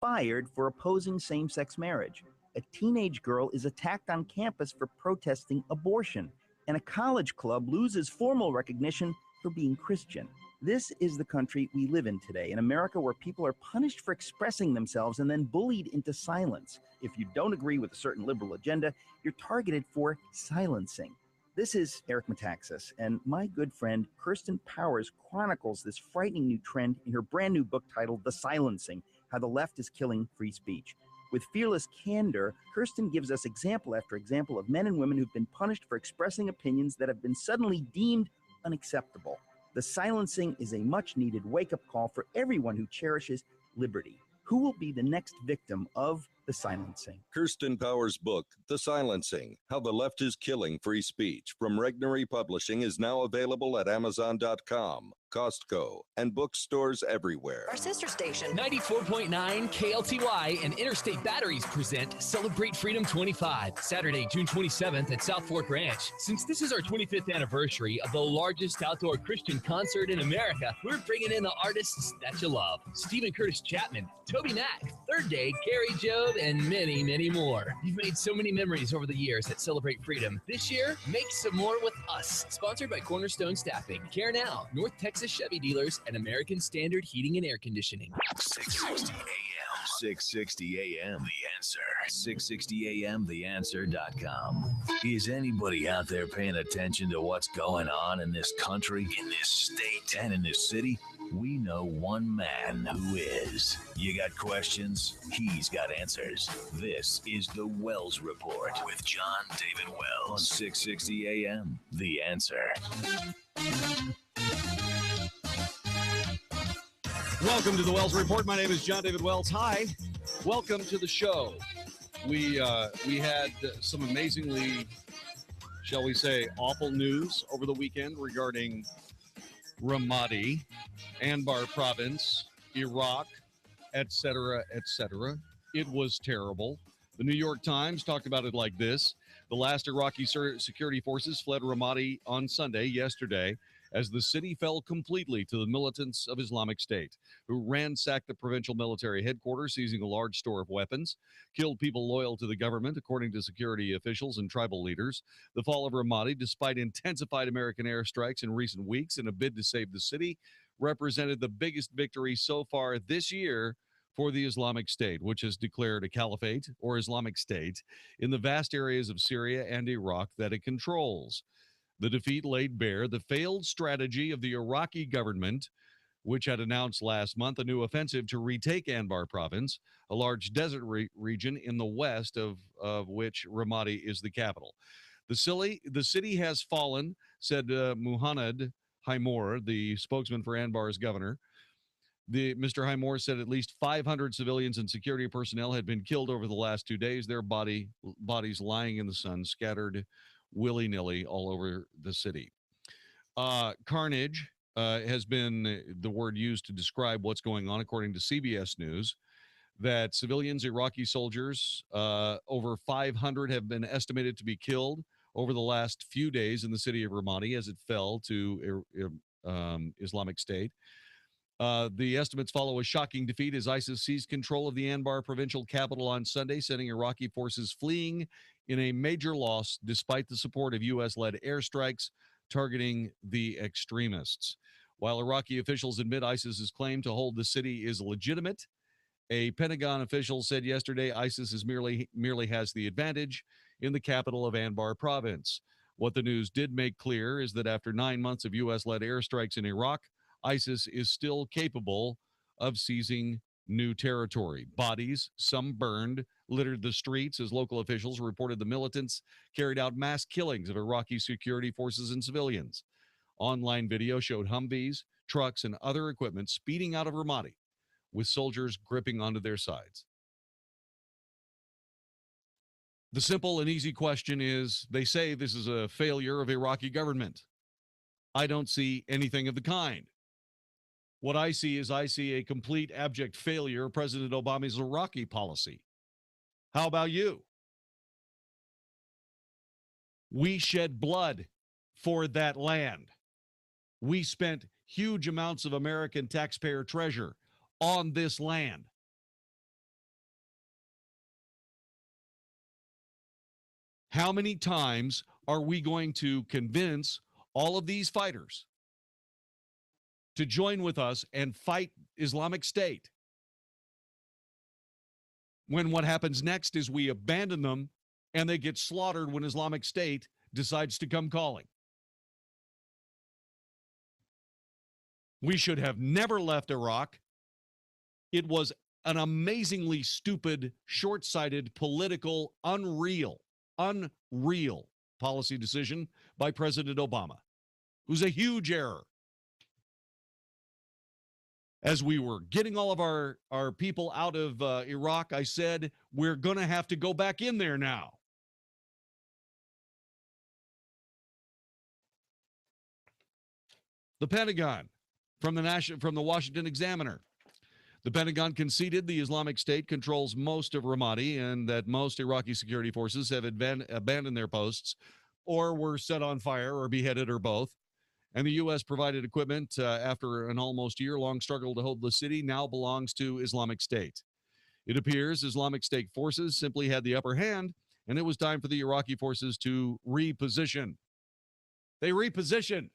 fired for opposing same-sex marriage. A teenage girl is attacked on campus for protesting abortion. And a college club loses formal recognition for being Christian. This is the country we live in today, in America, where people are punished for expressing themselves and then bullied into silence. If you don't agree with a certain liberal agenda, you're targeted for silencing. This is Eric Metaxas, and my good friend Kirsten Powers chronicles this frightening new trend in her brand new book titled The Silencing: How the Left is Killing Free Speech. With fearless candor, Kirsten gives us example after example of men and women who've been punished for expressing opinions that have been suddenly deemed unacceptable. The Silencing is a much-needed wake-up call for everyone who cherishes liberty. Who will be the next victim of the silencing? Kirsten Powers' book, The Silencing: How the Left is Killing Free Speech, from Regnery Publishing, is now available at Amazon.com, Costco, and bookstores everywhere. Our sister station, 94.9 KLTY and Interstate Batteries present Celebrate Freedom 25, Saturday, June 27th at South Fork Ranch. Since this is our 25th anniversary of the largest outdoor Christian concert in America, we're bringing in the artists that you love. Stephen Curtis Chapman, Toby Mack, Third Day, Gary Jobe, and many, many more. You've made so many memories over the years at Celebrate Freedom. This year, make some more with us. Sponsored by Cornerstone Staffing, Care Now, North Texas Chevy Dealers, and American Standard Heating and Air Conditioning. 660 AM. 660 AM. The Answer. 660 AM. TheAnswer.com. Is anybody out there paying attention to what's going on in this country, in this state, and in this city? We know one man who is. You got questions? He's got answers. This is the Wells Report with Jon-David Wells on 660 AM. The Answer. Welcome to the Wells Report. My name is Jon-David Wells. Hi. Welcome to the show. We had some amazingly, shall we say, awful news over the weekend regarding Ramadi, Anbar province, Iraq, etc., etc. It was terrible. The New York Times talked about it like this: the last Iraqi security forces fled Ramadi on Sunday, yesterday, as the city fell completely to the militants of Islamic State, who ransacked the provincial military headquarters, seizing a large store of weapons, killed people loyal to the government, according to security officials and tribal leaders. The fall of Ramadi, despite intensified American airstrikes in recent weeks in a bid to save the city, represented the biggest victory so far this year for the Islamic State, which has declared a caliphate, or Islamic State, in the vast areas of Syria and Iraq that it controls. The defeat laid bare the failed strategy of the Iraqi government, which had announced last month a new offensive to retake Anbar province, a large desert region in the west of which Ramadi is the capital. The city has fallen, said Muhammad Haimour, the spokesman for Anbar's governor. Mr. Haimour said at least 500 civilians and security personnel had been killed over the last 2 days, their bodies lying in the sun, scattered willy-nilly all over the city. Carnage has been the word used to describe what's going on, according to CBS News, that civilians, Iraqi soldiers, over 500 have been estimated to be killed over the last few days in the city of Ramadi as it fell to Islamic State. The estimates follow a shocking defeat as ISIS seized control of the Anbar provincial capital on Sunday, sending Iraqi forces fleeing in a major loss despite the support of U.S.-led airstrikes targeting the extremists. While Iraqi officials admit ISIS's claim to hold the city is legitimate, a Pentagon official said yesterday ISIS merely has the advantage in the capital of Anbar province. What the news did make clear is that after 9 months of U.S.-led airstrikes in Iraq, ISIS is still capable of seizing new territory. Bodies, some burned, littered the streets as local officials reported the militants carried out mass killings of Iraqi security forces and civilians. Online video showed Humvees, trucks, and other equipment speeding out of Ramadi, with soldiers gripping onto their sides. The simple and easy question is, they say this is a failure of Iraqi government. I don't see anything of the kind. What I see is a complete abject failure of President Obama's Iraqi policy. How about you? We shed blood for that land. We spent huge amounts of American taxpayer treasure on this land. How many times are we going to convince all of these fighters to join with us and fight Islamic State, when what happens next is we abandon them and they get slaughtered when Islamic State decides to come calling? We should have never left Iraq. It was an amazingly stupid, short-sighted, political, unreal policy decision by President Obama. It was a huge error. As we were getting all of our people out of Iraq, I said, we're going to have to go back in there now. The Pentagon, from the Washington Examiner. The Pentagon conceded the Islamic State controls most of Ramadi and that most Iraqi security forces have abandoned their posts or were set on fire or beheaded or both. And the U.S. provided equipment after an almost year-long struggle to hold the city now belongs to Islamic State. It appears Islamic State forces simply had the upper hand, and it was time for the Iraqi forces to reposition. They repositioned.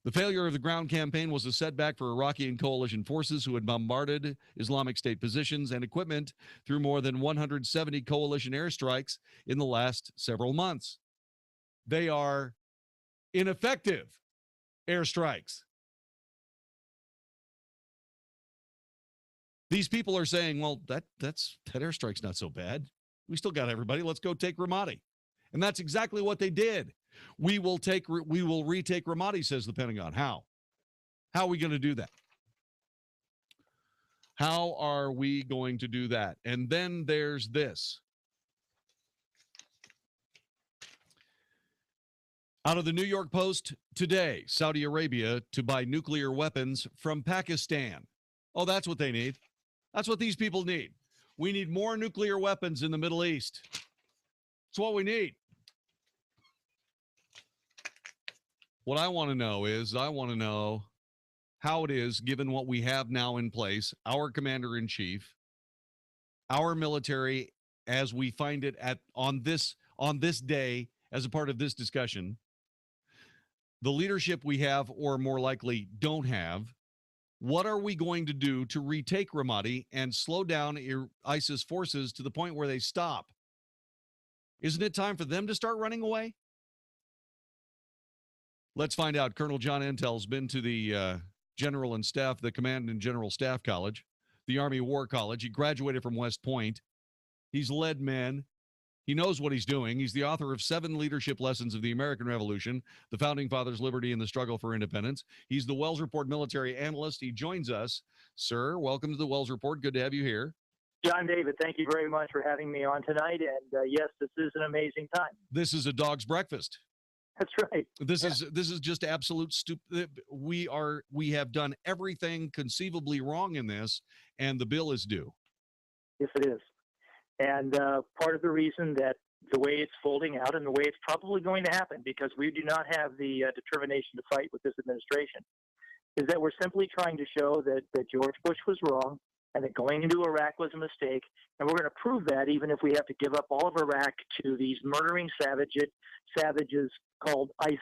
The failure of the ground campaign was a setback for Iraqi and coalition forces who had bombarded Islamic State positions and equipment through more than 170 coalition airstrikes in the last several months. They are ineffective airstrikes. These people are saying, well, that airstrike's not so bad. We still got everybody. Let's go take Ramadi. And that's exactly what they did. We will retake Ramadi, says the Pentagon. How? How are we going to do that? How are we going to do that? And then there's this. Out of the New York Post today, Saudi Arabia to buy nuclear weapons from Pakistan. Oh, that's what they need. That's what these people need. We need more nuclear weapons in the Middle East. That's what we need. What I want to know is, how it is, given what we have now in place, our commander-in-chief, our military, as we find it on this day, as a part of this discussion, the leadership we have, or more likely don't have, what are we going to do to retake Ramadi and slow down ISIS forces to the point where they stop? Isn't it time for them to start running away? Let's find out. Colonel John Entel's been to the General and Staff, the Command and General Staff College, the Army War College. He graduated from West Point. He's led men. He knows what he's doing. He's the author of 7 leadership lessons of the American Revolution, the Founding Fathers' Liberty and the Struggle for Independence. He's the Wells Report military analyst. He joins us. Sir, welcome to the Wells Report. Good to have you here. Jon-David, thank you very much for having me on tonight. And yes, this is an amazing time. This is a dog's breakfast. That's right. This is just absolute stupid. We have done everything conceivably wrong in this, and the bill is due. Yes, it is. And part of the reason that the way it's folding out and the way it's probably going to happen, because we do not have the determination to fight with this administration, is that we're simply trying to show that George Bush was wrong and that going into Iraq was a mistake. And we're going to prove that even if we have to give up all of Iraq to these murdering savages called ISIS.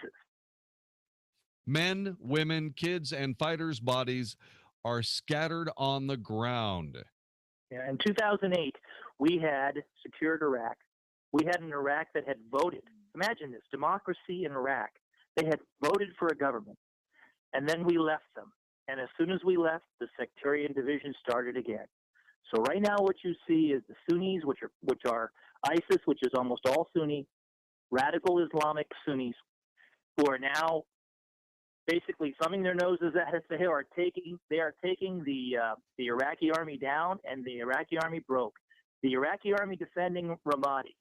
Men, women, kids, and fighters' bodies are scattered on the ground. Yeah, in 2008, we had secured Iraq. We had an Iraq that had voted. Imagine this, democracy in Iraq. They had voted for a government, and then we left them. And as soon as we left, the sectarian division started again. So right now what you see is the Sunnis, which are ISIS, which is almost all Sunni, radical Islamic Sunnis, who are now basically thumbing their noses at us. They are taking the Iraqi army down, and the Iraqi army broke. The Iraqi army defending Ramadi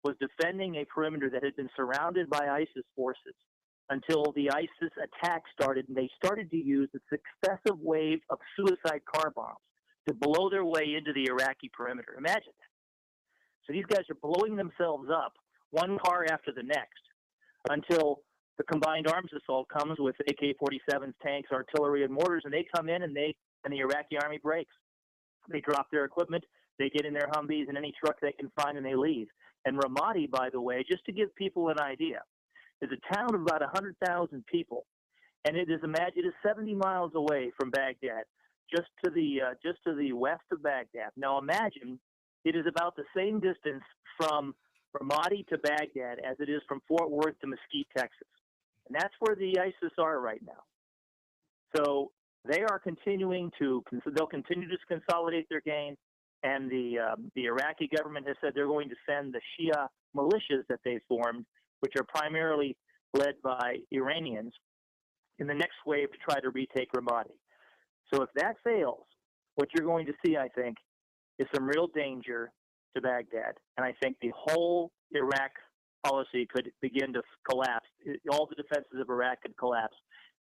was defending a perimeter that had been surrounded by ISIS forces until the ISIS attack started, and they started to use a successive wave of suicide car bombs to blow their way into the Iraqi perimeter. Imagine that. So these guys are blowing themselves up, one car after the next, until the combined arms assault comes with AK-47s, tanks, artillery, and mortars, and they come in, and the Iraqi army breaks. They drop their equipment. They get in their Humvees and any truck they can find, and they leave. And Ramadi, by the way, just to give people an idea, is a town of about 100,000 people, and it is 70 miles away from Baghdad, just to the west of Baghdad. Now imagine it is about the same distance from Ramadi to Baghdad as it is from Fort Worth to Mesquite, Texas, and that's where the ISIS are right now. So they are continuing to consolidate their gain, and the Iraqi government has said they're going to send the Shia militias that they formed, which are primarily led by Iranians, in the next wave to try to retake Ramadi. So if that fails, what you're going to see, I think, is some real danger to Baghdad. And I think the whole Iraq policy could begin to collapse. All the defenses of Iraq could collapse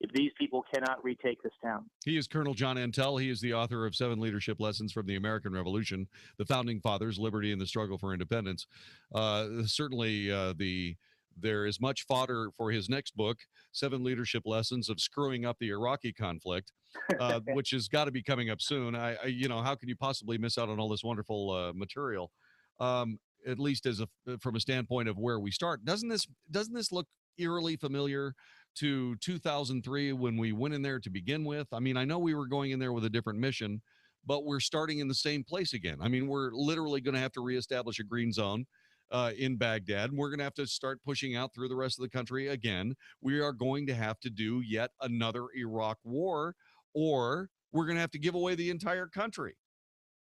if these people cannot retake this town. He is Colonel Jon Antel. He is the author of 7 Leadership Lessons from the American Revolution, the Founding Fathers, Liberty, and the Struggle for Independence. There is much fodder for his next book, 7 Leadership Lessons of Screwing Up the Iraqi Conflict, which has got to be coming up soon. How could you possibly miss out on all this wonderful material? At least from a standpoint of where we start. Doesn't this look eerily familiar to 2003 when we went in there to begin with? I mean, I know we were going in there with a different mission, but we're starting in the same place again. I mean, we're literally going to have to reestablish a green zone in Baghdad. We're going to have to start pushing out through the rest of the country again. We are going to have to do yet another Iraq war, or we're going to have to give away the entire country.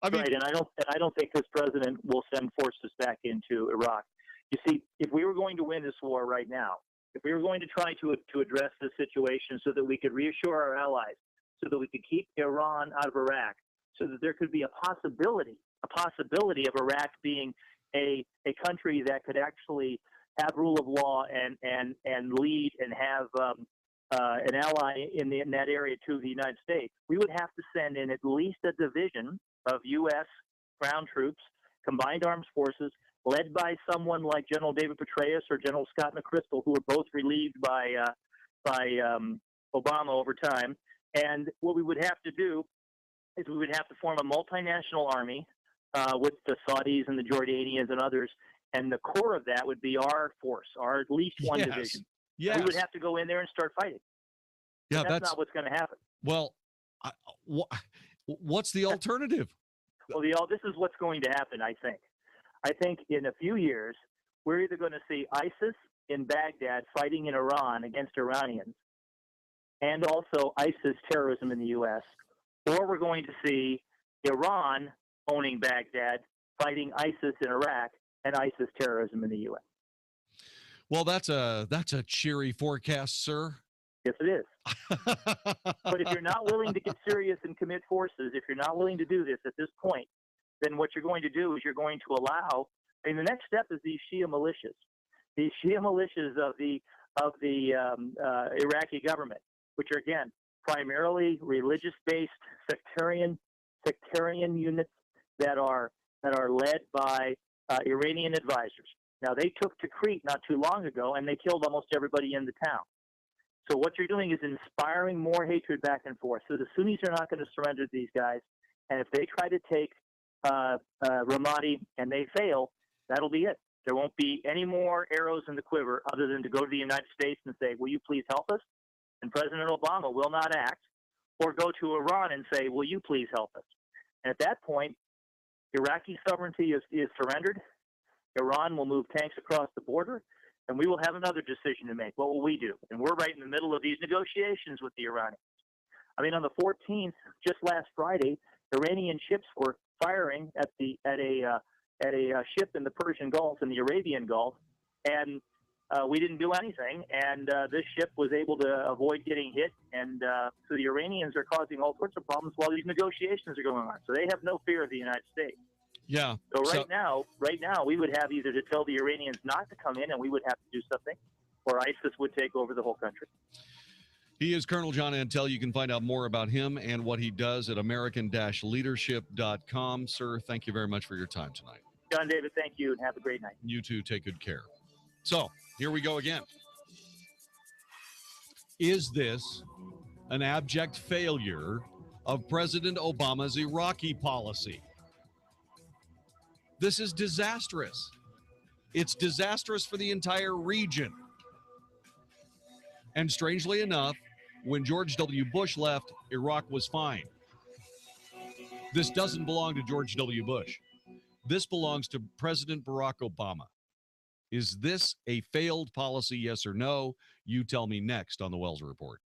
Right, and I don't think this president will send forces back into Iraq. You see, if we were going to win this war right now, if we were going to try to address this situation so that we could reassure our allies, so that we could keep Iran out of Iraq, so that there could be a possibility of Iraq being a country that could actually have rule of law and lead and have an ally in that area to the United States, we would have to send in at least a division of U.S. ground troops, combined arms forces, led by someone like General David Petraeus or General Scott McChrystal, who were both relieved by Obama over time. And what we would have to do is we would have to form a multinational army with the Saudis and the Jordanians and others, and the core of that would be our force, our at least one division. Yes. We would have to go in there and start fighting. Yeah, that's not what's going to happen. Well, what's the alternative? Well, this is what's going to happen, I think. I think in a few years, we're either going to see ISIS in Baghdad fighting in Iran against Iranians, and also ISIS terrorism in the U.S., or we're going to see Iran owning Baghdad, fighting ISIS in Iraq, and ISIS terrorism in the U.S. Well, that's a cheery forecast, sir. Yes, it is. But if you're not willing to get serious and commit forces, if you're not willing to do this at this point, then what you're going to do is you're going to allow. I mean, the next step is these Shia militias. These Shia militias of the Iraqi government, which are again primarily religious-based sectarian units that are led by Iranian advisors. Now, they took to Crete not too long ago, and they killed almost everybody in the town. So what you're doing is inspiring more hatred back and forth. So the Sunnis are not going to surrender to these guys, and if they try to take Ramadi and they fail, that'll be it. There won't be any more arrows in the quiver other than to go to the United States and say, will you please help us? And President Obama will not act, or go to Iran and say, will you please help us? And at that point, Iraqi sovereignty is surrendered. Iran will move tanks across the border, and we will have another decision to make. What will we do? And we're right in the middle of these negotiations with the Iranians. I mean, on the 14th, just last Friday, Iranian ships were firing at a ship in the Persian Gulf and the Arabian Gulf, and we didn't do anything. And this ship was able to avoid getting hit, and so the Iranians are causing all sorts of problems while these negotiations are going on. So they have no fear of the United States. Yeah. So right now, we would have either to tell the Iranians not to come in, and we would have to do something, or ISIS would take over the whole country. He is Colonel Jon Antel. You can find out more about him and what he does at American-leadership.com. Sir, thank you very much for your time tonight. Jon-David, thank you, and have a great night. You too. Take good care. So, here we go again. Is this an abject failure of President Obama's Iraqi policy? This is disastrous. It's disastrous for the entire region. And strangely enough, when George W. Bush left, Iraq was fine. This doesn't belong to George W. Bush. This belongs to President Barack Obama. Is this a failed policy, yes or no? You tell me next on the Wells Report.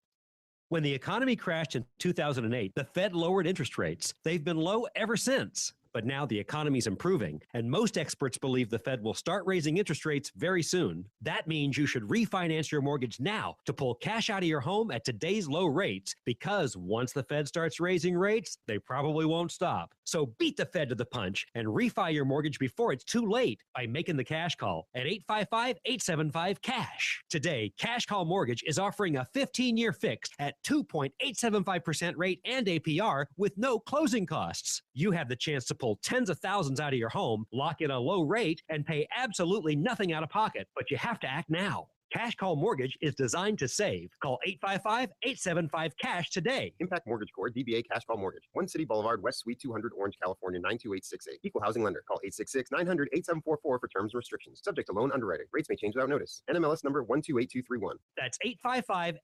When the economy crashed in 2008, the Fed lowered interest rates. They've been low ever since. But now the economy's improving, and most experts believe the Fed will start raising interest rates very soon. That means you should refinance your mortgage now to pull cash out of your home at today's low rates, because once the Fed starts raising rates, they probably won't stop. So beat the Fed to the punch and refi your mortgage before it's too late by making the cash call at 855-875-CASH. Today, Cash Call Mortgage is offering a 15-year fixed at 2.875% rate and APR with no closing costs. You have the chance to pull tens of thousands out of your home, lock in a low rate, and pay absolutely nothing out of pocket. But you have to act now. Cash Call Mortgage is designed to save. Call 855-875-CASH today. Impact Mortgage Corp. DBA Cash Call Mortgage. 1 City Boulevard, West Suite 200, Orange, California 92868. Equal housing lender. Call 866-900-8744 for terms and restrictions. Subject to loan underwriting. Rates may change without notice. NMLS number 128231. That's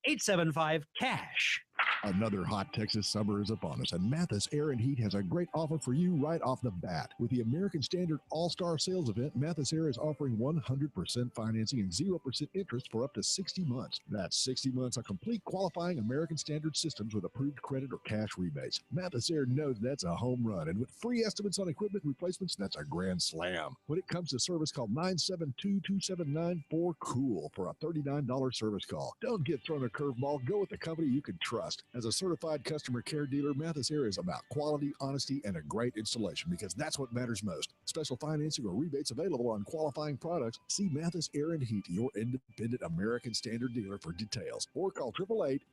855-875-CASH. Another hot Texas summer is upon us, and Mathis Air and Heat has a great offer for you right off the bat. With the American Standard All-Star Sales Event, Mathis Air is offering 100% financing and 0% interest for up to 60 months. That's 60 months of complete qualifying American Standard systems with approved credit or cash rebates. Mathis Air knows that's a home run, and with free estimates on equipment replacements, that's a grand slam. When it comes to service, call 972-279-4COOL for a $39 service call. Don't get thrown a curveball. Go with the company you can trust. As a certified customer care dealer, Mathis Air is about quality, honesty, and a great installation, because that's what matters most. Special financing or rebates available on qualifying products. See Mathis Air and Heat, your independent American Standard dealer, for details. Or call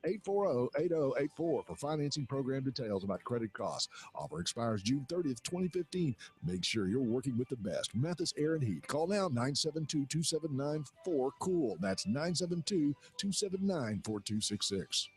888-840-8084 for financing program details about credit costs. Offer expires June 30th, 2015. Make sure you're working with the best. Mathis Air and Heat. Call now, 972-279-4COOL. That's 972-279-4266.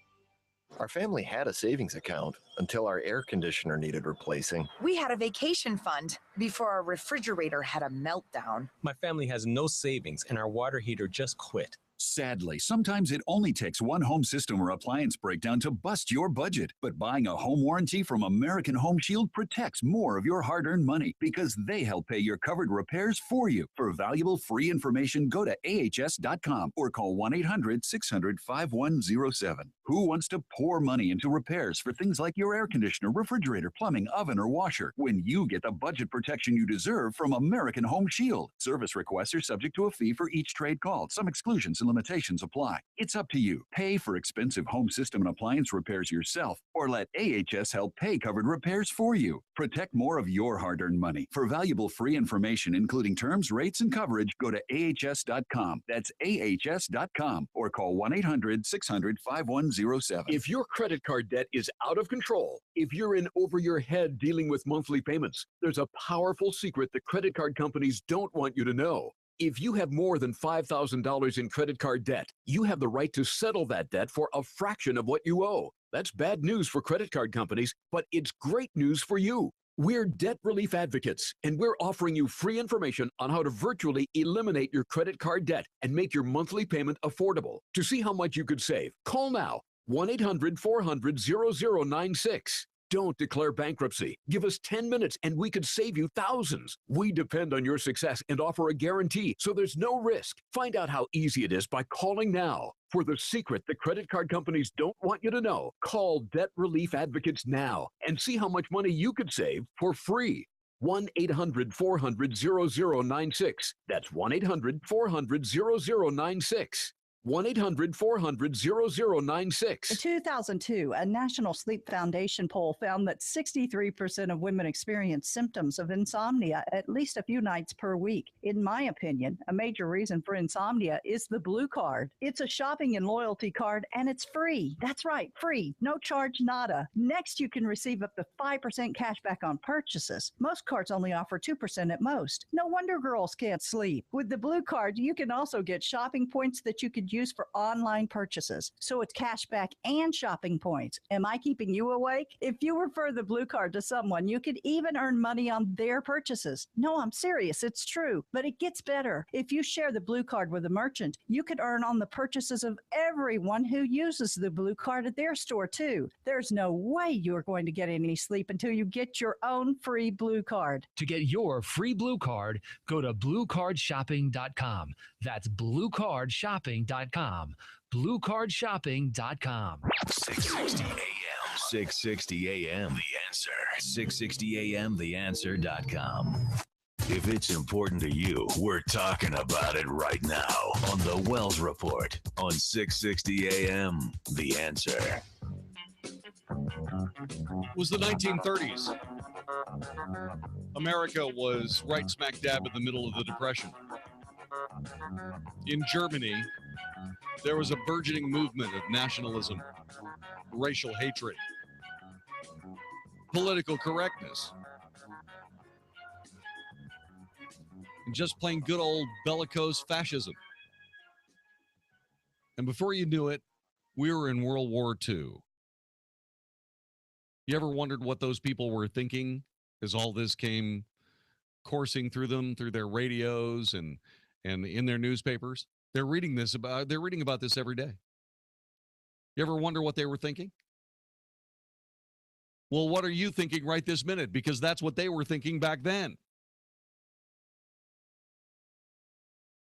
Our family had a savings account until our air conditioner needed replacing. We had a vacation fund before our refrigerator had a meltdown. My family has no savings and our water heater just quit. Sadly, sometimes it only takes one home system or appliance breakdown to bust your budget. But buying a home warranty from American Home Shield protects more of your hard-earned money, because they help pay your covered repairs for you. For valuable free information, go to ahs.com or call 1-800-600-5107. Who wants to pour money into repairs for things like your air conditioner, refrigerator, plumbing, oven, or washer when you get the budget protection you deserve from American Home Shield? Service requests are subject to a fee for each trade called. Some exclusions and limitations apply. It's up to you. Pay for expensive home system and appliance repairs yourself, or let AHS help pay covered repairs for you. Protect more of your hard-earned money. For valuable free information, including terms, rates, and coverage, go to ahs.com. That's ahs.com, or call 1-800-600-5107. If your credit card debt is out of control, if you're in over your head dealing with monthly payments, there's a powerful secret the credit card companies don't want you to know. If you have more than $5,000 in credit card debt, you have the right to settle that debt for a fraction of what you owe. That's bad news for credit card companies, but it's great news for you. We're debt relief advocates, and we're offering you free information on how to virtually eliminate your credit card debt and make your monthly payment affordable. To see how much you could save, call now, 1-800-400-0096. Don't declare bankruptcy. Give us 10 minutes and we could save you thousands. We depend on your success and offer a guarantee, so there's no risk. Find out how easy it is by calling now. For the secret the credit card companies don't want you to know, call Debt Relief Advocates now and see how much money you could save for free. 1-800-400-0096. That's 1-800-400-0096. 1-800-400-0096. In 2002, a National Sleep Foundation poll found that 63% of women experience symptoms of insomnia at least a few nights per week. In my opinion, a major reason for insomnia is the Blue Card. It's a shopping and loyalty card, and it's free. That's right, free. No charge, nada. Next, you can receive up to 5% cash back on purchases. Most cards only offer 2% at most. No wonder girls can't sleep. With the Blue Card, you can also get shopping points that you could could use for online purchases. So it's cash back and shopping points. Am I keeping you awake? If you refer the Blue Card to someone, you could even earn money on their purchases. No, I'm serious. It's true. But it gets better. If you share the Blue Card with a merchant, you could earn on the purchases of everyone who uses the Blue Card at their store, too. There's no way you're going to get any sleep until you get your own free Blue Card. To get your free Blue Card, go to bluecardshopping.com. That's bluecardshopping.com. bluecardshopping.com. 660 AM. 660 AM. The Answer. 660 AM. TheAnswer.com. If it's important to you, we're talking about it right now on the Wells Report on 660 AM. The Answer. It was the 1930s. America was right smack dab in the middle of the Depression. In Germany, there was a burgeoning movement of nationalism, racial hatred, political correctness, and just plain good old bellicose fascism. And before you knew it, we were in World War II. You ever wondered what those people were thinking as all this came coursing through them, through their radios and in their newspapers? They're reading about this every day. You ever wonder what they were thinking? Well, what are you thinking right this minute? Because that's what they were thinking back then.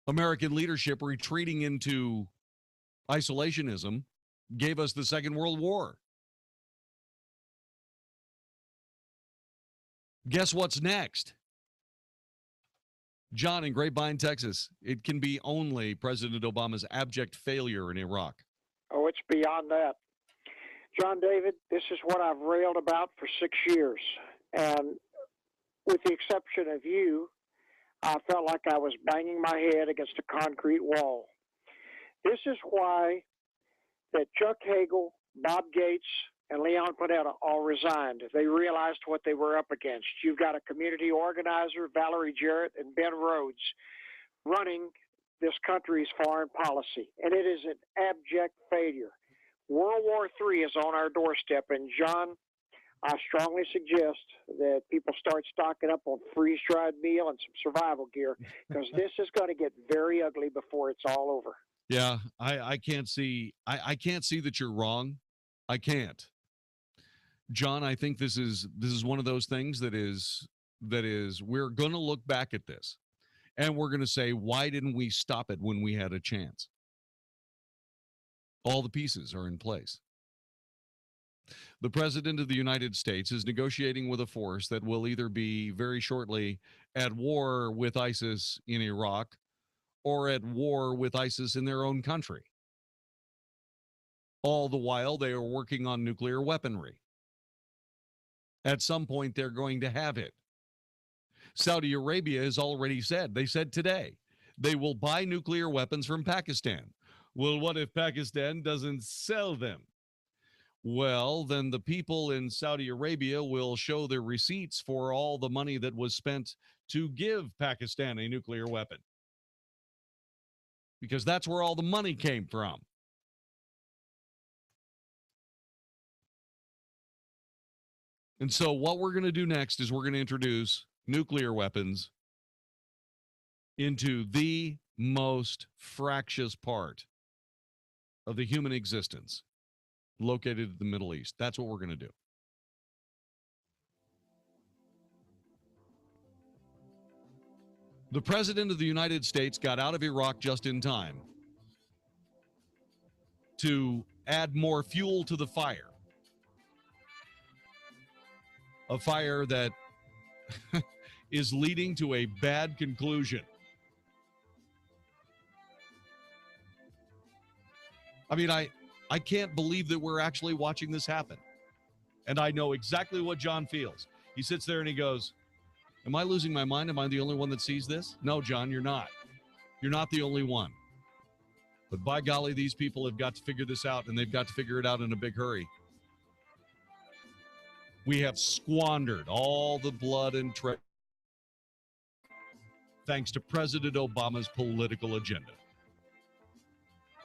American leadership retreating into isolationism gave us the Second World War. Guess what's next? John in Grapevine, Texas. It can be only President Obama's abject failure in Iraq. Oh, it's beyond that. Jon-David, this is what I've railed about for 6 years. And with the exception of you, I felt like I was banging my head against a concrete wall. This is why that Chuck Hagel, Bob Gates, and Leon Panetta all resigned. They realized what they were up against. You've got a community organizer, Valerie Jarrett, and Ben Rhodes, running this country's foreign policy, and it is an abject failure. World War III is on our doorstep, and John, I strongly suggest that people start stocking up on freeze-dried meal and some survival gear, because this is going to get very ugly before it's all over. Yeah, I can't see that you're wrong. I can't. John, I think this is one of those things that is we're going to look back at this and we're going to say, why didn't we stop it when we had a chance? All the pieces are in place. The President of the United States is negotiating with a force that will either be very shortly at war with ISIS in Iraq or at war with ISIS in their own country. All the while, they are working on nuclear weaponry. At some point, they're going to have it. Saudi Arabia has already said, they said today, they will buy nuclear weapons from Pakistan. Well, what if Pakistan doesn't sell them? Well, then the people in Saudi Arabia will show their receipts for all the money that was spent to give Pakistan a nuclear weapon. Because that's where all the money came from. And so what we're going to do next is we're going to introduce nuclear weapons into the most fractious part of the human existence, located in the Middle East. That's what we're going to do. The President of the United States got out of Iraq just in time to add more fuel to the fire. A fire that is leading to a bad conclusion. I mean, I can't believe that we're actually watching this happen. And I know exactly what John feels. He sits there and he goes, am I losing my mind? Am I the only one that sees this? No, John, you're not. You're not the only one. But by golly, these people have got to figure this out, and they've got to figure it out in a big hurry. We have squandered all the blood and treasure thanks to President Obama's political agenda.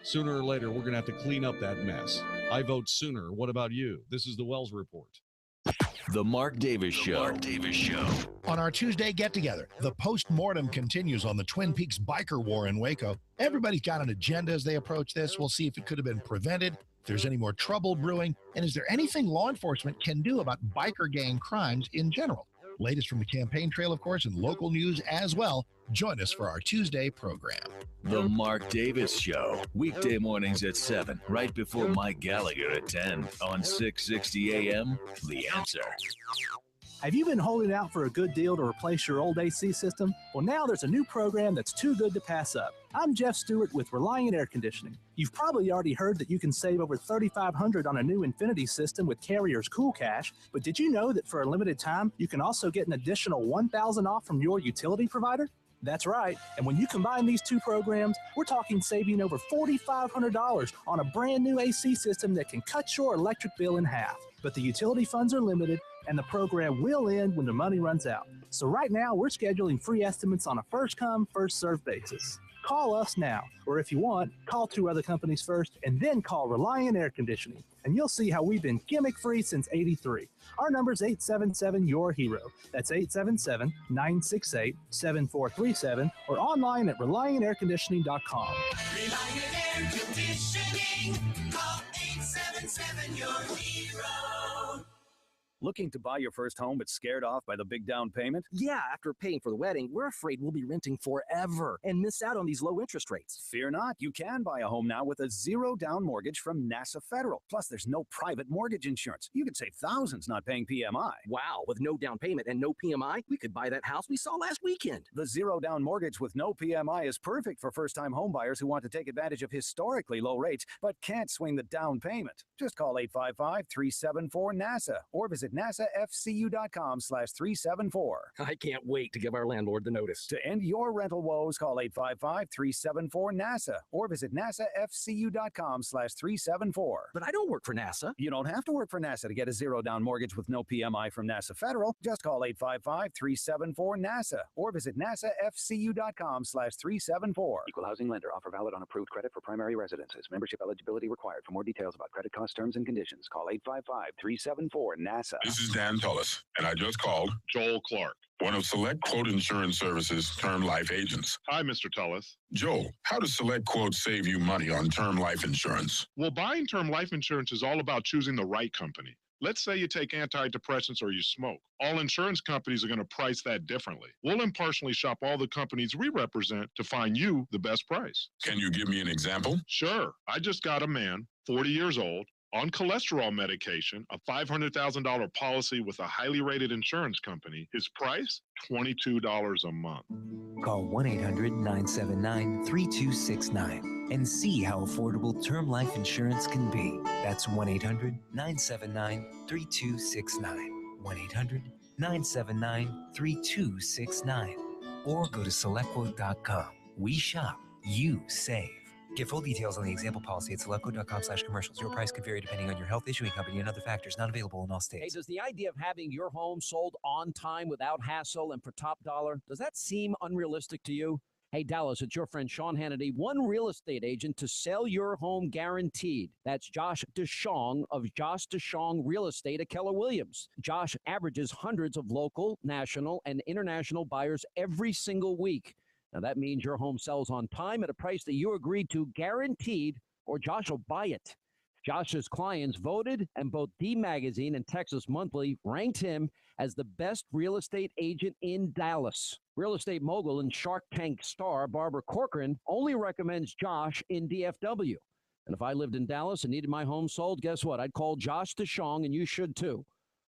Sooner or later, we're going to have to clean up that mess. I vote sooner. What about you? This is the Wells Report. The Mark Davis Show. On our Tuesday get-together, the post-mortem continues on the Twin Peaks biker war in Waco. Everybody's got an agenda as they approach this. We'll see if it could have been prevented, if there's any more trouble brewing, and is there anything law enforcement can do about biker gang crimes in general? Latest from the campaign trail, of course, and local news as well. Join us for our Tuesday program. The Mark Davis Show. Weekday mornings at 7, right before Mike Gallagher at 10 on 660 AM. The Answer. Have you been holding out for a good deal to replace your old AC system? Well, now there's a new program that's too good to pass up. I'm Jeff Stewart with Reliant Air Conditioning. You've probably already heard that you can save over $3,500 on a new Infinity system with Carrier's Cool Cash, but did you know that for a limited time, you can also get an additional $1,000 off from your utility provider? That's right, and when you combine these two programs, we're talking saving over $4,500 on a brand new AC system that can cut your electric bill in half. But the utility funds are limited, and the program will end when the money runs out. So right now, we're scheduling free estimates on a first-come, first-served basis. Call us now, or if you want, call 2 other companies first, and then call Reliant Air Conditioning, and you'll see how we've been gimmick-free since '83. Our number's 877-YOUR-HERO. That's 877-968-7437, or online at ReliantAirConditioning.com. Reliant Air Conditioning. Call 877-YOUR-HERO. Looking to buy your first home but scared off by the big down payment? Yeah, after paying for the wedding, we're afraid we'll be renting forever and miss out on these low interest rates. Fear not, you can buy a home now with a zero down mortgage from NASA Federal. Plus, there's no private mortgage insurance. You could save thousands not paying PMI. Wow, with no down payment and no PMI, we could buy that house we saw last weekend. The zero down mortgage with no PMI is perfect for first-time home buyers who want to take advantage of historically low rates but can't swing the down payment. Just call 855-374-NASA or visit NASAFCU.com/374. I can't wait to give our landlord the notice. To end your rental woes, call 855-374-NASA or visit NASAFCU.com/374. But I don't work for NASA. You don't have to work for NASA to get a zero down mortgage with no PMI from NASA Federal. Just call 855-374-NASA or visit NASAFCU.com/374. Equal housing lender. Offer valid on approved credit for primary residences. Membership eligibility required. For more details about credit cost terms and conditions, call 855-374-NASA. This is Dan Tullis, and I just called Joel Clark, one of Select Quote Insurance Services' term life agents. Hi, Mr. Tullis. Joel, how does Select Quote save you money on term life insurance? Well, buying term life insurance is all about choosing the right company. Let's say you take antidepressants or you smoke. All insurance companies are going to price that differently. We'll impartially shop all the companies we represent to find you the best price. Can you give me an example? Sure. I just got a man, 40 years old, on cholesterol medication, a $500,000 policy with a highly rated insurance company. His price, $22 a month. Call 1-800-979-3269 and see how affordable term life insurance can be. That's 1-800-979-3269. 1-800-979-3269. Or go to selectquote.com. We shop, you save. Get full details on the example policy at selectquote.com/commercials. Your price could vary depending on your health, issuing company, and other factors. Not available in all states. Hey, does the idea of having your home sold on time without hassle and for top dollar, does that seem unrealistic to you? Hey, Dallas, it's your friend Sean Hannity, one real estate agent to sell your home guaranteed. That's Josh DeShong of Josh DeShong Real Estate at Keller Williams. Josh averages hundreds of local, national, and international buyers every single week. Now, that means your home sells on time at a price that you agreed to, guaranteed, or Josh will buy it. Josh's clients voted, and both D Magazine and Texas Monthly ranked him as the best real estate agent in Dallas. Real estate mogul and Shark Tank star Barbara Corcoran only recommends Josh in DFW. And if I lived in Dallas and needed my home sold, guess what? I'd call Josh DeShong, and you should too.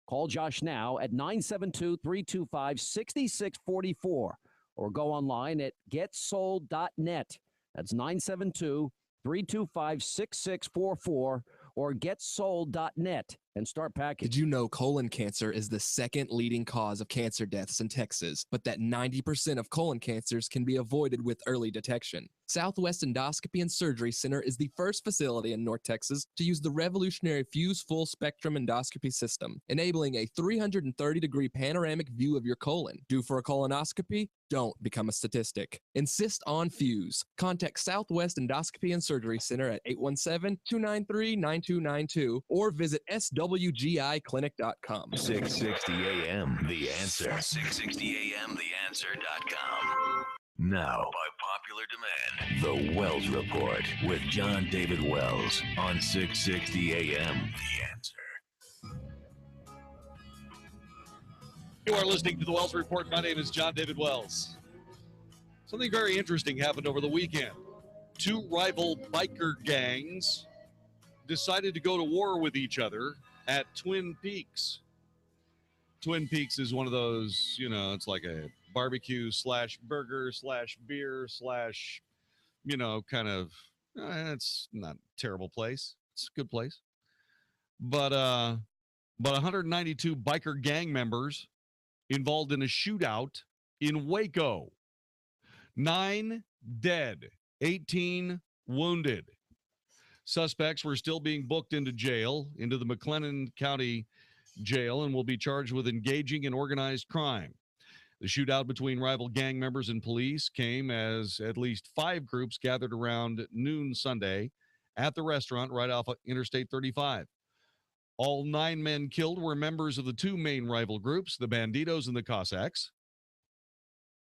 Call Josh now at 972-325-6644. Or go online at getsold.net. That's 972-325-6644 or getsold.net. and start packing. Did you know colon cancer is the second leading cause of cancer deaths in Texas, but that 90% of colon cancers can be avoided with early detection? Southwest Endoscopy and Surgery Center is the first facility in North Texas to use the revolutionary Fuse Full Spectrum Endoscopy System, enabling a 330-degree panoramic view of your colon. Due for a colonoscopy? Don't become a statistic. Insist on Fuse. Contact Southwest Endoscopy and Surgery Center at 817-293-9292 or visit swgiclinic.com. 660 AM, The Answer. 660 AM, TheAnswer.com. Now, by popular demand, The Wells Report with Jon-David Wells on 660 AM, The Answer. You are listening to The Wells Report. My name is Jon-David Wells. Something very interesting happened over the weekend. Two rival biker gangs decided to go to war with each other at Twin Peaks. Twin Peaks is one of those, it's like a barbecue / burger / beer / kind of, it's not a terrible place. It's a good place. But 192 biker gang members involved in a shootout in Waco. 9 dead, 18 wounded. Suspects were still being booked into the McLennan County Jail, and will be charged with engaging in organized crime. The shootout between rival gang members and police came as at least 5 groups gathered around noon Sunday at the restaurant right off of Interstate 35. All 9 men killed were members of the 2 main rival groups, the Banditos and the Cossacks.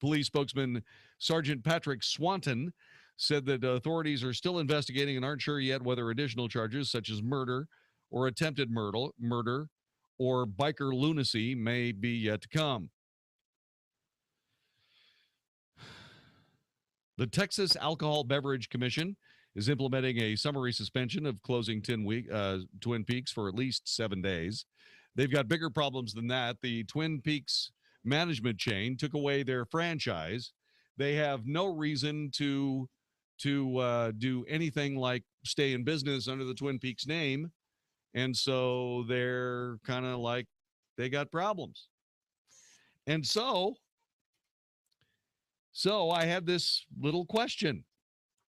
Police spokesman Sergeant Patrick Swanton said that authorities are still investigating and aren't sure yet whether additional charges such as murder or attempted murder or biker lunacy may be yet to come. The Texas Alcohol Beverage Commission is implementing a summary suspension of closing Twin Peaks for at least 7 days. They've got bigger problems than that. The Twin Peaks management chain took away their franchise. They have no reason to do anything like stay in business under the Twin Peaks name. And so they're kind of like, they got problems. And so I had this little question.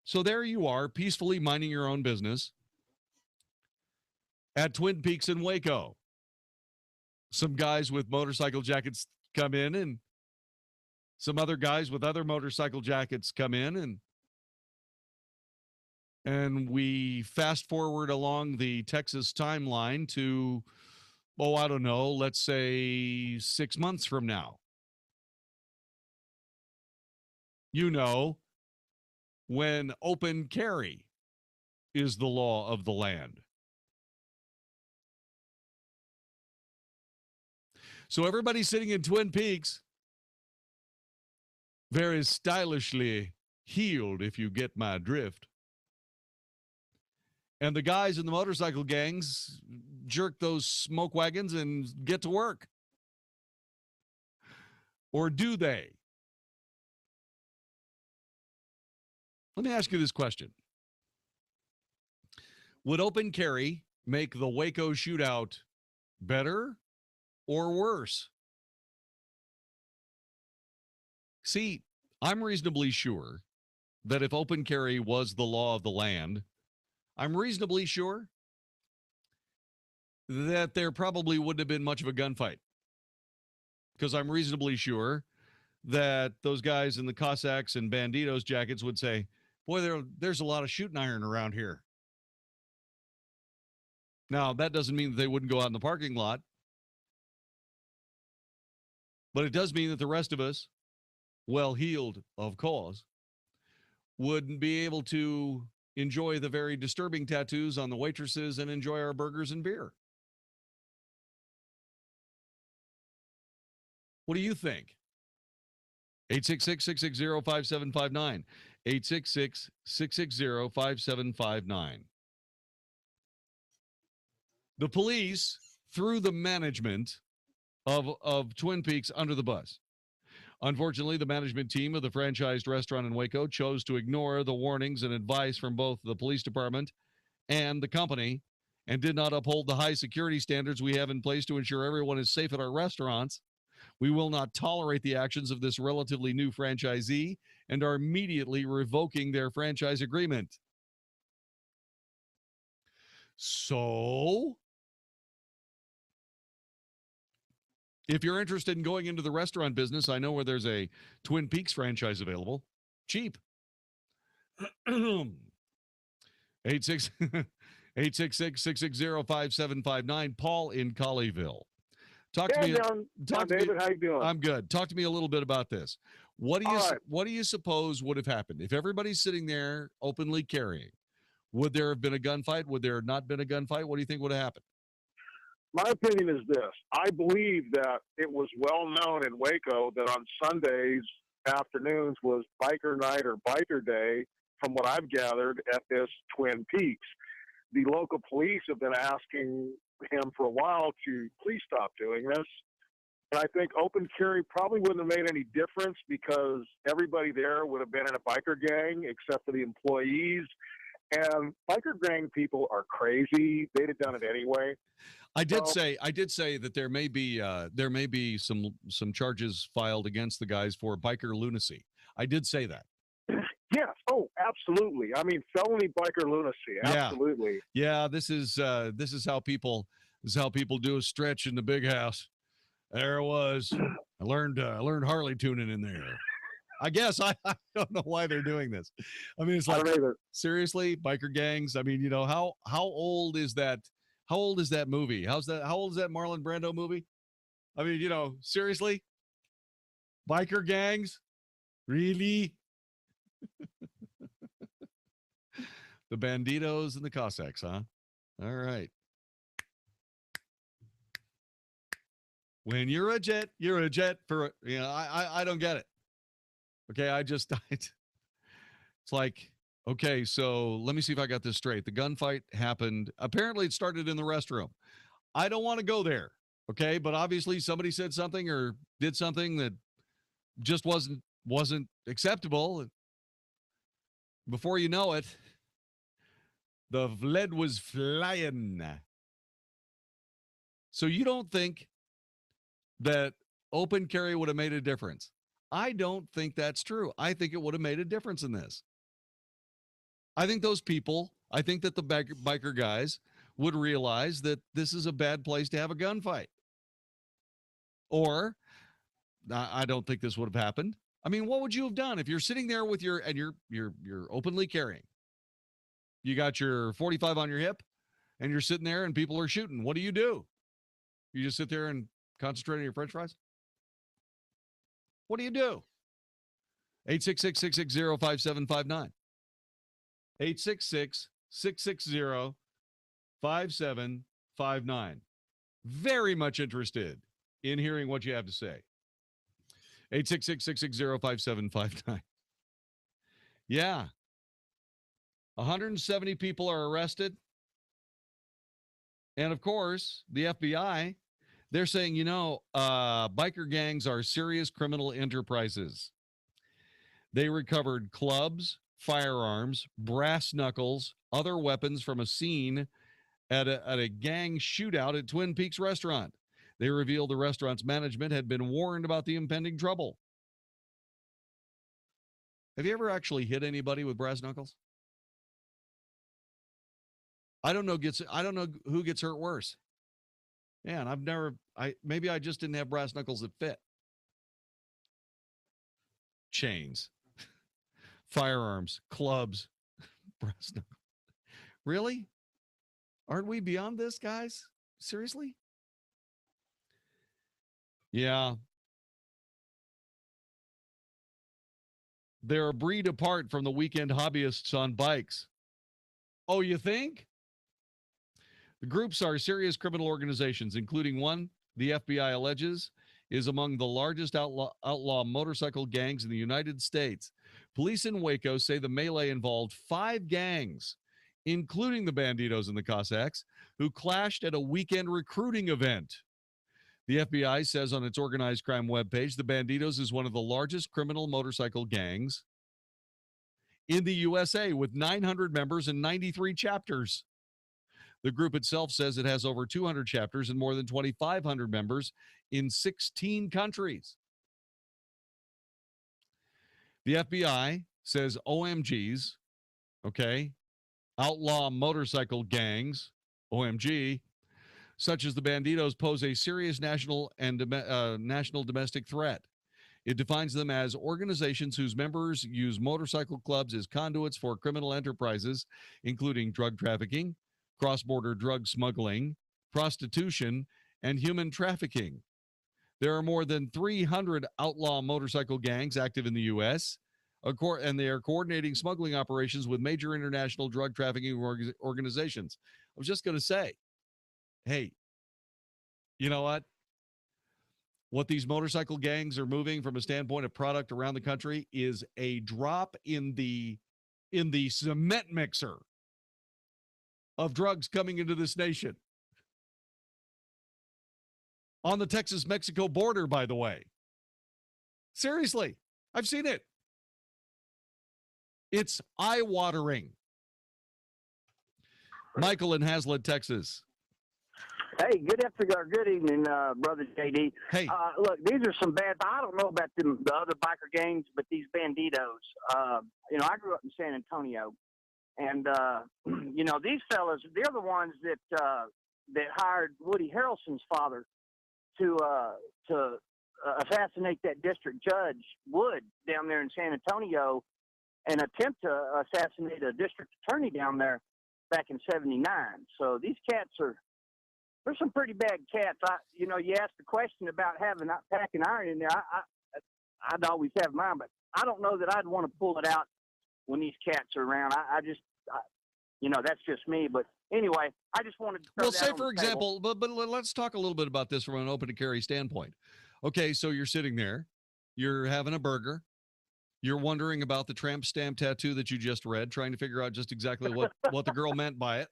So there you are, peacefully minding your own business at Twin Peaks in Waco. Some guys with motorcycle jackets come in, and some other guys with other motorcycle jackets come in, and we fast forward along the Texas timeline to, I don't know, let's say 6 months from now. When open carry is the law of the land. So everybody sitting in Twin Peaks, very stylishly heeled, if you get my drift. And the guys in the motorcycle gangs jerk those smoke wagons and get to work. Or do they? Let me ask you this question. Would open carry make the Waco shootout better or worse? See, I'm reasonably sure that if open carry was the law of the land, I'm reasonably sure that there probably wouldn't have been much of a gunfight. Because I'm reasonably sure that those guys in the Cossacks and Banditos jackets would say, boy, there's a lot of shooting iron around here. Now, that doesn't mean that they wouldn't go out in the parking lot. But it does mean that the rest of us, well-heeled, of course, wouldn't be able to enjoy the very disturbing tattoos on the waitresses and enjoy our burgers and beer. What do you think? 866-660-5759. 866-660-5759. The police threw the management of Twin Peaks under the bus. Unfortunately, the management team of the franchised restaurant in Waco chose to ignore the warnings and advice from both the police department and the company and did not uphold the high security standards we have in place to ensure everyone is safe at our restaurants. We will not tolerate the actions of this relatively new franchisee and are immediately revoking their franchise agreement. So, if you're interested in going into the restaurant business, I know where there's a Twin Peaks franchise available. Cheap. 866-660-5759. Paul in Colleyville. Talk to me. John David, how you doing? I'm good. Talk to me a little bit about this. What do you suppose would have happened if everybody's sitting there openly carrying? Would there have been a gunfight? Would there not been a gunfight? What do you think would have happened? My opinion is this. I believe that it was well known in Waco that on Sundays afternoons was biker night or biker day, from what I've gathered, at this Twin Peaks. The local police have been asking him for a while to please stop doing this. And I think open carry probably wouldn't have made any difference because everybody there would have been in a biker gang except for the employees. And biker gang people are crazy. They'd have done it anyway. I did say that there may be some charges filed against the guys for biker lunacy. I did say that. Yes. Oh, absolutely. I mean, felony biker lunacy. Absolutely. Yeah. This is how people do a stretch in the big house. There it was. I learned Harley tuning in there. I guess I don't know why they're doing this. I mean, it's like, seriously, biker gangs. I mean, how old is that? How old is that movie? How old is that Marlon Brando movie? I mean, seriously, biker gangs, really? The Banditos and the Cossacks, huh? All right. When you're a jet for, I don't get it. Okay, it's like, okay, so let me see if I got this straight. The gunfight happened. Apparently it started in the restroom. I don't want to go there. Okay, but obviously somebody said something or did something that just wasn't acceptable. Before you know it, the lead was flying. So you don't think that open carry would have made a difference? I don't think that's true. I think it would have made a difference in this. I think those people, I think that the biker guys would realize that this is a bad place to have a gunfight. Or, I don't think this would have happened. I mean, what would you have done if you're sitting there with you're openly carrying? You got your 45 on your hip and you're sitting there and people are shooting. What do? You just sit there and concentrate on your french fries? What do you do? 866-660-5759. 866-660-5759. Very much interested in hearing what you have to say. 866-660-5759. Yeah. 170 people are arrested. And of course, the FBI, they're saying, biker gangs are serious criminal enterprises. They recovered clubs, firearms, brass knuckles, other weapons from a scene at a gang shootout at Twin Peaks restaurant. They revealed the restaurant's management had been warned about the impending trouble. Have you ever actually hit anybody with brass knuckles? I don't know who gets hurt worse. Yeah, and maybe I just didn't have brass knuckles that fit. Chains, firearms, clubs, brass knuckles. Really? Aren't we beyond this, guys? Seriously? Yeah. They're a breed apart from the weekend hobbyists on bikes. Oh, you think? The groups are serious criminal organizations, including one the FBI alleges is among the largest outlaw motorcycle gangs in the United States. Police in Waco say the melee involved 5 gangs, including the Banditos and the Cossacks, who clashed at a weekend recruiting event. The FBI says on its organized crime webpage, the Banditos is one of the largest criminal motorcycle gangs in the USA with 900 members and 93 chapters. The group itself says it has over 200 chapters and more than 2,500 members in 16 countries. The FBI says OMGs, okay, outlaw motorcycle gangs, OMG, such as the Banditos, pose a serious national and national domestic threat. It defines them as organizations whose members use motorcycle clubs as conduits for criminal enterprises, including drug trafficking, cross-border drug smuggling, prostitution, and human trafficking. There are more than 300 outlaw motorcycle gangs active in the U.S., and they are coordinating smuggling operations with major international drug trafficking organizations. I was just going to say, hey, you know what? What these motorcycle gangs are moving from a standpoint of product around the country is a drop in the cement mixer of drugs coming into this nation. On the Texas-Mexico border, by the way. Seriously, I've seen it. It's eye-watering. Michael in Hazlet, Texas. Hey, good evening, Brother JD. Hey. Look, these are some bad, I don't know about the other biker gangs, but these banditos, I grew up in San Antonio, and, these fellas, they're the ones that hired Woody Harrelson's father to assassinate that district judge, Wood, down there in San Antonio, and attempt to assassinate a district attorney down there back in '79. So these cats there's some pretty bad cats. You asked the question about packing iron in there. I'd always have mine, but I don't know that I'd want to pull it out when these cats are around. That's just me. But anyway, I just wanted to. Well, say for example, but let's talk a little bit about this from an open to carry standpoint. Okay, so you're sitting there, you're having a burger, you're wondering about the tramp stamp tattoo that you just read, trying to figure out just exactly what the girl meant by it.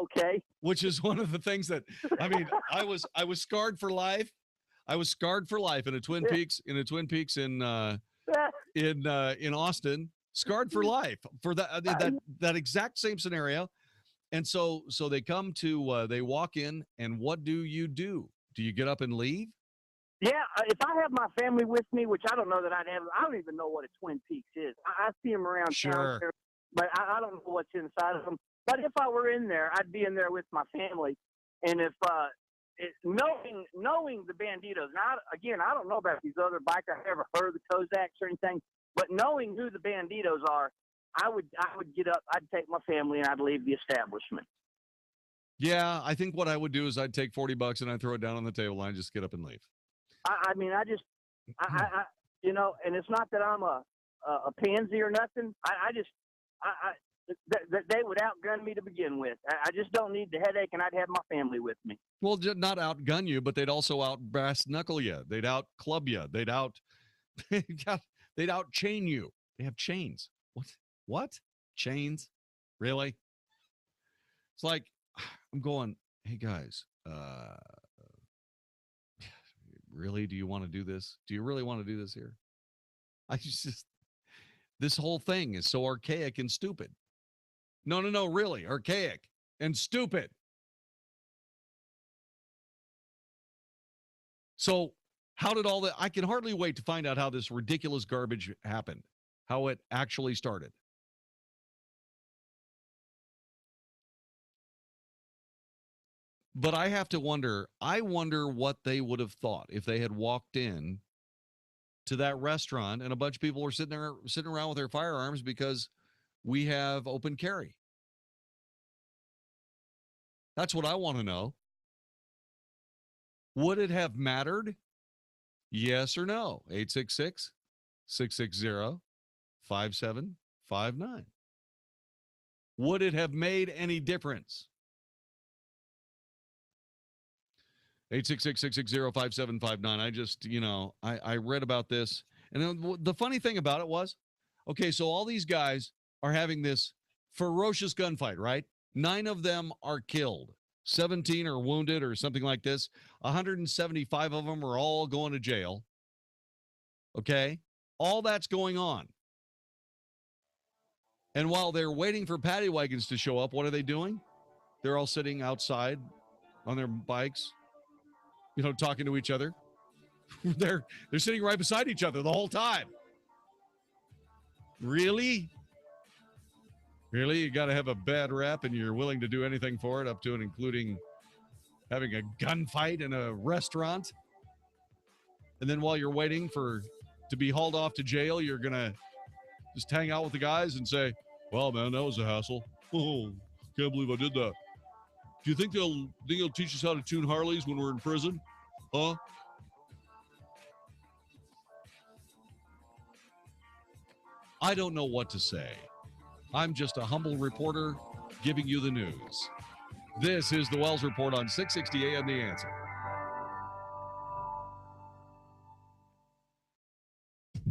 Okay. Which is one of the things that, I was scarred for life. I was scarred for life in a Twin Peaks in Austin, scarred for life for that exact same scenario. And so they come to, they walk in, and what do? Do you get up and leave? Yeah, if I have my family with me, which I don't know that I'd have, I don't even know what a Twin Peaks is. I see them around town, but I don't know what's inside of them. But if I were in there, I'd be in there with my family. And if knowing the Banditos, now again, I don't know about these other bikers. I've never heard of the Kozaks or anything, but knowing who the Banditos are, I would get up, I'd take my family, and I'd leave the establishment. Yeah, I think what I would do is I'd take $40 and I'd throw it down on the table and I'd just get up and leave. And it's not that I'm a pansy or nothing. They would outgun me to begin with. I just don't need the headache, and I'd have my family with me. Well, not outgun you, but they'd also out brass knuckle you. They'd out club you. They'd out chain you. They have chains. What? Chains? Really? It's like, I'm going, hey guys, really? Do you want to do this? Do you really want to do this here? This whole thing is so archaic and stupid. No, really, archaic and stupid. So how did all that? I can hardly wait to find out how this ridiculous garbage happened, how it actually started. But I have to wonder, what they would have thought if they had walked in to that restaurant and a bunch of people were sitting around with their firearms because we have open carry. That's what I want to know. Would it have mattered? Yes or no? 866-660-5759. Would it have made any difference? 866-660-5759. I just, I read about this. And the funny thing about it was, okay, so all these guys are having this ferocious gunfight, right? 9 of them are killed. 17 are wounded or something like this. 175 of them are all going to jail. Okay? All that's going on. And while they're waiting for paddy wagons to show up, what are they doing? They're all sitting outside on their bikes, talking to each other. They're sitting right beside each other the whole time. Really? Really? You got to have a bad rap and you're willing to do anything for it, up to and including having a gunfight in a restaurant? And then while you're waiting to be hauled off to jail, you're going to just hang out with the guys and say, well, man, that was a hassle. Oh, can't believe I did that. Do you think they'll teach us how to tune Harleys when we're in prison? Huh? I don't know what to say. I'm just a humble reporter giving you the news. This is the Wells Report on 660 AM The Answer.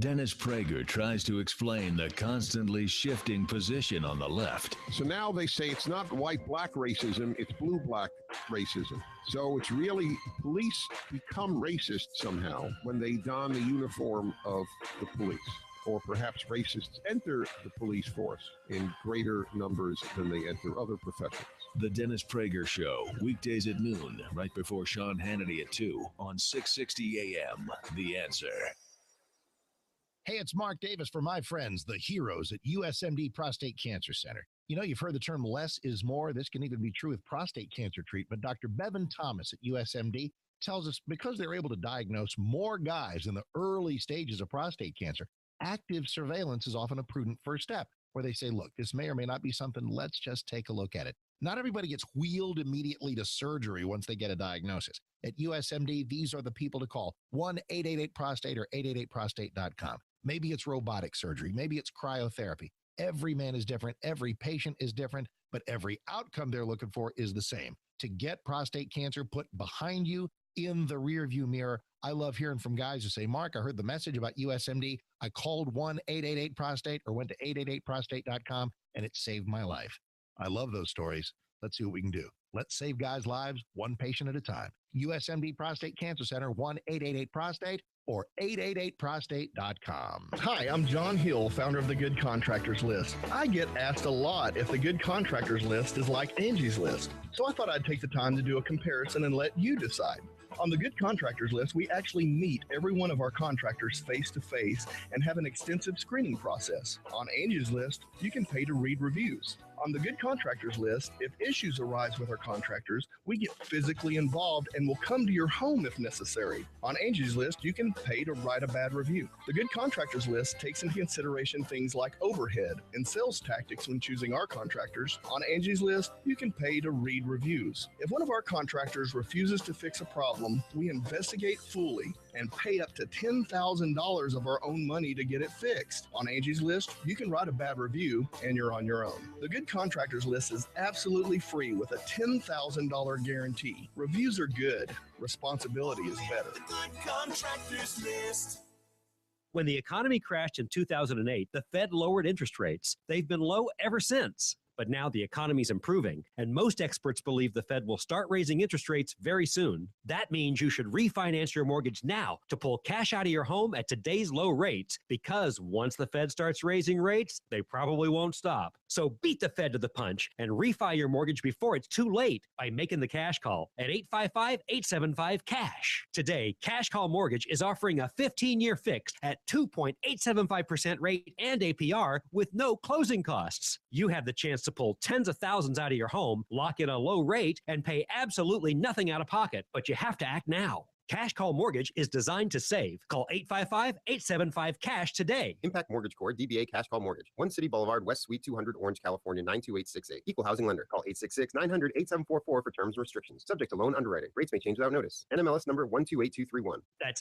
Dennis Prager tries to explain the constantly shifting position on the left. So now they say it's not white-black racism, it's blue-black racism. So it's really police become racist somehow when they don the uniform of the police. Or perhaps racists enter the police force in greater numbers than they enter other professions. The Dennis Prager Show, weekdays at noon, right before Sean Hannity at 2 on 660 AM. The Answer. Hey, it's Mark Davis for my friends, the heroes at USMD Prostate Cancer Center. You've heard the term less is more. This can even be true with prostate cancer treatment. Dr. Bevan Thomas at USMD tells us because they're able to diagnose more guys in the early stages of prostate cancer, active surveillance is often a prudent first step, where they say, look, this may or may not be something. Let's just take a look at it. Not everybody gets wheeled immediately to surgery once they get a diagnosis. At USMD, these are the people to call: 1-888-PROSTATE or 888prostate.com. Maybe it's robotic surgery. Maybe it's cryotherapy. Every man is different. Every patient is different, but every outcome they're looking for is the same: to get prostate cancer put behind you in the rearview mirror. I love hearing from guys who say, Mark, I heard the message about USMD. I called 1-888-PROSTATE or went to 888prostate.com, and it saved my life. I love those stories. Let's see what we can do. Let's save guys' lives one patient at a time. USMD Prostate Cancer Center, 1-888-PROSTATE or 888prostate.com. Hi, I'm John Hill, founder of the Good Contractors List. I get asked a lot if the Good Contractors List is like Angie's List, so I thought I'd take the time to do a comparison and let you decide. On the Good Contractors List, we actually meet every one of our contractors face-to-face and have an extensive screening process. On Angie's List, you can pay to read reviews. On the Good Contractors List, if issues arise with our contractors, we get physically involved and will come to your home if necessary. On Angie's List, you can pay to write a bad review. The Good Contractors List takes into consideration things like overhead and sales tactics when choosing our contractors. On Angie's List, you can pay to read reviews. If one of our contractors refuses to fix a problem, we investigate fully and pay up to $10,000 of our own money to get it fixed. On Angie's List, you can write a bad review and you're on your own. The Good Contractors List is absolutely free with a $10,000 guarantee. Reviews are good. Responsibility is better. Good Contractors List. When the economy crashed in 2008, the Fed lowered interest rates. They've been low ever since. But now the economy's improving, and most experts believe the Fed will start raising interest rates very soon. That means you should refinance your mortgage now to pull cash out of your home at today's low rates, because once the Fed starts raising rates, they probably won't stop. So beat the Fed to the punch and refi your mortgage before it's too late by making the cash call at 855-875-CASH. Today, Cash Call Mortgage is offering a 15-year fix at 2.875% rate and APR with no closing costs. You have the chance to pull tens of thousands out of your home, lock in a low rate, and pay absolutely nothing out of pocket, but you have to act now. Cash Call Mortgage is designed to save. Call 855-875-CASH today. Impact Mortgage Corp. DBA Cash Call Mortgage. 1 City Boulevard, West Suite 200, Orange, California 92868. Equal housing lender. Call 866-900-8744 for terms and restrictions. Subject to loan underwriting. Rates may change without notice. NMLS number 128231. That's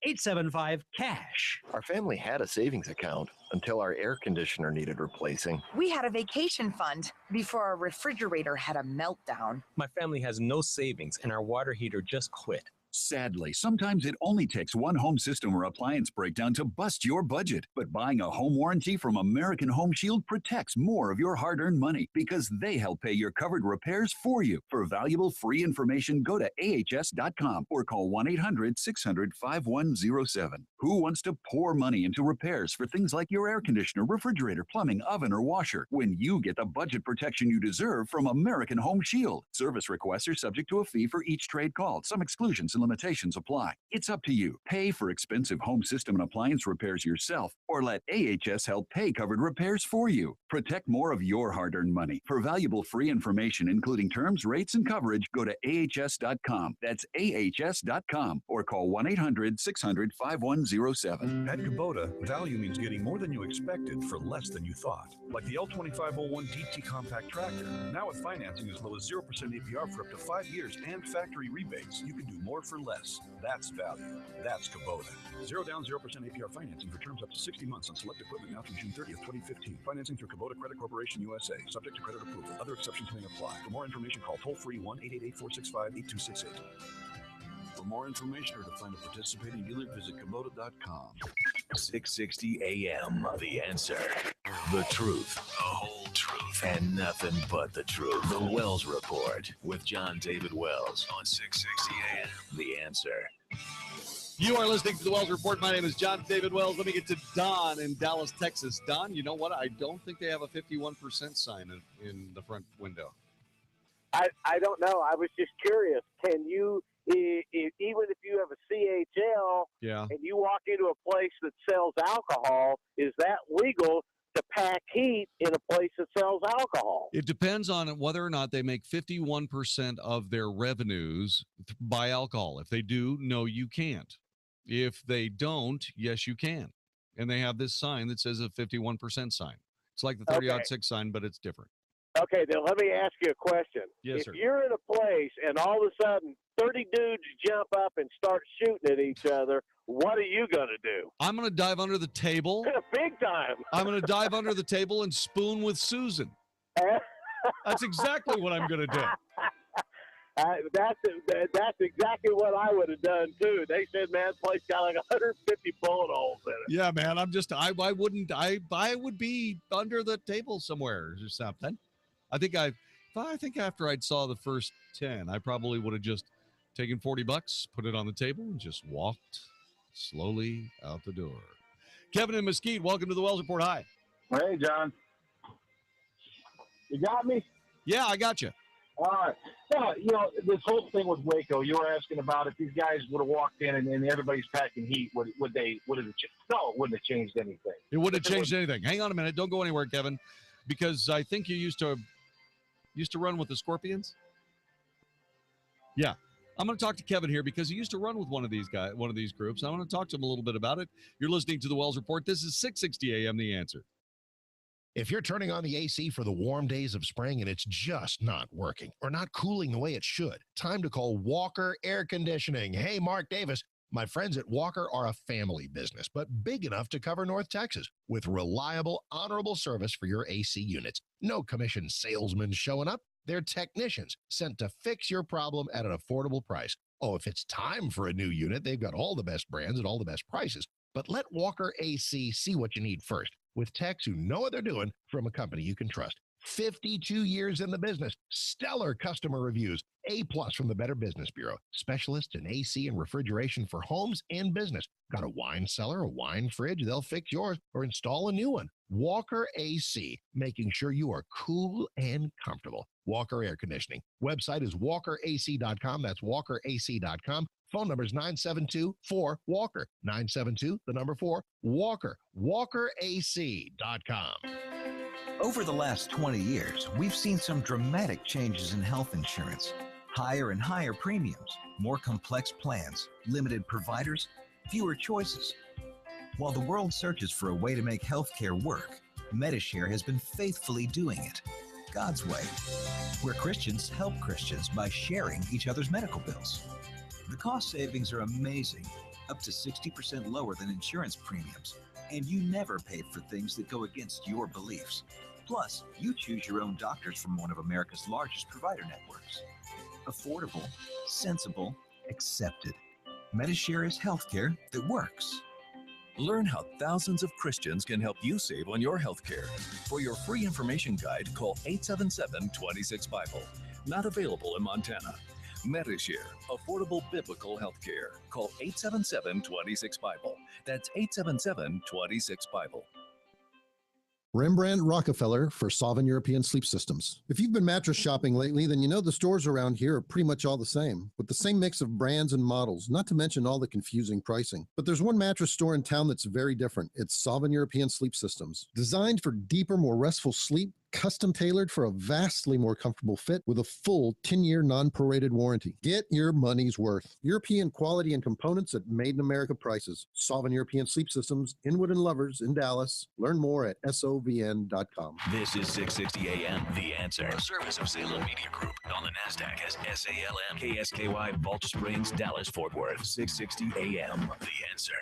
855-875-CASH. Our family had a savings account until our air conditioner needed replacing. We had a vacation fund before our refrigerator had a meltdown. My family has no savings and our water heater just quit. Sadly, sometimes it only takes one home system or appliance breakdown to bust your budget. But buying a home warranty from American Home Shield protects more of your hard-earned money because they help pay your covered repairs for you. For valuable free information, go to ahs.com or call 1-800-600-5107. Who wants to pour money into repairs for things like your air conditioner, refrigerator, plumbing, oven, or washer when you get the budget protection you deserve from American Home Shield? Service requests are subject to a fee for each trade called. Some exclusions and limitations apply. It's up to you. Pay for expensive home system and appliance repairs yourself or let AHS help pay covered repairs for you. Protect more of your hard-earned money. For valuable free information, including terms, rates, and coverage, go to ahs.com. That's ahs.com or call 1-800-600-5107. At Kubota, value means getting more than you expected for less than you thought. Like the L2501 DT compact tractor. Now with financing as low as 0% APR for up to 5 years and factory rebates, you can do more for less. That's value. That's Kubota. 0 down, 0% APR financing for terms up to 60 months on select equipment now through June 30th, 2015. Financing through Kubota Credit Corporation USA. Subject to credit approval. Other exceptions may apply. For more information, call toll-free 1-888-465-8268. For more information or to find a participating dealer, visit Kubota.com. 660 AM, The Answer. The truth, the whole truth, and nothing but the truth. The Wells Report with Jon-David Wells on 660 AM, The Answer. You are listening to the Wells Report. My name is Jon-David Wells. Let me get to Don in Dallas, Texas. Don, you know what? I don't think they have a 51% sign in the front window. I don't know. I was just curious. Can you, even if you have a CHL and you walk into a place that sells alcohol, is that legal to pack heat in a place that sells alcohol? It depends on whether or not they make 51% of their revenues by alcohol. If they do, no, you can't. If they don't, yes, you can. And they have this sign that says a 51% sign. It's like the 30-06 sign, but it's different. Okay, then let me ask you a question. Yes, if sir. you're in a place and all of a sudden 30 dudes jump up and start shooting at each other, what are you going to do? I'm going to dive under the table. Big time. I'm going to dive under the table and spoon with Susan. That's exactly what I'm going to do. That's exactly what I would have done too. They said, man, this place got like 150 bullet holes in it. Yeah, man. I would be under the table somewhere or something. I think after I'd saw the first 10, I probably would have just taken $40, put it on the table, and just walked slowly out the door. Kevin in Mesquite, welcome to the Wells Report. Hi. Hey, John. You got me? Yeah, I got you. All right. Yeah, this whole thing with Waco, you were asking about if these guys would have walked in and everybody's packing heat, would it wouldn't have changed anything. It wouldn't have changed anything. Hang on a minute. Don't go anywhere, Kevin, because I think you used to run with the Scorpions. Yeah. I'm going to talk to Kevin here because he used to run with one of these groups. I want to talk to him a little bit about it. You're listening to the Wells Report. This is 660 AM, The Answer. If you're turning on the AC for the warm days of spring and it's just not working or not cooling the way it should, time to call Walker Air Conditioning. Hey, Mark Davis. My friends at Walker are a family business, but big enough to cover North Texas with reliable, honorable service for your AC units. No commission salesmen showing up. They're technicians sent to fix your problem at an affordable price. Oh, if it's time for a new unit, they've got all the best brands at all the best prices. But let Walker AC see what you need first with techs who know what they're doing from a company you can trust. 52 years in the business, stellar customer reviews, A+ from the Better Business Bureau, specialists in AC and refrigeration for homes and business. Got a wine cellar, a wine fridge? They'll fix yours or install a new one. Walker AC, making sure you are cool and comfortable. Walker Air Conditioning. Website is walkerac.com. That's walkerac.com. Phone number is 972-4-WALKER. 972-4-WALKER. walkerac.com. Over the last 20 years, we've seen some dramatic changes in health insurance. Higher and higher premiums, more complex plans, limited providers, fewer choices. While the world searches for a way to make healthcare work, Medishare has been faithfully doing it God's way, where Christians help Christians by sharing each other's medical bills. The cost savings are amazing, up to 60% lower than insurance premiums, and you never paid for things that go against your beliefs. Plus, you choose your own doctors from one of America's largest provider networks. Affordable, sensible, accepted. MediShare is healthcare that works. Learn how thousands of Christians can help you save on your healthcare. For your free information guide, call 877-26-BIBLE. Not available in Montana. MediShare, affordable biblical healthcare. Call 877-26-BIBLE. That's 877-26-BIBLE. Rembrandt Rockefeller for Solvin European Sleep Systems. If you've been mattress shopping lately, then you know the stores around here are pretty much all the same, with the same mix of brands and models, not to mention all the confusing pricing. But there's one mattress store in town that's very different. It's Solvin European Sleep Systems. Designed for deeper, more restful sleep, custom tailored for a vastly more comfortable fit with a full 10-year non-prorated warranty. Get your money's worth. European quality and components at Made in America prices. Solvin European Sleep Systems, Inwood and Lovers in Dallas. Learn more at sovn.com. This is 660 AM, The Answer. A service of Salem Media Group on the NASDAQ as SALM, KSKY, Balch Springs, Dallas, Fort Worth. 660 AM, The Answer.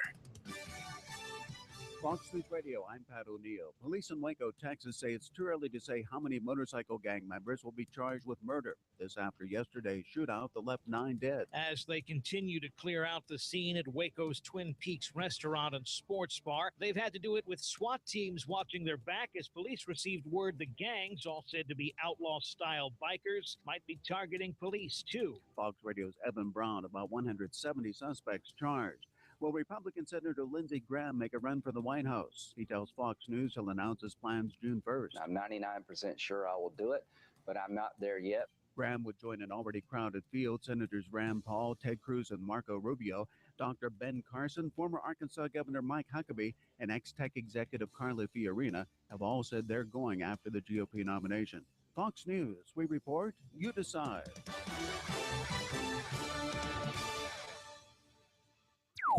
Fox News Radio, I'm Pat O'Neill. Police in Waco, Texas say it's too early to say how many motorcycle gang members will be charged with murder. This after yesterday's shootout that left 9 dead. As they continue to clear out the scene at Waco's Twin Peaks restaurant and sports bar, they've had to do it with SWAT teams watching their back as police received word the gangs, all said to be outlaw-style bikers, might be targeting police too. Fox Radio's Evan Brown, about 170 suspects charged. Will Republican Senator Lindsey Graham make a run for the White House? He tells Fox News he'll announce his plans June 1st. I'm 99% sure I will do it, but I'm not there yet. Graham would join an already crowded field. Senators Rand Paul, Ted Cruz, and Marco Rubio, Dr. Ben Carson, former Arkansas Governor Mike Huckabee, and ex-tech executive Carly Fiorina have all said they're going after the GOP nomination. Fox News, we report, you decide.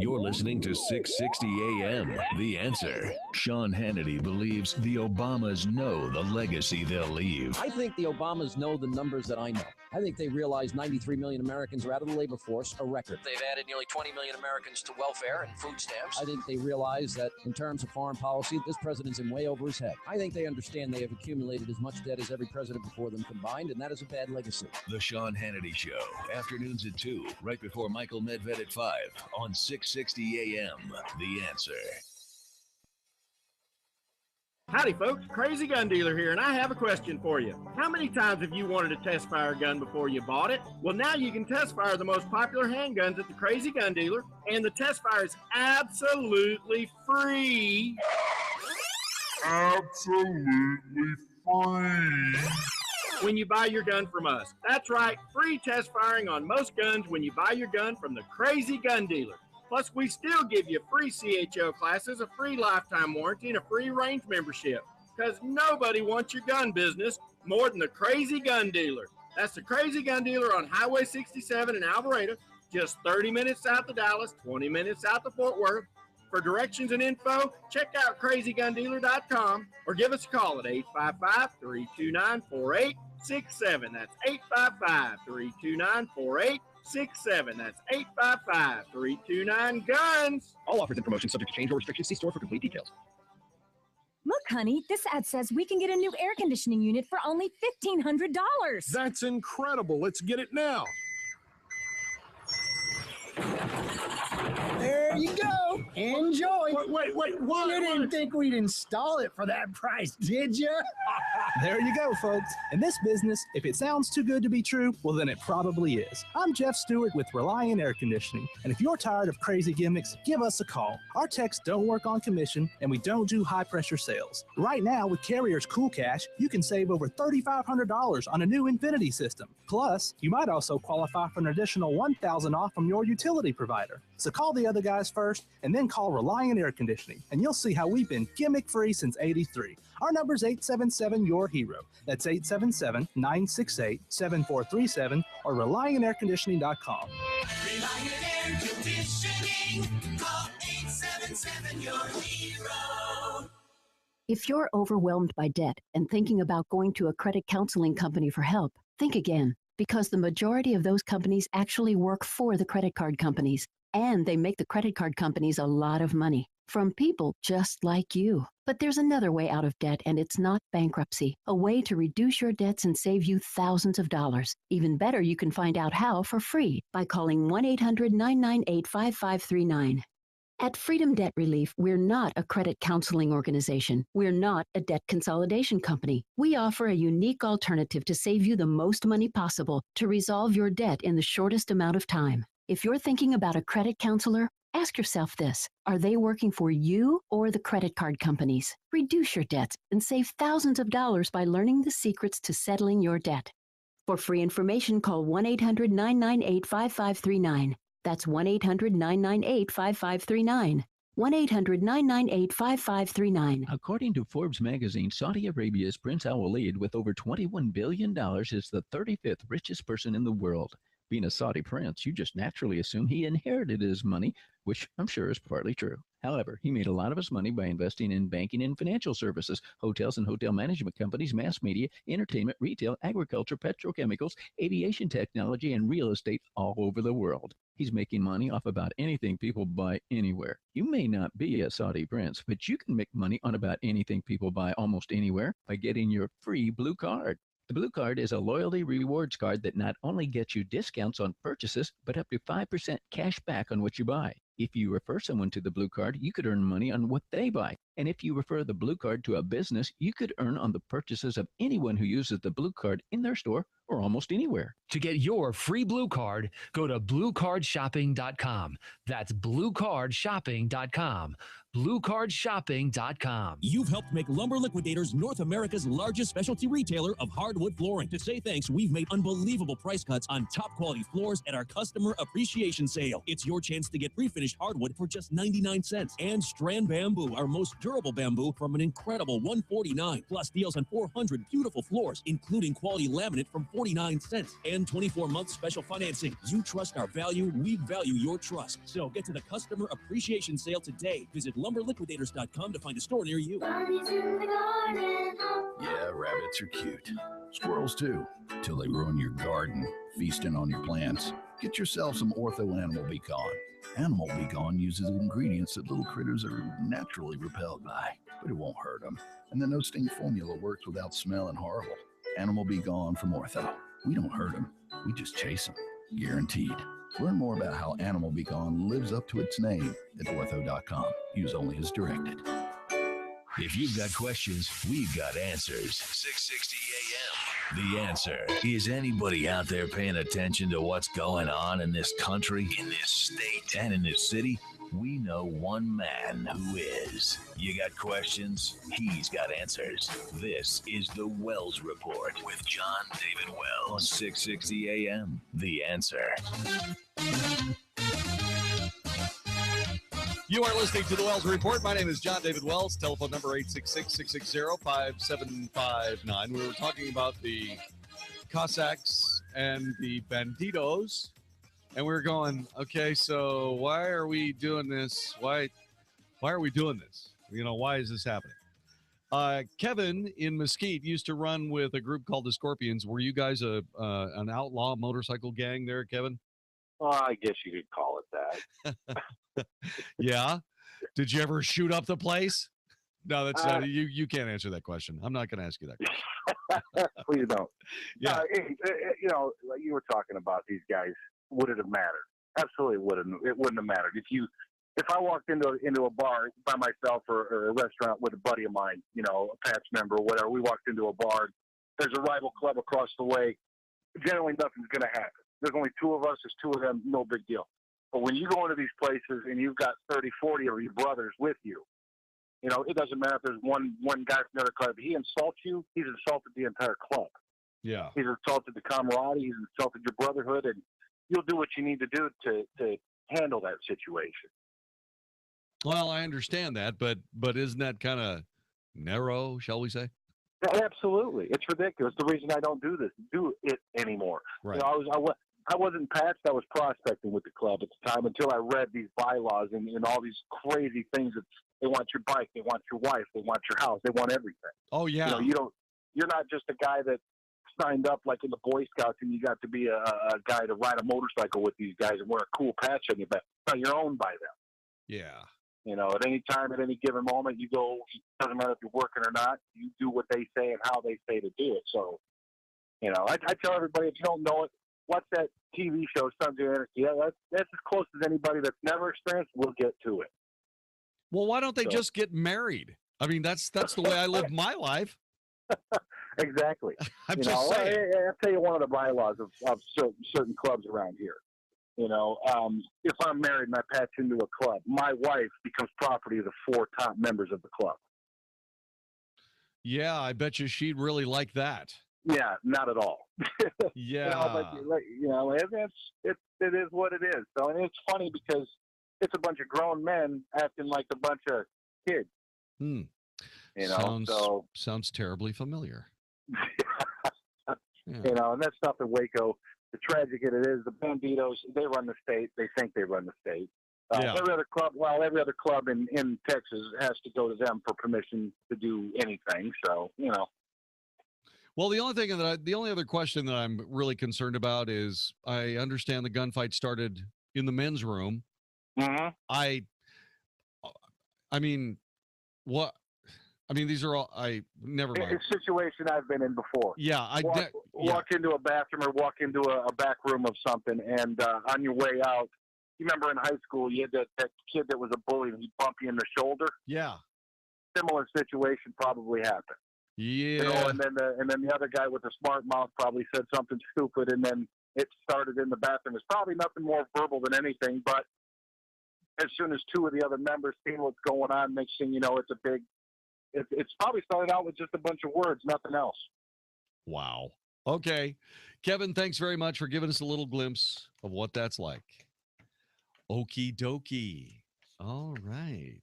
You're listening to 660 AM, The Answer. Sean Hannity believes the Obamas know the legacy they'll leave. I think the Obamas know the numbers that I know. I think they realize 93 million Americans are out of the labor force, a record. They've added nearly 20 million Americans to welfare and food stamps. I think they realize that in terms of foreign policy, this president's in way over his head. I think they understand they have accumulated as much debt as every president before them combined, and that is a bad legacy. The Sean Hannity Show, afternoons at 2, right before Michael Medved at 5 on 660 AM, The Answer. Howdy, folks. Crazy Gun Dealer here, and I have a question for you. How many times have you wanted to test fire a gun before you bought it? Well, now you can test fire the most popular handguns at the Crazy Gun Dealer, and the test fire is absolutely free. Absolutely free. When you buy your gun from us. That's right, free test firing on most guns when you buy your gun from the Crazy Gun Dealer. Plus, we still give you free CHO classes, a free lifetime warranty, and a free range membership. Because nobody wants your gun business more than the Crazy Gun Dealer. That's the Crazy Gun Dealer on Highway 67 in Alvarado, just 30 minutes south of Dallas, 20 minutes south of Fort Worth. For directions and info, check out crazygundealer.com or give us a call at 855-329-4867. That's 855-329-4867. That's 855-329-GUNS. All offers and promotions subject to change or restrictions. See store for complete details. Look, honey, this ad says we can get a new air conditioning unit for only $1,500. That's incredible. Let's get it now. There you go. Enjoy. Wait, what? You didn't think we'd install it for that price, did you? There you go, folks. In this business, if it sounds too good to be true, well, then it probably is. I'm Jeff Stewart with Reliant Air Conditioning, and if you're tired of crazy gimmicks, give us a call. Our techs don't work on commission, and we don't do high-pressure sales. Right now, with Carrier's Cool Cash, you can save over $3,500 on a new Infinity system. Plus, you might also qualify for an additional $1,000 off from your utility provider. So call the other guys first, and then call Reliant Air Conditioning, and you'll see how we've been gimmick-free since '83. Our number's 877-YOUR-HERO. That's 877-968-7437 or ReliantAirConditioning.com. Reliant Air Conditioning. Call 877-YOUR-HERO. If you're overwhelmed by debt and thinking about going to a credit counseling company for help, think again, because the majority of those companies actually work for the credit card companies, and they make the credit card companies a lot of money. from people just like you. But there's another way out of debt, and it's not bankruptcy. A way to reduce your debts and save you thousands of dollars. Even better, you can find out how for free by calling 1-800-998-5539. At Freedom Debt Relief, we're not a credit counseling organization. We're not a debt consolidation company. We offer a unique alternative to save you the most money possible to resolve your debt in the shortest amount of time. If you're thinking about a credit counselor, ask yourself this: are they working for you or the credit card companies? Reduce your debts and save thousands of dollars by learning the secrets to settling your debt. For free information, call 1-800-998-5539. That's 1-800-998-5539. 1-800-998-5539. According to Forbes magazine, Saudi Arabia's Prince Al-Walid, with over $21 billion, is the 35th richest person in the world. Being a Saudi prince, you just naturally assume he inherited his money, which I'm sure is partly true. However, he made a lot of his money by investing in banking and financial services, hotels and hotel management companies, mass media, entertainment, retail, agriculture, petrochemicals, aviation technology, and real estate all over the world. He's making money off about anything people buy anywhere. You may not be a Saudi prince, but you can make money on about anything people buy almost anywhere by getting your free blue card. The Blue Card is a loyalty rewards card that not only gets you discounts on purchases, but up to 5% cash back on what you buy. If you refer someone to the Blue Card, you could earn money on what they buy. And if you refer the Blue Card to a business, you could earn on the purchases of anyone who uses the Blue Card in their store or almost anywhere. To get your free Blue Card, go to bluecardshopping.com. That's bluecardshopping.com. bluecardshopping.com. You've helped make Lumber Liquidators North America's largest specialty retailer of hardwood flooring. To say thanks, we've made unbelievable price cuts on top quality floors at our customer appreciation sale. It's your chance to get pre-finished hardwood for just 99 cents. And Strand Bamboo, our most durable bamboo, from an incredible $149. Plus deals on 400 beautiful floors, including quality laminate from 49 cents. And 24-month special financing. You trust our value, we value your trust. So get to the customer appreciation sale today. Visit lumberliquidators.com to find a store near you. Yeah, rabbits are cute. Squirrels too, till they ruin your garden, feasting on your plants. Get yourself some Ortho Animal Be Gone. Animal Be Gone uses ingredients that little critters are naturally repelled by, but it won't hurt them. And the no-sting formula works without smelling horrible. Animal Be Gone from Ortho. We don't hurt them, we just chase them. Guaranteed. Learn more about how Animal Be Gone lives up to its name at ortho.com. Use only as directed. If you've got questions, we've got answers. 660 AM. The Answer. Is anybody out there paying attention to what's going on in this country, in this state, and in this city? We know one man who is. You got questions? He's got answers. This is the Wells Report with Jon-David Wells on 660 AM. The Answer. You are listening to the Wells Report. My name is Jon-David Wells. Telephone number 866-660-5759. We were talking about the Cossacks and the Bandidos. And we were going, okay, so why are we doing this? Why are we doing this? You know, why is this happening? Kevin in Mesquite used to run with a group called the Scorpions. Were you guys an outlaw motorcycle gang there, Kevin? Well, I guess you could call it that. Yeah. Did you ever shoot up the place? No, that's not, you can't answer that question. I'm not going to ask you that question. Please don't. Yeah. You know, like you were talking about these guys. Would it have mattered? Absolutely wouldn't. It wouldn't have mattered if I walked into a bar by myself or a restaurant with a buddy of mine, you know, a patch member or whatever. We walked into a bar. There's a rival club across the way. Generally, nothing's going to happen. There's only two of us. There's two of them. No big deal. But when you go into these places and you've got 30, 40 of your brothers with you, you know, it doesn't matter if there's one guy from another club. If he insults you, he's insulted the entire club. Yeah. He's insulted the camaraderie. He's insulted your brotherhood, and you'll do what you need to do to handle that situation. Well, I understand that, but isn't that kind of narrow, shall we say? Absolutely. It's ridiculous. The reason I don't do it anymore. Right. You know, I wasn't patched. I was prospecting with the club at the time until I read these bylaws and all these crazy things that they want your bike, they want your wife, they want your house, they want everything. Oh yeah. You know, you're not just a guy that signed up like in the Boy Scouts and you got to be a guy to ride a motorcycle with these guys and wear a cool patch on your back. No, you're owned by them. Yeah. You know, at any time, at any given moment, you go. It doesn't matter if you're working or not. You do what they say and how they say to do it. So, you know, I tell everybody, if you don't know it, watch that TV show, Sons of Anarchy. Yeah, that's as close as anybody that's never experienced will get to it. Well, why don't they just get married? I mean, that's the way I live my life. Exactly. I'm you just know, saying. I'll tell you one of the bylaws of certain clubs around here. You know, if I'm married and I patch into a club, my wife becomes property of the 4 top members of the club. Yeah, I bet you she'd really like that. Yeah, not at all. Yeah. You know, it is what it is. So, and it's funny because it's a bunch of grown men acting like a bunch of kids. You know, sounds terribly familiar. You know, and that stuff in Waco, the tragic it is, the Banditos, they run the state. They think they run the state. Every other club in Texas has to go to them for permission to do anything. So, you know. Well, the only other question that I'm really concerned about is I understand the gunfight started in the men's room. Mm-hmm. I mean, what? I mean, these are all. Never mind. It's a situation I've been in before. Yeah, walk into a bathroom or walk into a back room of something, and on your way out, you remember in high school you had that kid that was a bully and he'd bump you in the shoulder. Yeah. Similar situation probably happened. Yeah. You know, and then the other guy with the smart mouth probably said something stupid, and then it started in the bathroom. It's probably nothing more verbal than anything, but as soon as 2 of the other members see what's going on, next thing you know, it's probably started out with just a bunch of words, nothing else. Wow. Okay. Kevin, thanks very much for giving us a little glimpse of what that's like. Okie dokie. All right.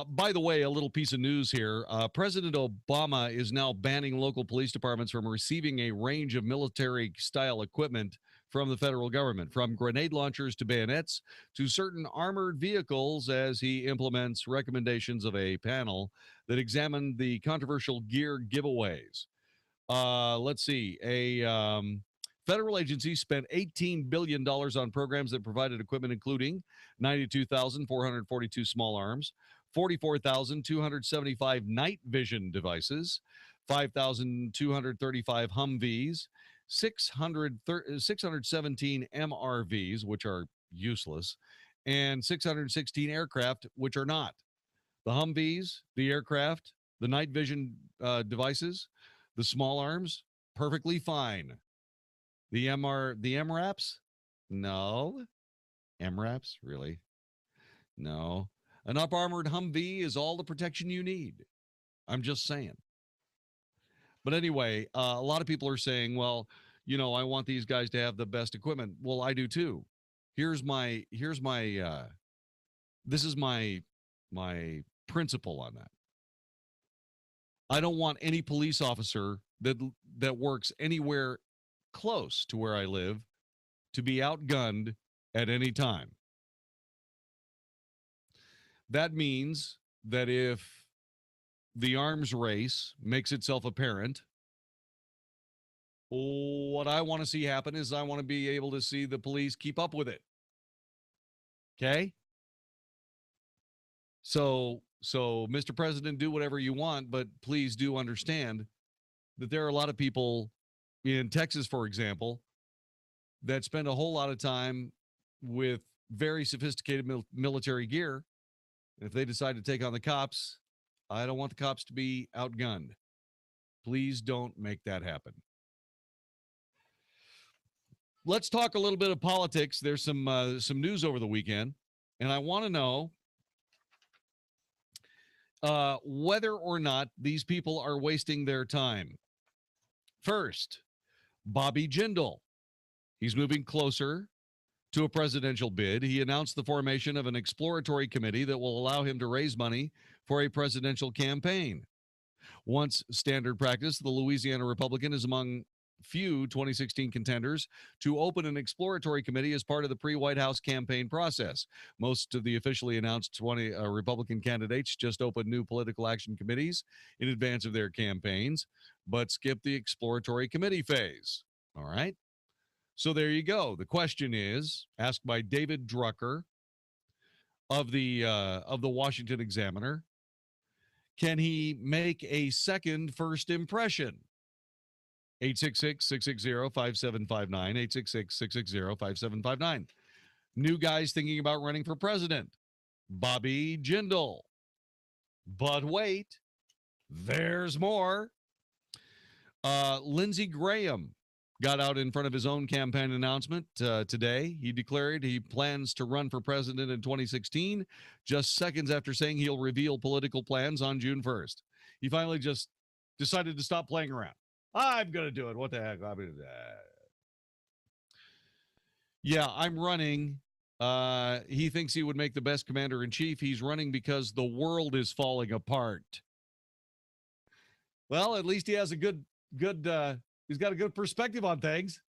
By the way, a little piece of news here. President Obama is now banning local police departments from receiving a range of military-style equipment from the federal government, from grenade launchers to bayonets to certain armored vehicles, as he implements recommendations of a panel that examined the controversial gear giveaways. Let's see. A federal agency spent $18 billion on programs that provided equipment, including 92,442 small arms, 44,275 night vision devices, 5,235 Humvees, 617 MRVs, which are useless, and 616 aircraft, which are not. The Humvees, the aircraft, the night vision devices, the small arms, perfectly fine. The MRAPs? No. MRAPs? Really? No. An up-armored Humvee is all the protection you need. I'm just saying. But anyway, a lot of people are saying, well, you know, I want these guys to have the best equipment. Well, I do too. This is my principle on that. I don't want any police officer that works anywhere close to where I live to be outgunned at any time. That means that if the arms race makes itself apparent, what I want to see happen is I want to be able to see the police keep up with it. Okay? So, Mr. President, do whatever you want, but please do understand that there are a lot of people in Texas, for example, that spend a whole lot of time with very sophisticated military gear. And if they decide to take on the cops, I don't want the cops to be outgunned. Please don't make that happen. Let's talk a little bit of politics. There's some news over the weekend, and I want to know whether or not these people are wasting their time. First, Bobby Jindal. He's moving closer to a presidential bid. He announced the formation of an exploratory committee that will allow him to raise money for a presidential campaign. Once standard practice, the Louisiana Republican is among few 2016 contenders to open an exploratory committee as part of the pre-White House campaign process. Most of the officially announced 20 Republican candidates just opened new political action committees in advance of their campaigns, but skipped the exploratory committee phase. All right. So there you go. The question is, asked by David Drucker of the Washington Examiner. Can he make a second first impression? 866-660-5759, 866-660-5759. New guys thinking about running for president. Bobby Jindal. But wait, there's more. Lindsey Graham got out in front of his own campaign announcement today. He declared he plans to run for president in 2016, just seconds after saying he'll reveal political plans on June 1st. He finally just decided to stop playing around. I'm going to do it. What the heck? Yeah, I'm running. He thinks he would make the best commander-in-chief. He's running because the world is falling apart. Well, at least he has a good he's got a good perspective on things.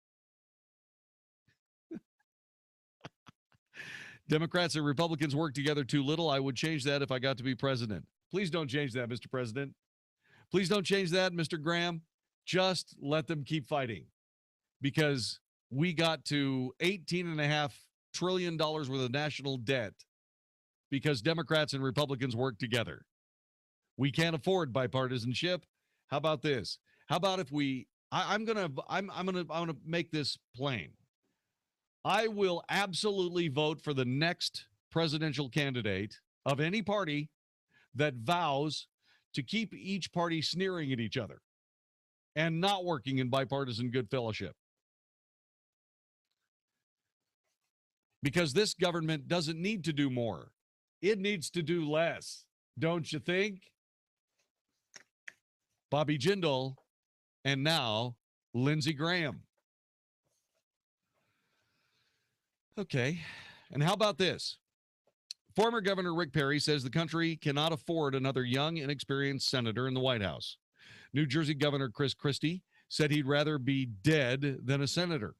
Democrats and Republicans work together too little. I would change that if I got to be president. Please don't change that, Mr. President. Please don't change that, Mr. Graham. Just let them keep fighting, because we got to $18.5 trillion worth of national debt because Democrats and Republicans work together. We can't afford bipartisanship. How about this? How about if we? I'm gonna make this plain. I will absolutely vote for the next presidential candidate of any party that vows to keep each party sneering at each other and not working in bipartisan good fellowship. Because this government doesn't need to do more. It needs to do less. Don't you think? Bobby Jindal, and now Lindsey Graham. Okay, and how about this? Former Governor Rick Perry says the country cannot afford another young, inexperienced senator in the White House. New Jersey Governor Chris Christie said he'd rather be dead than a senator.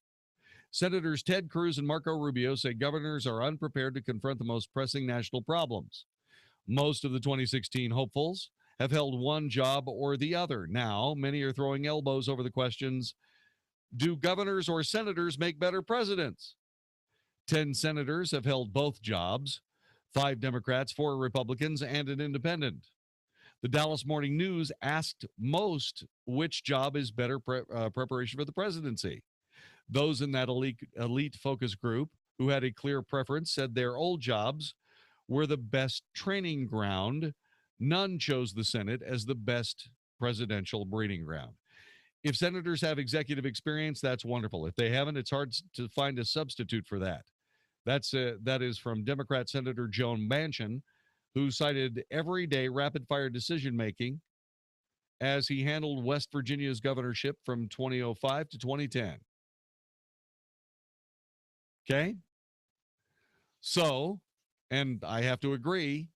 Senators Ted Cruz and Marco Rubio say governors are unprepared to confront the most pressing national problems. Most of the 2016 hopefuls have held one job or the other. Now, many are throwing elbows over the questions, do governors or senators make better presidents? 10 senators have held both jobs, 5 Democrats, 4 Republicans, and an independent. The Dallas Morning News asked most which job is better preparation for the presidency. Those in that elite focus group who had a clear preference said their old jobs were the best training ground. None chose the Senate as the best presidential breeding ground. If senators have executive experience, that's wonderful. If they haven't, it's hard to find a substitute for that. That is from Democrat Senator Joe Manchin, who cited everyday rapid-fire decision-making as he handled West Virginia's governorship from 2005 to 2010. Okay? So, and I have to agree,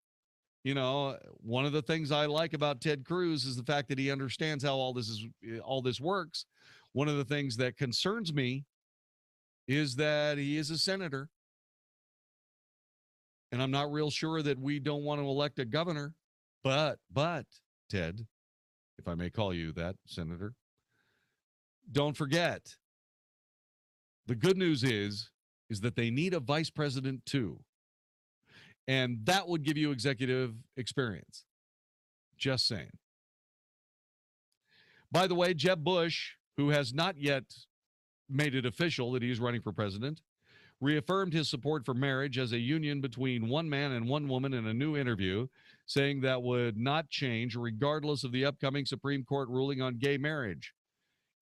you know, one of the things I like about Ted Cruz is the fact that he understands how all this works. One of the things that concerns me is that he is a senator. And I'm not real sure that we don't want to elect a governor. But, Ted, if I may call you that, Senator, don't forget, the good news is that they need a vice president too. And that would give you executive experience. Just saying. By the way, Jeb Bush, who has not yet made it official that he's running for president, reaffirmed his support for marriage as a union between one man and one woman in a new interview, saying that would not change regardless of the upcoming Supreme Court ruling on gay marriage.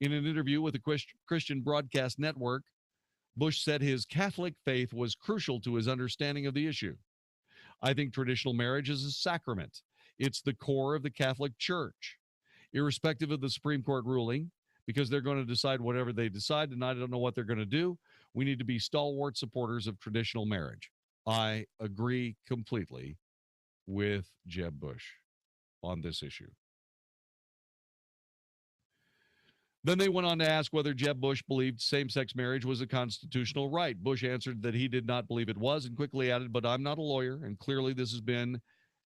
In an interview with the Christian Broadcast Network, Bush said his Catholic faith was crucial to his understanding of the issue. I think traditional marriage is a sacrament. It's the core of the Catholic Church. Irrespective of the Supreme Court ruling, because they're going to decide whatever they decide, and I don't know what they're going to do, we need to be stalwart supporters of traditional marriage. I agree completely with Jeb Bush on this issue. Then they went on to ask whether Jeb Bush believed same-sex marriage was a constitutional right. Bush answered that he did not believe it was and quickly added, but I'm not a lawyer, and clearly this has been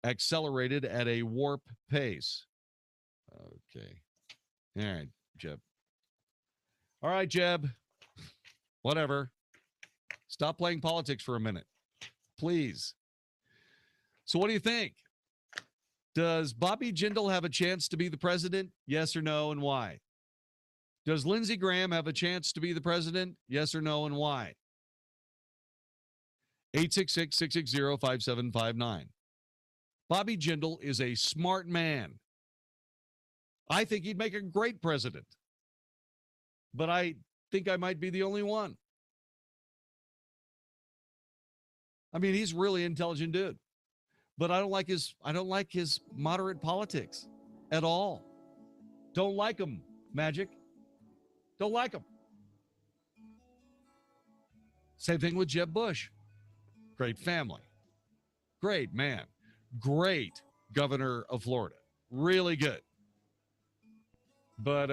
accelerated at a warp pace. Okay. All right, Jeb. All right, Jeb. Whatever. Stop playing politics for a minute. Please. So what do you think? Does Bobby Jindal have a chance to be the president? Yes or no, and why? Does Lindsey Graham have a chance to be the president? Yes or no, and why? 866-660-5759. Bobby Jindal is a smart man. I think he'd make a great president. But I think I might be the only one. I mean, he's a really intelligent dude. But I don't like his moderate politics at all. Don't like him, Magic. Don't like him. Same thing with Jeb Bush. Great family. Great man. Great governor of Florida. Really good. But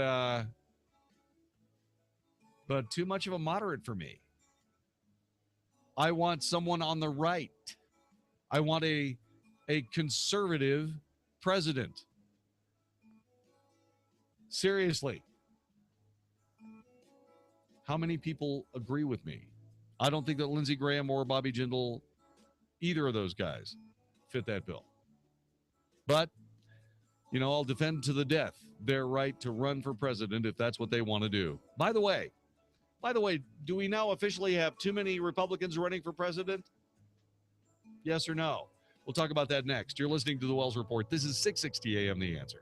too much of a moderate for me. I want someone on the right. I want a conservative president. Seriously. How many people agree with me? I don't think that Lindsey Graham or Bobby Jindal, either of those guys, fit that bill. But, I'll defend to the death their right to run for president if that's what they want to do. By the way, do we now officially have too many Republicans running for president? Yes or no? We'll talk about that next. You're listening to the Wells Report. This is 660 AM The Answer.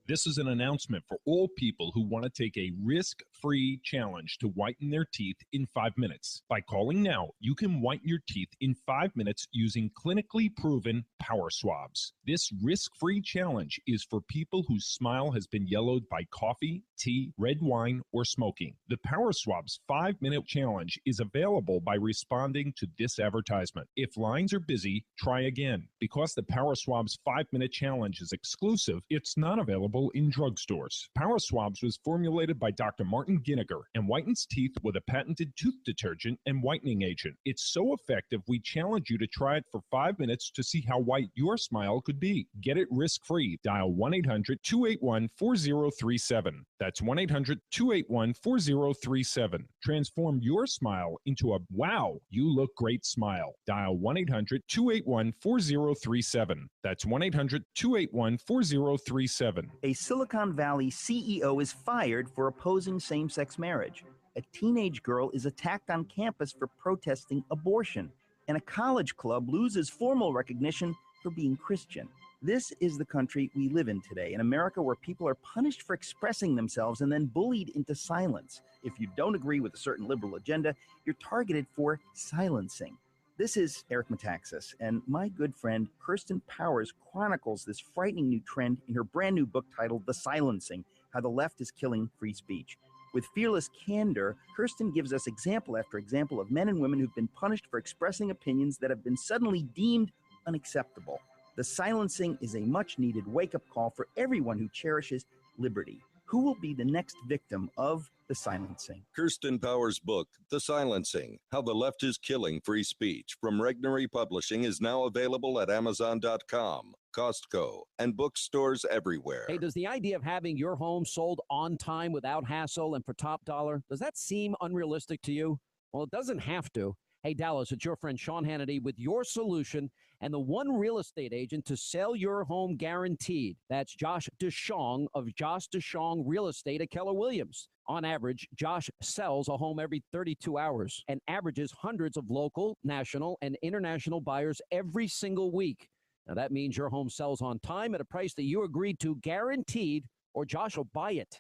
This is an announcement for all people who want to take a risk-free challenge to whiten their teeth in 5 minutes. By calling now, you can whiten your teeth in 5 minutes using clinically proven power swabs. This risk-free challenge is for people whose smile has been yellowed by coffee, tea, red wine, or smoking. The Power Swabs 5-minute challenge is available by responding to this advertisement. If lines are busy, try again. Because the Power Swabs 5-minute challenge is exclusive, it's not available in drugstores. Power Swabs was formulated by Dr. Martin Ginniger and whitens teeth with a patented tooth detergent and whitening agent. It's so effective, we challenge you to try it for 5 minutes to see how white your smile could be. Get it risk-free. Dial 1-800-281-4037. That's 1-800-281-4037. Transform your smile into a wow, you look great smile. Dial 1-800-281-4037. That's 1-800-281-4037. A Silicon Valley CEO is fired for opposing same-sex marriage. A teenage girl is attacked on campus for protesting abortion. And a college club loses formal recognition for being Christian. This is the country we live in today, in America, where people are punished for expressing themselves and then bullied into silence. If you don't agree with a certain liberal agenda, you're targeted for silencing. This is Eric Metaxas, and my good friend Kirsten Powers chronicles this frightening new trend in her brand new book titled The Silencing: How the Left is Killing Free Speech. With fearless candor, Kirsten gives us example after example of men and women who've been punished for expressing opinions that have been suddenly deemed unacceptable. The Silencing is a much-needed wake-up call for everyone who cherishes liberty. Who will be the next victim of the silencing? Kirsten Powers' book, The Silencing: How the Left is Killing Free Speech, from Regnery Publishing, is now available at Amazon.com, Costco, and bookstores everywhere. Hey, does the idea of having your home sold on time without hassle and for top dollar, does that seem unrealistic to you? Well, it doesn't have to. Hey, Dallas, it's your friend Sean Hannity with your solution and the one real estate agent to sell your home guaranteed. That's Josh DeShong of Josh DeShong Real Estate at Keller Williams. On average, Josh sells a home every 32 hours and averages hundreds of local, national, and international buyers every single week. Now, that means your home sells on time at a price that you agreed to, guaranteed, or Josh will buy it.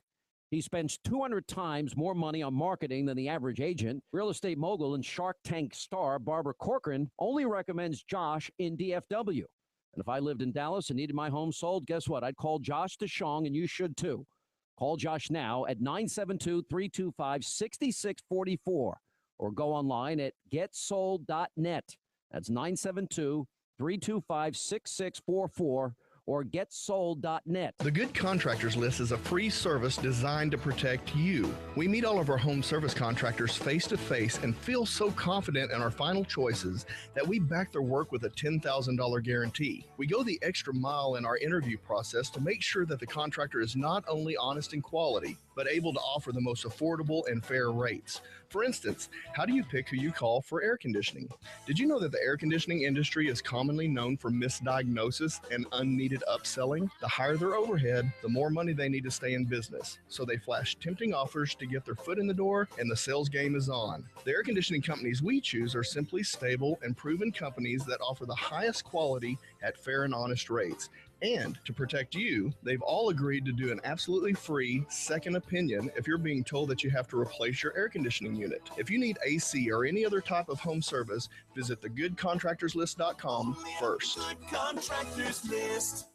He spends 200 times more money on marketing than the average agent. Real estate mogul and Shark Tank star Barbara Corcoran only recommends Josh in DFW. And if I lived in Dallas and needed my home sold, guess what? I'd call Josh DeShong, and you should too. Call Josh now at 972-325-6644 or go online at getsold.net. That's 972-325-6644 or getsold.net. The Good Contractors List is a free service designed to protect you. We meet all of our home service contractors face-to-face and feel so confident in our final choices that we back their work with a $10,000 guarantee. We go the extra mile in our interview process to make sure that the contractor is not only honest in quality, but able to offer the most affordable and fair rates. For instance, how do you pick who you call for air conditioning? Did you know that the air conditioning industry is commonly known for misdiagnosis and unneeded upselling? The higher their overhead, the more money they need to stay in business. So they flash tempting offers to get their foot in the door, and the sales game is on. The air conditioning companies we choose are simply stable and proven companies that offer the highest quality at fair and honest rates. And to protect you, they've all agreed to do an absolutely free second opinion if you're being told that you have to replace your air conditioning unit. If you need AC or any other type of home service, visit thegoodcontractorslist.com first. Contractors List.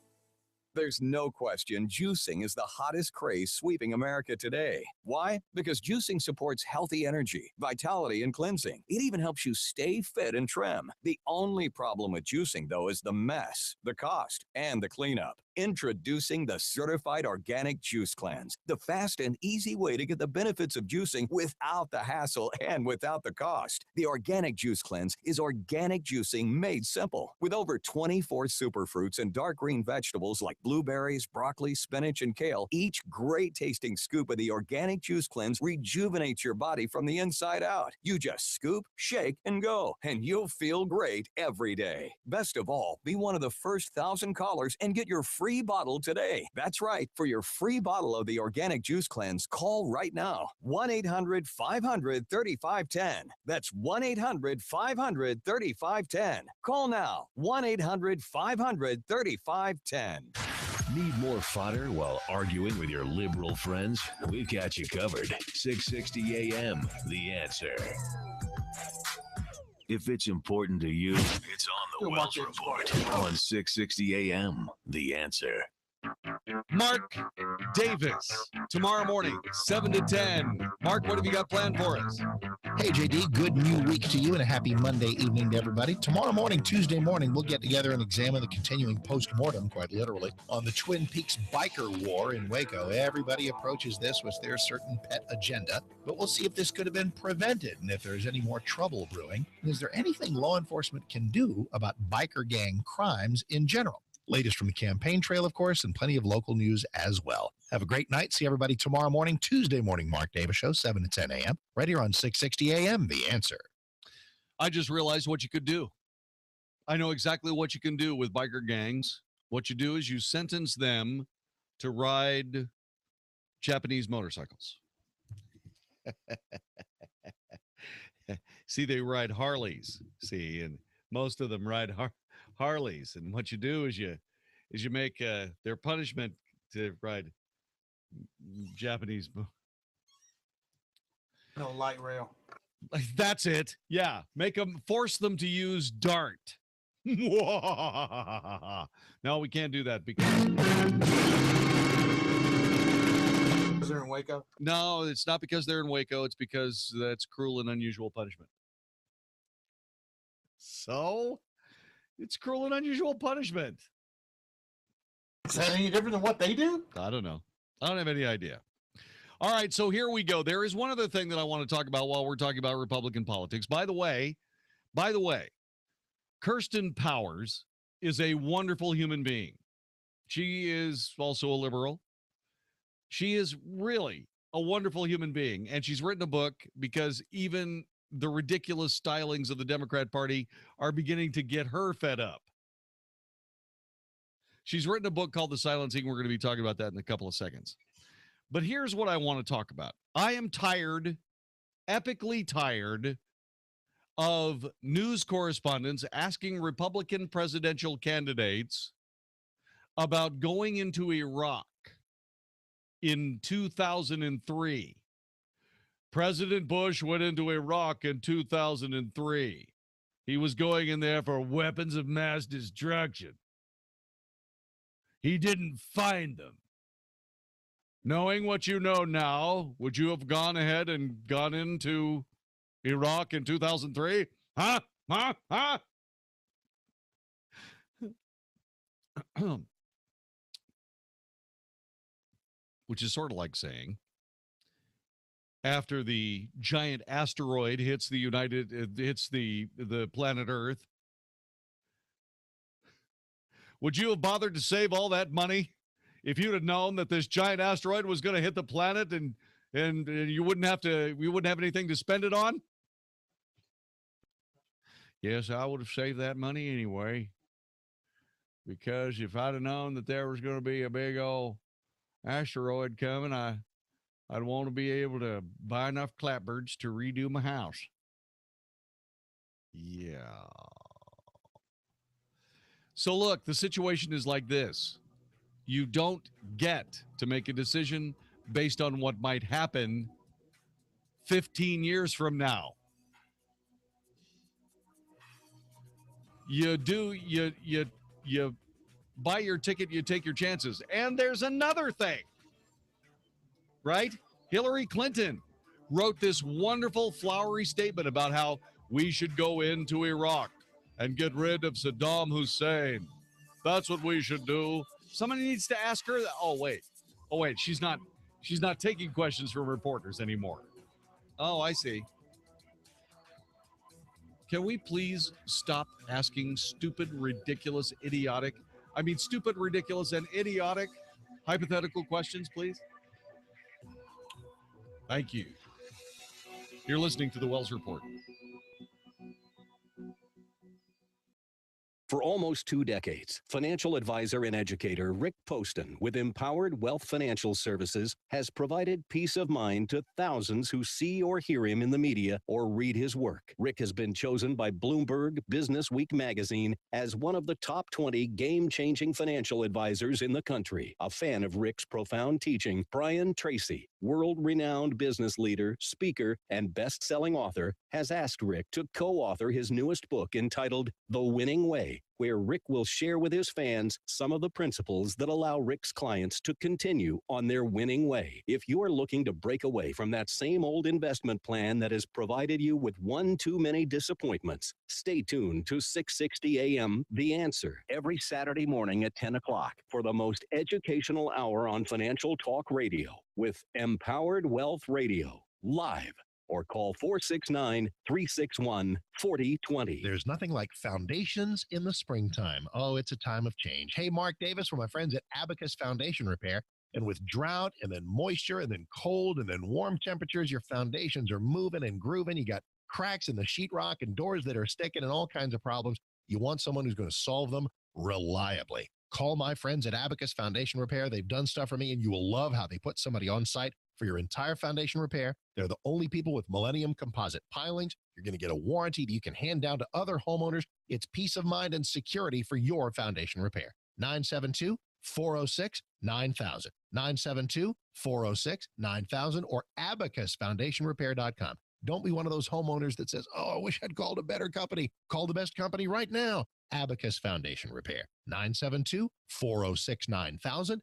There's no question juicing is the hottest craze sweeping America today. Why? Because juicing supports healthy energy, vitality, and cleansing. It even helps you stay fit and trim. The only problem with juicing, though, is the mess, the cost, and the cleanup. Introducing the Certified Organic Juice Cleanse, the fast and easy way to get the benefits of juicing without the hassle and without the cost. The Organic Juice Cleanse is organic juicing made simple. With over 24 superfruits and dark green vegetables like blueberries, broccoli, spinach, and kale, each great tasting scoop of the Organic Juice Cleanse rejuvenates your body from the inside out. You just scoop, shake, and go, and you'll feel great every day. Best of all, be one of the first 1,000 callers and get your free bottle today. That's right. For your free bottle of the Organic Juice Cleanse, call right now. 1-800-500-3510. That's 1-800-500-3510. Call now. 1-800-500-3510. Need more fodder while arguing with your liberal friends? We've got you covered. 660 AM, The Answer. If it's important to you, it's on the Wells Report on 660 AM, The Answer. Mark Davis, tomorrow morning, 7 to 10. Mark, what have you got planned for us? Hey, JD, good new week to you and a happy Monday evening to everybody. Tomorrow morning, Tuesday morning, we'll get together and examine the continuing post-mortem, quite literally, on the Twin Peaks biker war in Waco. Everybody approaches this with their certain pet agenda, but we'll see if this could have been prevented and if there's any more trouble brewing. And is there anything law enforcement can do about biker gang crimes in general? Latest from the campaign trail, of course, and plenty of local news as well. Have a great night. See everybody tomorrow morning, Tuesday morning, Mark Davis Show, 7 to 10 a.m., right here on 660 a.m., The Answer. I just realized what you could do. I know exactly what you can do with biker gangs. What you do is you sentence them to ride Japanese motorcycles. See, they ride Harleys. See, and most of them ride Harleys, and what you do is you make their punishment to ride Japanese. No light rail. That's it. Yeah, force them to use Dart. No, we can't do that because they're in Waco. No, it's not because they're in Waco. It's because that's cruel and unusual punishment. So. It's cruel and unusual punishment. Is that any different than what they do? I don't know. I don't have any idea. All right, so here we go. There is one other thing that I want to talk about while we're talking about Republican politics. By the way, Kirsten Powers is a wonderful human being. She is also a liberal. She is really a wonderful human being, and she's written a book because even the ridiculous stylings of the Democrat Party are beginning to get her fed up. She's written a book called The Silencing. We're going to be talking about that in a couple of seconds. But here's what I want to talk about. I am tired, epically tired, of news correspondents asking Republican presidential candidates about going into Iraq in 2003. President Bush went into Iraq in 2003. He was going in there for weapons of mass destruction. He didn't find them. Knowing what you know now, would you have gone ahead and gone into Iraq in 2003? Huh? Which is sort of like saying, after the giant asteroid hits the planet Earth, would you have bothered to save all that money if you'd have known that this giant asteroid was going to hit the planet and we wouldn't have anything to spend it on? Yes, I would have saved that money anyway. Because if I'd have known that there was going to be a big old asteroid coming, I'd want to be able to buy enough clapboards to redo my house. Yeah. So look, the situation is like this. You don't get to make a decision based on what might happen 15 years from now. You buy your ticket, you take your chances. And there's another thing, right? Hillary Clinton wrote this wonderful flowery statement about how we should go into Iraq and get rid of Saddam Hussein. That's what we should do. Somebody needs to ask her that. Oh, wait. She's not taking questions from reporters anymore. Oh, I see. Can we please stop asking stupid, ridiculous, and idiotic hypothetical questions, please? Thank you. You're listening to the Wells Report. For almost 2 decades, financial advisor and educator Rick Poston with Empowered Wealth Financial Services has provided peace of mind to thousands who see or hear him in the media or read his work. Rick has been chosen by Bloomberg Business Week magazine as one of the top 20 game-changing financial advisors in the country. A fan of Rick's profound teaching, Brian Tracy, world-renowned business leader, speaker, and best-selling author, has asked Rick to co-author his newest book entitled The Winning Way, where Rick will share with his fans some of the principles that allow Rick's clients to continue on their winning way. If you're looking to break away from that same old investment plan that has provided you with one too many disappointments, stay tuned to 660 AM The Answer every Saturday morning at 10 o'clock for the most educational hour on financial talk radio with Empowered Wealth Radio, live. Or call 469-361-4020. There's nothing like foundations in the springtime. Oh, it's a time of change. Hey, Mark Davis from my friends at Abacus Foundation Repair. And with drought and then moisture and then cold and then warm temperatures, your foundations are moving and grooving. You got cracks in the sheetrock and doors that are sticking and all kinds of problems. You want someone who's going to solve them reliably. Call my friends at Abacus Foundation Repair. They've done stuff for me, and you will love how they put somebody on site for your entire foundation repair. They're the only people with Millennium composite pilings. You're going to get a warranty that you can hand down to other homeowners. It's peace of mind and security for your foundation repair. 972-406-9000. 972-406-9000 or abacusfoundationrepair.com. Don't be one of those homeowners that says, oh, I wish I'd called a better company. Call the best company right now. Abacus Foundation Repair. 972-406-9000.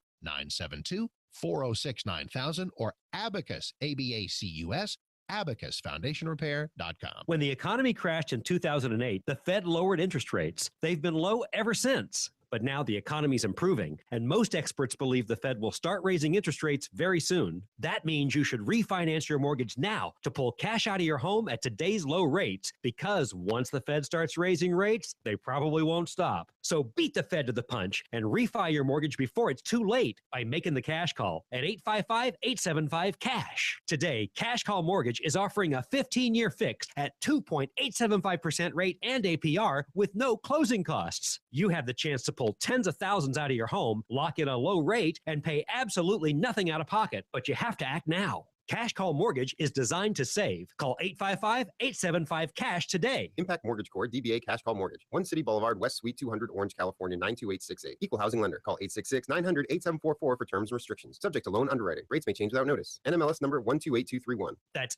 972-406-9000 or Abacus, ABACUS, abacusfoundationrepair.com. When the economy crashed in 2008, the Fed lowered interest rates. They've been low ever since. But now the economy's improving, and most experts believe the Fed will start raising interest rates very soon. That means you should refinance your mortgage now to pull cash out of your home at today's low rates, because once the Fed starts raising rates, they probably won't stop. So beat the Fed to the punch and refi your mortgage before it's too late by making the cash call at 855-875-CASH. Today, Cash Call Mortgage is offering a 15-year fix at 2.875% rate and APR with no closing costs. You have the chance to pull tens of thousands out of your home, lock in a low rate, and pay absolutely nothing out of pocket. But you have to act now. Cash Call Mortgage is designed to save. Call 855-875-CASH today. Impact Mortgage Corp. DBA Cash Call Mortgage. 1 City Boulevard, West Suite 200, Orange, California 92868. Equal housing lender. Call 866-900-8744 for terms and restrictions. Subject to loan underwriting. Rates may change without notice. NMLS number 128231. That's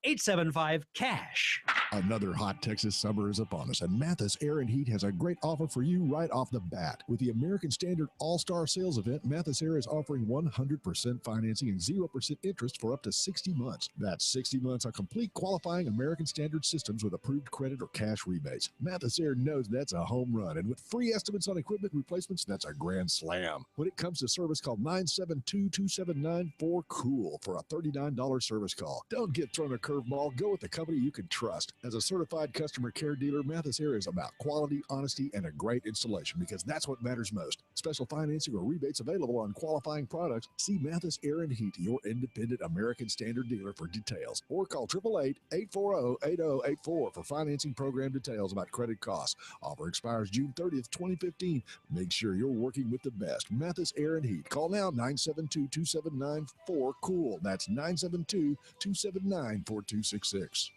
855-875-CASH. Another hot Texas summer is upon us, and Mathis Air and Heat has a great offer for you right off the bat. With the American Standard All-Star Sales Event, Mathis Air is offering 100% financing and 0% interest for up to 60 months. That's 60 months on complete qualifying American Standard systems with approved credit or cash rebates. Mathis Air knows that's a home run, and with free estimates on equipment replacements, that's a grand slam. When it comes to service, call 972-279-4COOL for a $39 service call. Don't get thrown a curveball. Go with the company you can trust. As a certified customer care dealer, Mathis Air is about quality, honesty, and a great installation because that's what matters most. Special financing or rebates available on qualifying products. See Mathis Air and Heat, your independent American Standard dealer, for details. Or call 888-840-8084 for financing program details about credit costs. Offer expires June 30th, 2015. Make sure you're working with the best. Mathis Air and Heat. Call now, 972-279-4COOL. That's 972-279-4266.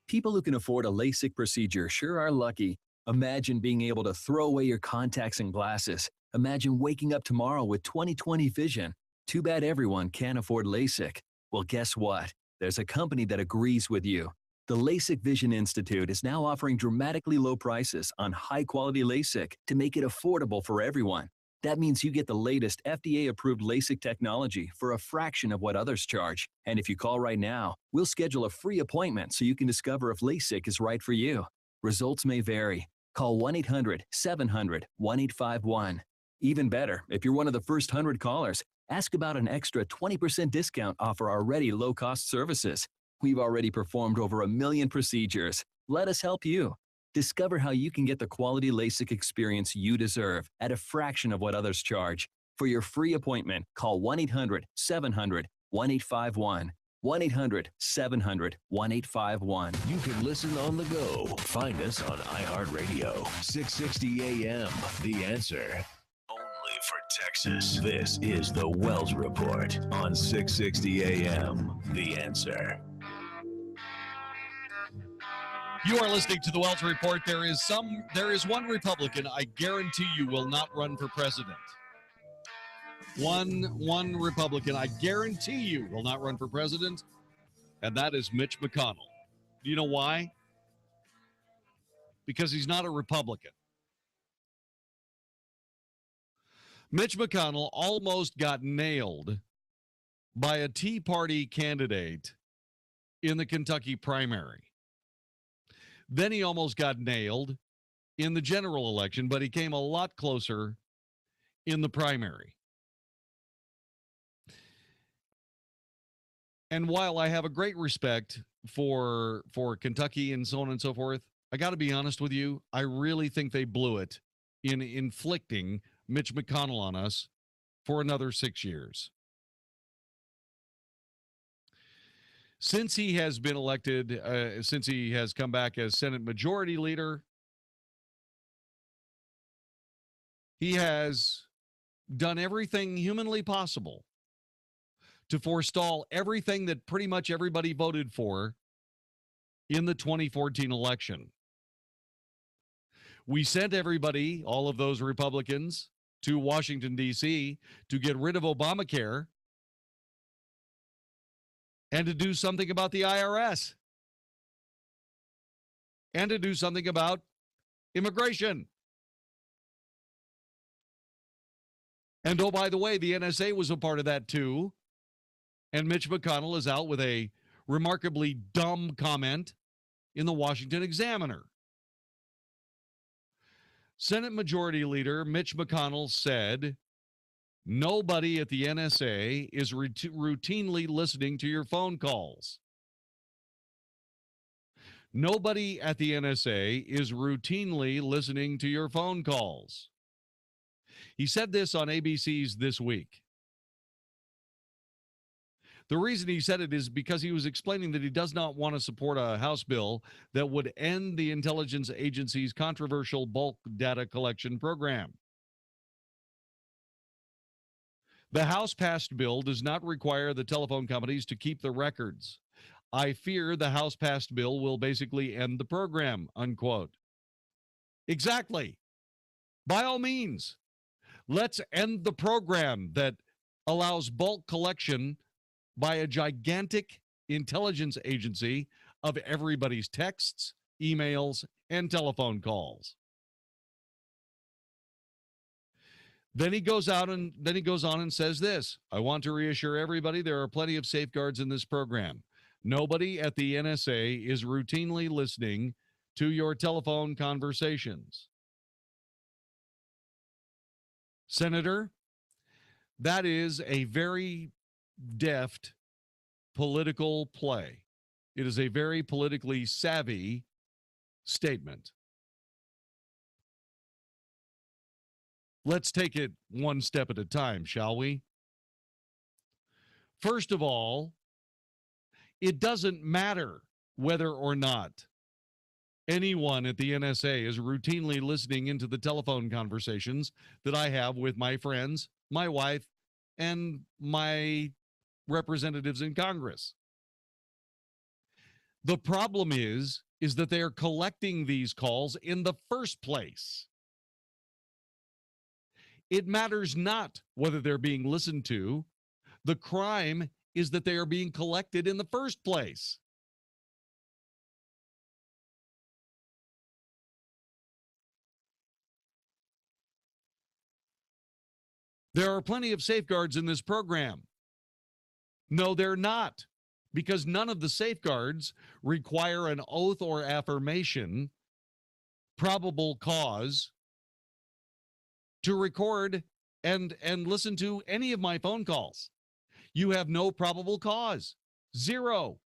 People who can afford a LASIK procedure sure are lucky. Imagine being able to throw away your contacts and glasses. Imagine waking up tomorrow with 20/20 vision. Too bad everyone can't afford LASIK. Well, guess what? There's a company that agrees with you. The LASIK Vision Institute is now offering dramatically low prices on high-quality LASIK to make it affordable for everyone. That means you get the latest FDA-approved LASIK technology for a fraction of what others charge. And if you call right now, we'll schedule a free appointment so you can discover if LASIK is right for you. Results may vary. Call 1-800-700-1851. Even better, if you're one of the first 100 callers, ask about an extra 20% discount off our already low-cost services. We've already performed over 1 million procedures. Let us help you. Discover how you can get the quality LASIK experience you deserve at a fraction of what others charge. For your free appointment, call 1-800-700-1851. 1-800-700-1851. You can listen on the go. Find us on iHeartRadio. 660 AM. The Answer. Only for Texas. This is the Wells Report on 660 AM. The Answer. You are listening to the Wells Report. There is one Republican I guarantee you will not run for president. One Republican I guarantee you will not run for president, and that is Mitch McConnell. Do you know why? Because he's not a Republican. Mitch McConnell almost got nailed by a Tea Party candidate in the Kentucky primary. Then he almost got nailed in the general election, but he came a lot closer in the primary. And while I have a great respect for Kentucky and so on and so forth, I got to be honest with you, I really think they blew it in inflicting Mitch McConnell on us for another 6 years. Since he has been elected, since he has come back as Senate Majority Leader, he has done everything humanly possible to forestall everything that pretty much everybody voted for in the 2014 election. We sent everybody, all of those Republicans, to Washington, D.C. to get rid of Obamacare and to do something about the IRS and to do something about immigration. And oh, by the way, the NSA was a part of that too. And Mitch McConnell is out with a remarkably dumb comment in the Washington Examiner. Senate Majority Leader Mitch McConnell said, "Nobody at the NSA is routinely listening to your phone calls." Nobody at the NSA is routinely listening to your phone calls. He said this on ABC's This Week. The reason he said it is because he was explaining that he does not want to support a House bill that would end the intelligence agency's controversial bulk data collection program. The House-passed bill does not require the telephone companies to keep the records. I fear the House-passed bill will basically end the program, unquote. Exactly. By all means, let's end the program that allows bulk collection by a gigantic intelligence agency of everybody's texts, emails, and telephone calls. Then he goes on and says this: "I want to reassure everybody there are plenty of safeguards in this program. Nobody at the NSA is routinely listening to your telephone conversations." Senator, that is a very deft political play. It is a very politically savvy statement. Let's take it one step at a time, shall we? First of all, it doesn't matter whether or not anyone at the NSA is routinely listening into the telephone conversations that I have with my friends, my wife, and my representatives in Congress. The problem is that they are collecting these calls in the first place. It matters not whether they're being listened to. The crime is that they are being collected in the first place. There are plenty of safeguards in this program. No, they're not, because none of the safeguards require an oath or affirmation, probable cause, to record and listen to any of my phone calls. You have no probable cause. Zero.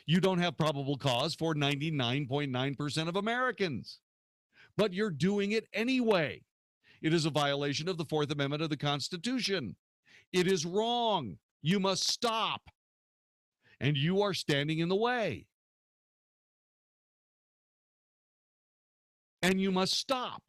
You don't have probable cause for 99.9% of Americans. But you're doing it anyway. It is a violation of the Fourth Amendment of the Constitution. It is wrong. You must stop. And you are standing in the way. And you must stop.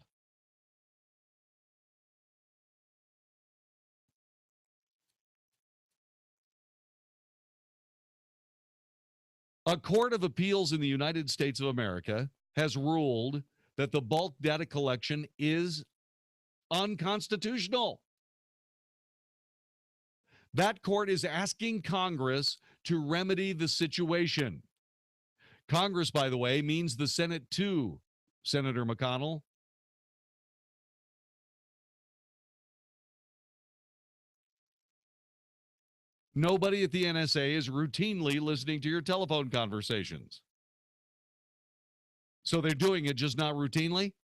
A court of appeals in the United States of America has ruled that the bulk data collection is unconstitutional. That court is asking Congress to remedy the situation. Congress, by the way, means the Senate too, Senator McConnell. Nobody at the NSA is routinely listening to your telephone conversations. So they're doing it, just not routinely?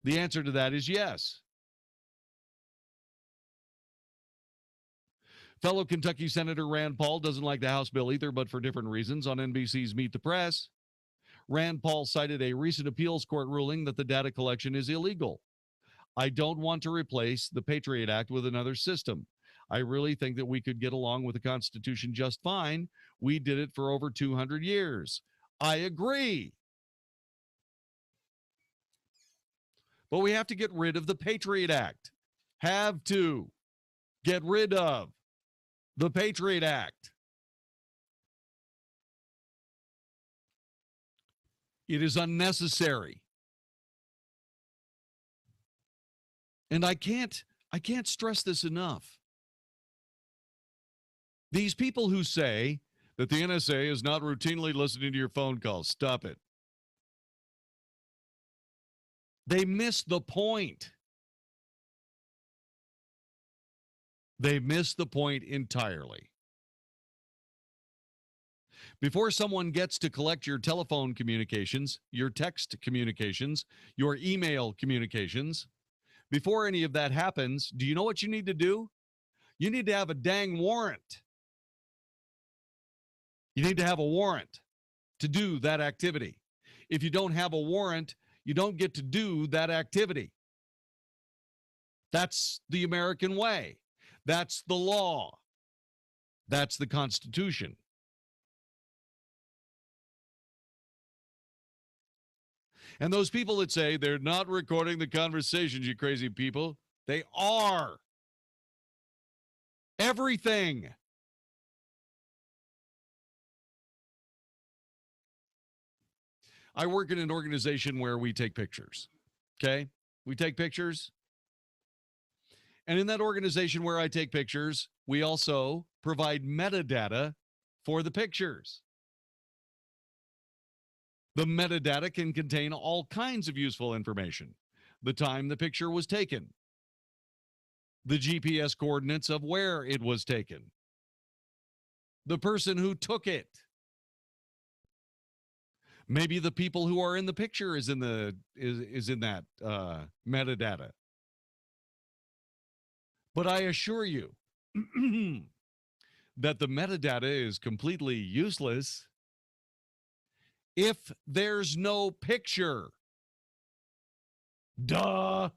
The answer to that is yes. Fellow Kentucky Senator Rand Paul doesn't like the House bill either, but for different reasons. On NBC's Meet the Press, Rand Paul cited a recent appeals court ruling that the data collection is illegal. I don't want to replace the Patriot Act with another system. I really think that we could get along with the Constitution just fine. We did it for over 200 years. I agree. But we have to get rid of the Patriot Act. Have to get rid of the Patriot Act. It is unnecessary. And I can't stress this enough. These people who say that the NSA is not routinely listening to your phone calls, stop it. They miss the point. They miss the point entirely. Before someone gets to collect your telephone communications, your text communications, your email communications, before any of that happens, do you know what you need to do? You need to have a dang warrant. You need to have a warrant to do that activity. If you don't have a warrant, you don't get to do that activity. That's the American way. That's the law. That's the Constitution. And those people that say they're not recording the conversations, you crazy people, they are. Everything. I work in an organization where we take pictures, okay? We take pictures. And in that organization where I take pictures, we also provide metadata for the pictures. The metadata can contain all kinds of useful information. The time the picture was taken, the GPS coordinates of where it was taken, the person who took it. Maybe the people who are in the picture is in that metadata. But I assure you that the metadata is completely useless if there's no picture. Duh.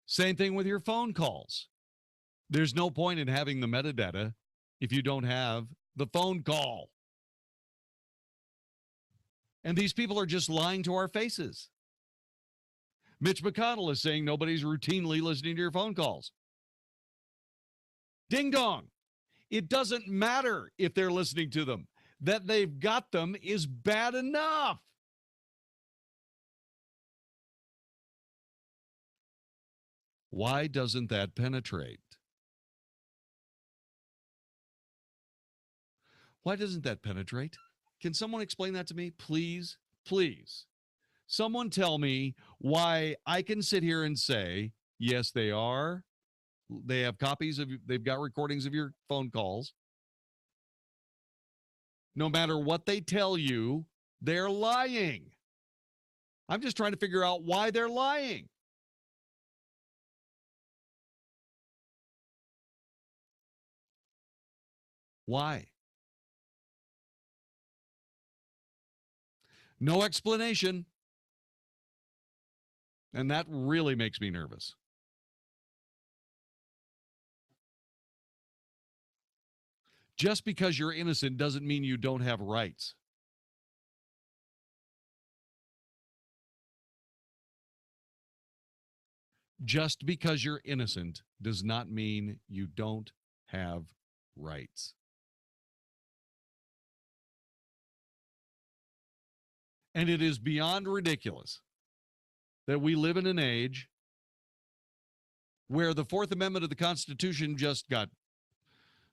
Same thing with your phone calls. There's no point in having the metadata if you don't have the phone call. And these people are just lying to our faces. Mitch McConnell is saying nobody's routinely listening to your phone calls. Ding dong. It doesn't matter if they're listening to them. That they've got them is bad enough. Why doesn't that penetrate? Why doesn't that penetrate? Can someone explain that to me? Please, please. Someone tell me why I can sit here and say, yes, they are. They have copies of, they've got recordings of your phone calls. No matter what they tell you, they're lying. I'm just trying to figure out why they're lying. Why? No explanation. And that really makes me nervous. Just because you're innocent doesn't mean you don't have rights. Just because you're innocent does not mean you don't have rights. And it is beyond ridiculous that we live in an age where the Fourth Amendment of the Constitution just got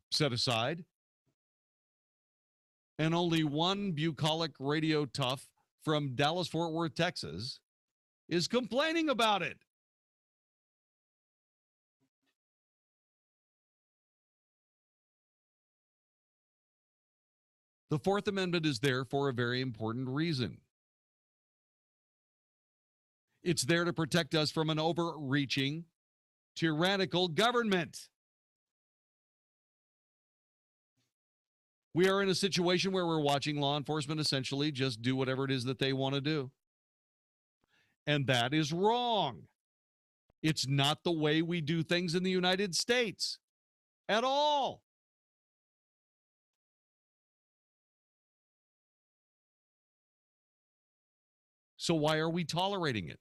set aside, and only one bucolic radio tough from Dallas-Fort Worth, Texas, is complaining about it. The Fourth Amendment is there for a very important reason. It's there to protect us from an overreaching, tyrannical government. We are in a situation where we're watching law enforcement essentially just do whatever it is that they want to do. And that is wrong. It's not the way we do things in the United States at all. So why are we tolerating it?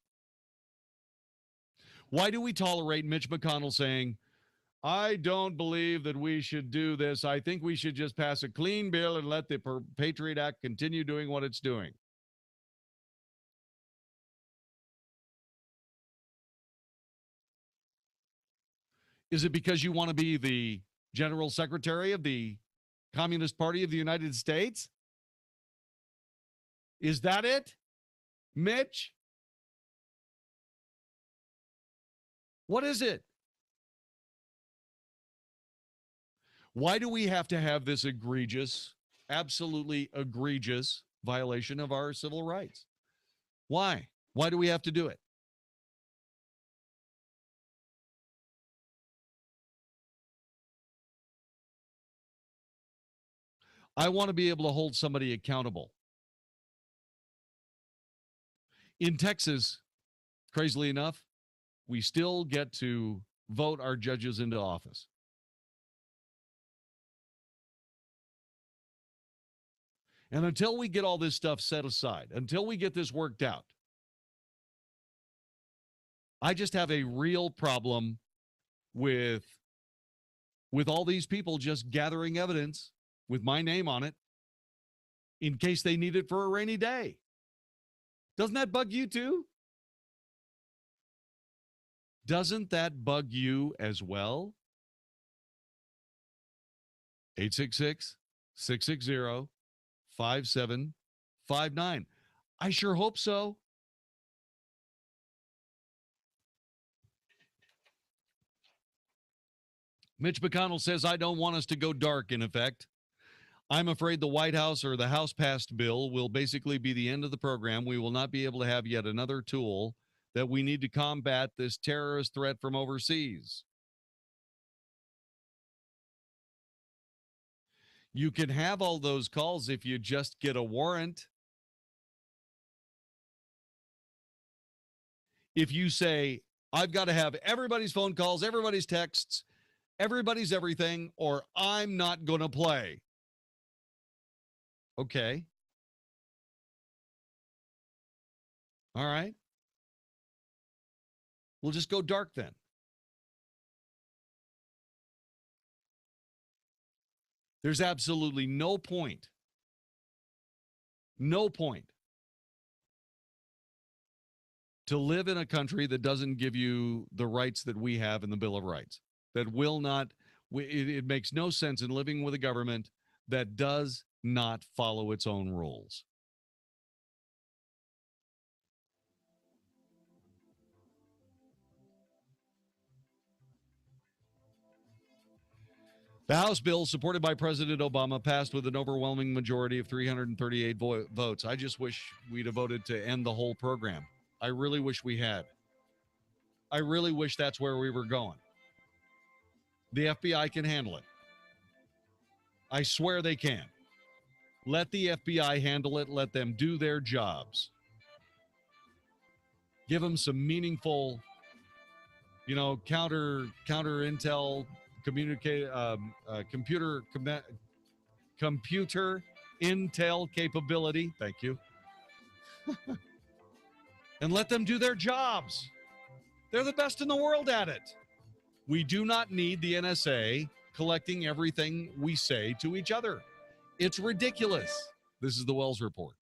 Why do we tolerate Mitch McConnell saying, I don't believe that we should do this. I think we should just pass a clean bill and let the Patriot Act continue doing what it's doing? Is it because you want to be the General Secretary of the Communist Party of the United States? Is that it, Mitch? What is it? Why do we have to have this egregious, absolutely egregious violation of our civil rights? Why? Why do we have to do it? I want to be able to hold somebody accountable. In Texas, crazily enough, we still get to vote our judges into office. And until we get all this stuff set aside, until we get this worked out, I just have a real problem with all these people just gathering evidence with my name on it in case they need it for a rainy day. Doesn't that bug you too? Doesn't that bug you as well? 866-660-5759. I sure hope so. Mitch McConnell says, I don't want us to go dark, in effect. I'm afraid the White House or the House passed bill will basically be the end of the program. We will not be able to have yet another tool that we need to combat this terrorist threat from overseas. You can have all those calls if you just get a warrant. If you say, I've got to have everybody's phone calls, everybody's texts, everybody's everything, or I'm not going to play. Okay. All right. We'll just go dark then. There's absolutely no point to live in a country that doesn't give you the rights that we have in the Bill of Rights, that will not, it makes no sense in living with a government that does not follow its own rules. The House bill, supported by President Obama, passed with an overwhelming majority of 338 votes. I just wish we'd have voted to end the whole program. I really wish we had. I really wish that's where we were going. The FBI can handle it. I swear they can. Let the FBI handle it. Let them do their jobs. Give them some meaningful, counter intel, computer intel capability. Thank you. And let them do their jobs. They're the best in the world at it. We do not need the NSA collecting everything we say to each other. It's ridiculous. This is the Wells Report.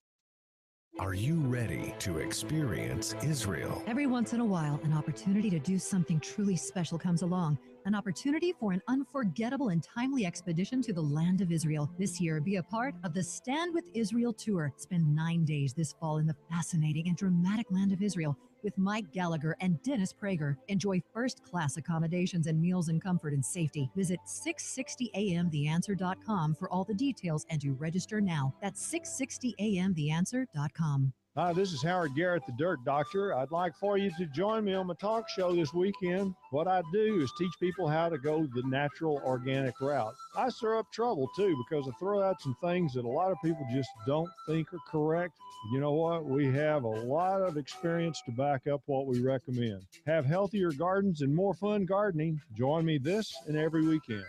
Are you ready to experience Israel? Every once in a while, an opportunity to do something truly special comes along. An opportunity for an unforgettable and timely expedition to the land of Israel. This year, be a part of the Stand with Israel tour. Spend 9 days this fall in the fascinating and dramatic land of Israel with Mike Gallagher and Dennis Prager. Enjoy first-class accommodations and meals in comfort and safety. Visit 660amtheanswer.com for all the details and to register now. That's 660amtheanswer.com. Hi, this is Howard Garrett, the Dirt Doctor. I'd like for you to join me on my talk show this weekend. What I do is teach people how to go the natural, organic route. I stir up trouble, too, because I throw out some things that a lot of people just don't think are correct. You know what? We have a lot of experience to back up what we recommend. Have healthier gardens and more fun gardening. Join me this and every weekend.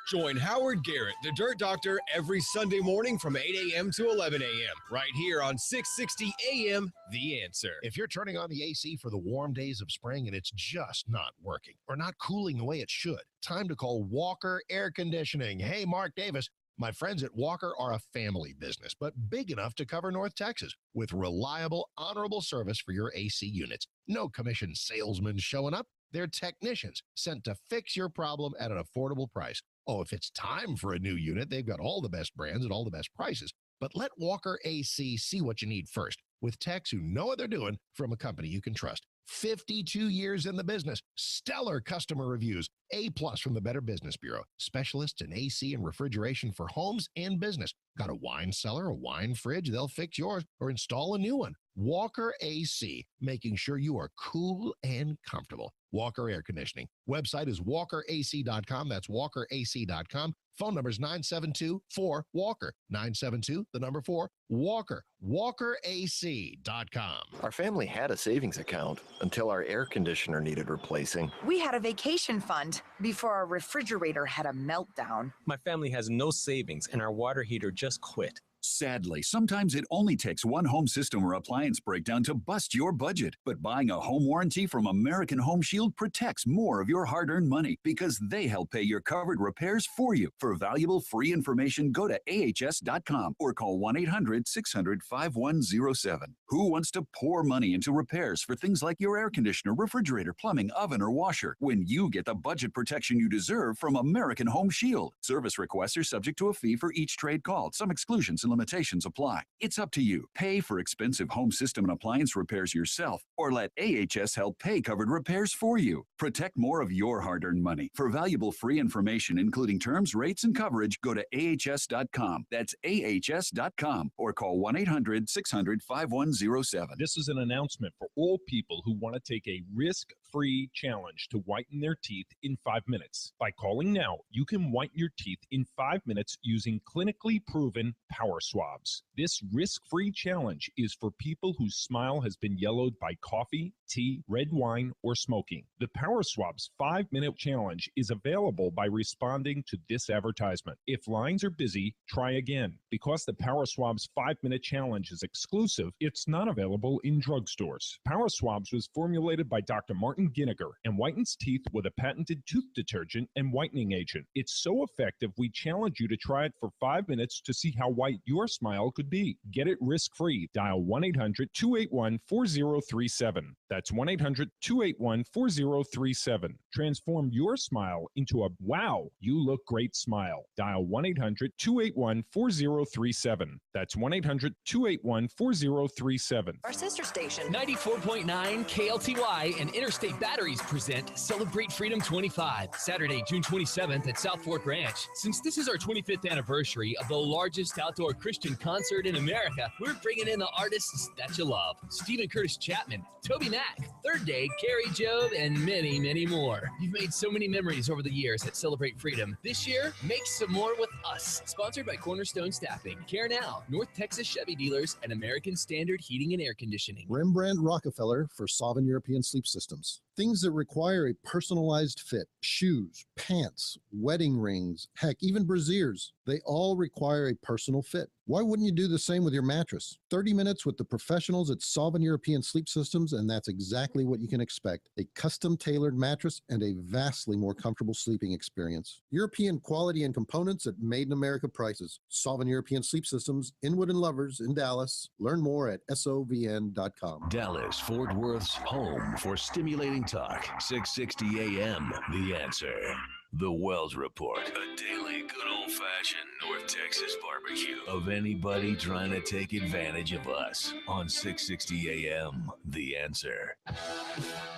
Join Howard Garrett, the Dirt Doctor, every Sunday morning from 8 a.m. to 11 a.m. right here on 660 a.m. The Answer. If you're turning on the AC for the warm days of spring and it's just not working or not cooling the way it should, time to call Walker Air Conditioning. Hey, Mark Davis. My friends at Walker are a family business, but big enough to cover North Texas with reliable, honorable service for your AC units. No commission salesmen showing up. They're technicians sent to fix your problem at an affordable price. Oh, if it's time for a new unit, they've got all the best brands at all the best prices. But let Walker AC see what you need first with techs who know what they're doing from a company you can trust. 52 years in the business, stellar customer reviews, A+ from the Better Business Bureau, specialists in AC and refrigeration for homes and business. Got a wine cellar, a wine fridge? They'll fix yours or install a new one. Walker AC, making sure you are cool and comfortable. Walker Air Conditioning. Website is walkerac.com. That's walkerac.com. Phone number is 972-4-WALKER. 972-4-WALKER. walkerac.com. Our family had a savings account until our air conditioner needed replacing. We had a vacation fund before our refrigerator had a meltdown. My family has no savings and our water heater just quit. Sadly, sometimes it only takes one home system or appliance breakdown to bust your budget. But buying a home warranty from American Home Shield protects more of your hard-earned money because they help pay your covered repairs for you. For valuable free information, go to ahs.com or call 1-800-600-5107. Who wants to pour money into repairs for things like your air conditioner, refrigerator, plumbing, oven, or washer when you get the budget protection you deserve from American Home Shield? Service requests are subject to a fee for each trade called. Some exclusions and limitations apply. It's up to you. Pay for expensive home system and appliance repairs yourself, or let AHS help pay covered repairs for you. Protect more of your hard-earned money. For valuable free information, including terms, rates, and coverage, go to ahs.com. That's ahs.com, or call 1-800-600-5107. This is an announcement for all people who want to take a risk-free challenge to whiten their teeth in 5 minutes. By calling now, you can whiten your teeth in 5 minutes using clinically proven power swabs. This risk-free challenge is for people whose smile has been yellowed by coffee, tea, red wine, or smoking. The Power Swabs 5-minute challenge is available by responding to this advertisement. If lines are busy, try again. Because the Power Swabs 5-minute challenge is exclusive, it's not available in drugstores. Power Swabs was formulated by Dr. Martin Ginniger and whitens teeth with a patented tooth detergent and whitening agent. It's so effective, we challenge you to try it for 5 minutes to see how white your smile could be. Get it risk-free. Dial 1-800-281-4037. That's 1-800-281-4037. Transform your smile into a wow, you look great smile. Dial 1-800-281-4037. That's 1-800-281-4037. Our sister station, 94.9 KLTY and Interstate Batteries present Celebrate Freedom 25, Saturday, June 27th at South Fork Ranch. Since this is our 25th anniversary of the largest outdoor Christian concert in America, we're bringing in the artists that you love. Stephen Curtis Chapman, Toby Mac, Third Day, Carrie Job, and many, many more. You've made so many memories over the years at Celebrate Freedom. This year, make some more with us. Sponsored by Cornerstone Staffing, Care Now, North Texas Chevy Dealers, and American Standard Heating and Air Conditioning. Rembrandt Rockefeller for Sovereign European Sleep Systems. Things that require a personalized fit. Shoes, pants, wedding rings, heck, even brassieres. They all require a personal fit. Why wouldn't you do the same with your mattress? 30 minutes with the professionals at Sovereign European Sleep Systems, and that's exactly what you can expect. A custom-tailored mattress and a vastly more comfortable sleeping experience. European quality and components at made-in-America prices. Sovereign European Sleep Systems, Inwood and Lovers in Dallas. Learn more at sovn.com. Dallas, Fort Worth's home for stimulating talk. 660 AM, The Answer. The Wells Report, a daily good old-fashioned North Texas barbecue of anybody trying to take advantage of us on 660 AM, The Answer.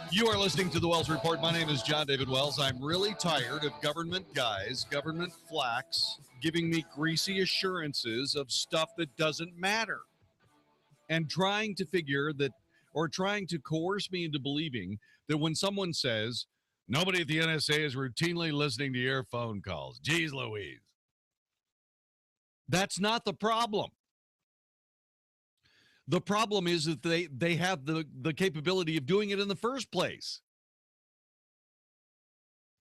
You are listening to the Wells Report. My name is Jon-David Wells. I'm really tired of government guys, government flacks, giving me greasy assurances of stuff that doesn't matter and trying to figure that, or trying to coerce me into believing that when someone says, nobody at the NSA is routinely listening to your phone calls. Geez Louise. That's not the problem. The problem is that they have the capability of doing it in the first place.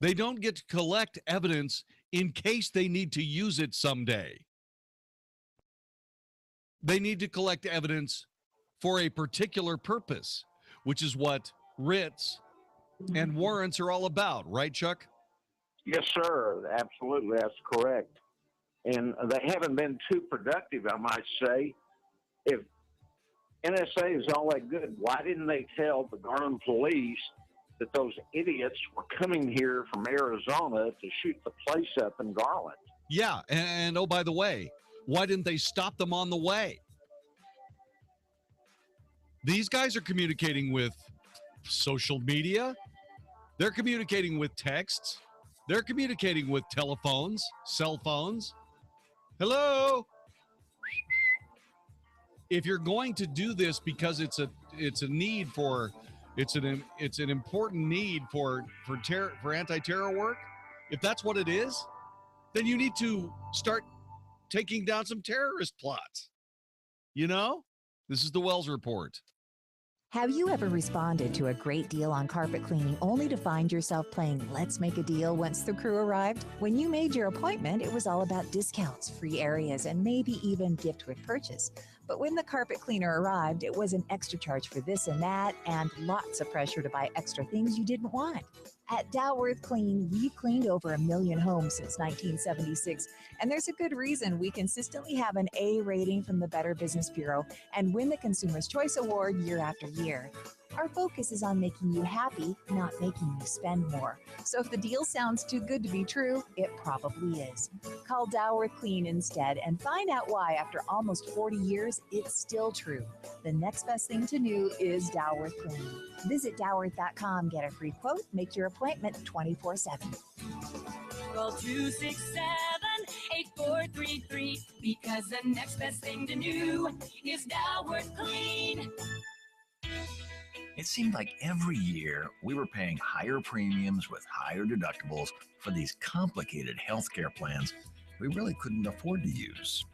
They don't get to collect evidence in case they need to use it someday. They need to collect evidence for a particular purpose, which is what writs and warrants are all about, right, Chuck? Yes, sir. Absolutely. That's correct. And they haven't been too productive, I might say. If NSA is all that good, why didn't they tell the Garland police that those idiots were coming here from Arizona to shoot the place up in Garland? Yeah, and oh, by the way, why didn't they stop them on the way? These guys are communicating with social media. They're communicating with texts. They're communicating with telephones, cell phones. Hello? If you're going to do this because it's an important need for anti-terror work, if that's what it is, then you need to start taking down some terrorist plots. You know? This is the Wells Report. Have you ever responded to a great deal on carpet cleaning only to find yourself playing Let's Make a Deal once the crew arrived? When you made your appointment, it was all about discounts, free areas, and maybe even gift with purchase. But when the carpet cleaner arrived, it was an extra charge for this and that, and lots of pressure to buy extra things you didn't want. At Dalworth Clean, we've cleaned over 1 million homes since 1976, and there's a good reason we consistently have an A rating from the Better Business Bureau and win the Consumer's Choice Award year after year. Our focus is on making you happy, not making you spend more. So if the deal sounds too good to be true, it probably is. Call Dower Clean instead and find out why after almost 40 years, it's still true. The next best thing to new is Dower Clean. Visit Dower.com, get a free quote, make your appointment 24/7. Call 267-8433 because the next best thing to new is Dower Clean. It seemed like every year we were paying higher premiums with higher deductibles for these complicated healthcare plans we really couldn't afford to use.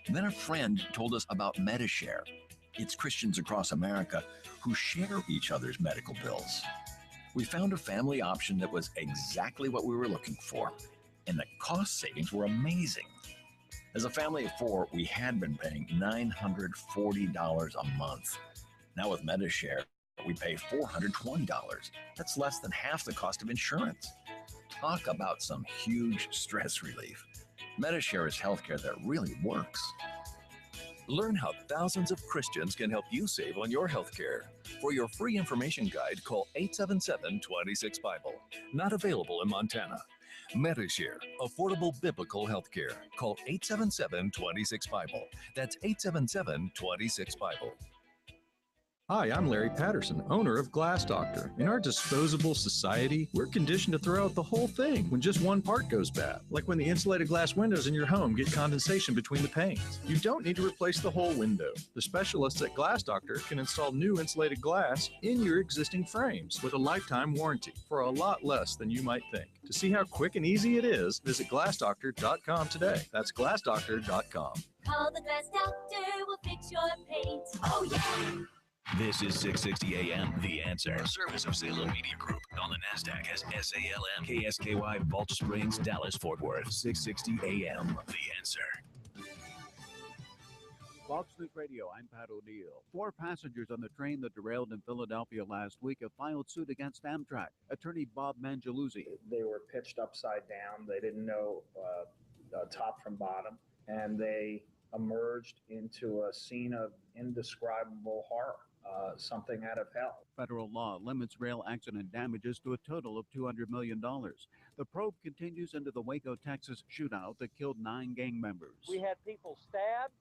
Then a friend told us about MediShare. It's Christians across America who share each other's medical bills. We found a family option that was exactly what we were looking for, and the cost savings were amazing. As a family of 4, we had been paying $940 a month. Now with MediShare, we pay $420. That's less than half the cost of insurance. Talk about some huge stress relief. MediShare is healthcare that really works. Learn how thousands of Christians can help you save on your healthcare. For your free information guide, call 877-26-BIBLE. Not available in Montana. MediShare, affordable biblical healthcare. Call 877-26-BIBLE. That's 877-26-BIBLE. Hi, I'm Larry Patterson, owner of Glass Doctor. In our disposable society, we're conditioned to throw out the whole thing when just one part goes bad. Like when the insulated glass windows in your home get condensation between the panes. You don't need to replace the whole window. The specialists at Glass Doctor can install new insulated glass in your existing frames with a lifetime warranty for a lot less than you might think. To see how quick and easy it is, visit glassdoctor.com today. That's glassdoctor.com. Call the Glass Doctor, we'll fix your paint. Oh, yeah! This is 660 AM, The Answer. A service of Salem Media Group on the NASDAQ as SALM, KSKY, Balch Springs, Dallas, Fort Worth. 660 AM, The Answer. Fox News Radio, I'm Pat O'Neill. 4 passengers on the train that derailed in Philadelphia last week have filed suit against Amtrak. Attorney Bob Mangialuzzi. They were pitched upside down. They didn't know top from bottom, and they emerged into a scene of indescribable horror. Something out of hell. Federal law limits rail accident damages to a total of $200 million. The probe continues into the Waco, Texas shootout that killed 9 gang members. We had people stabbed,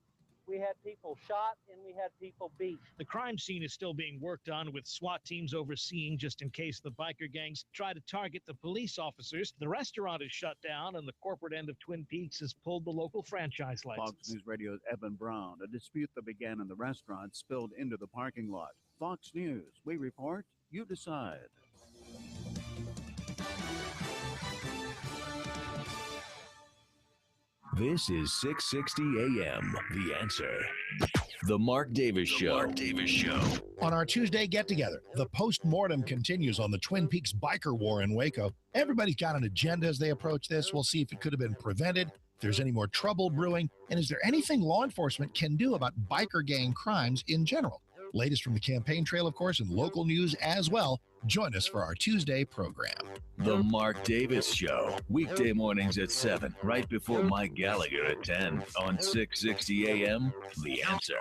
we had people shot, and we had people beat. The crime scene is still being worked on with SWAT teams overseeing just in case the biker gangs try to target the police officers. The restaurant is shut down and the corporate end of Twin Peaks has pulled the local franchise license. Fox News Radio's Evan Brown. A dispute that began in the restaurant spilled into the parking lot. Fox News. We report, you decide. This is 660 AM, The Answer. The Mark Davis Show. Mark Davis Show. On our Tuesday get-together, the post-mortem continues on the Twin Peaks biker war in Waco. Everybody's got an agenda as they approach this. We'll see if it could have been prevented, if there's any more trouble brewing, and is there anything law enforcement can do about biker gang crimes in general? Latest from the campaign trail, of course, and local news as well. Join us for our Tuesday program. The Mark Davis Show. Weekday mornings at 7, right before Mike Gallagher at 10 on 660 AM, The Answer.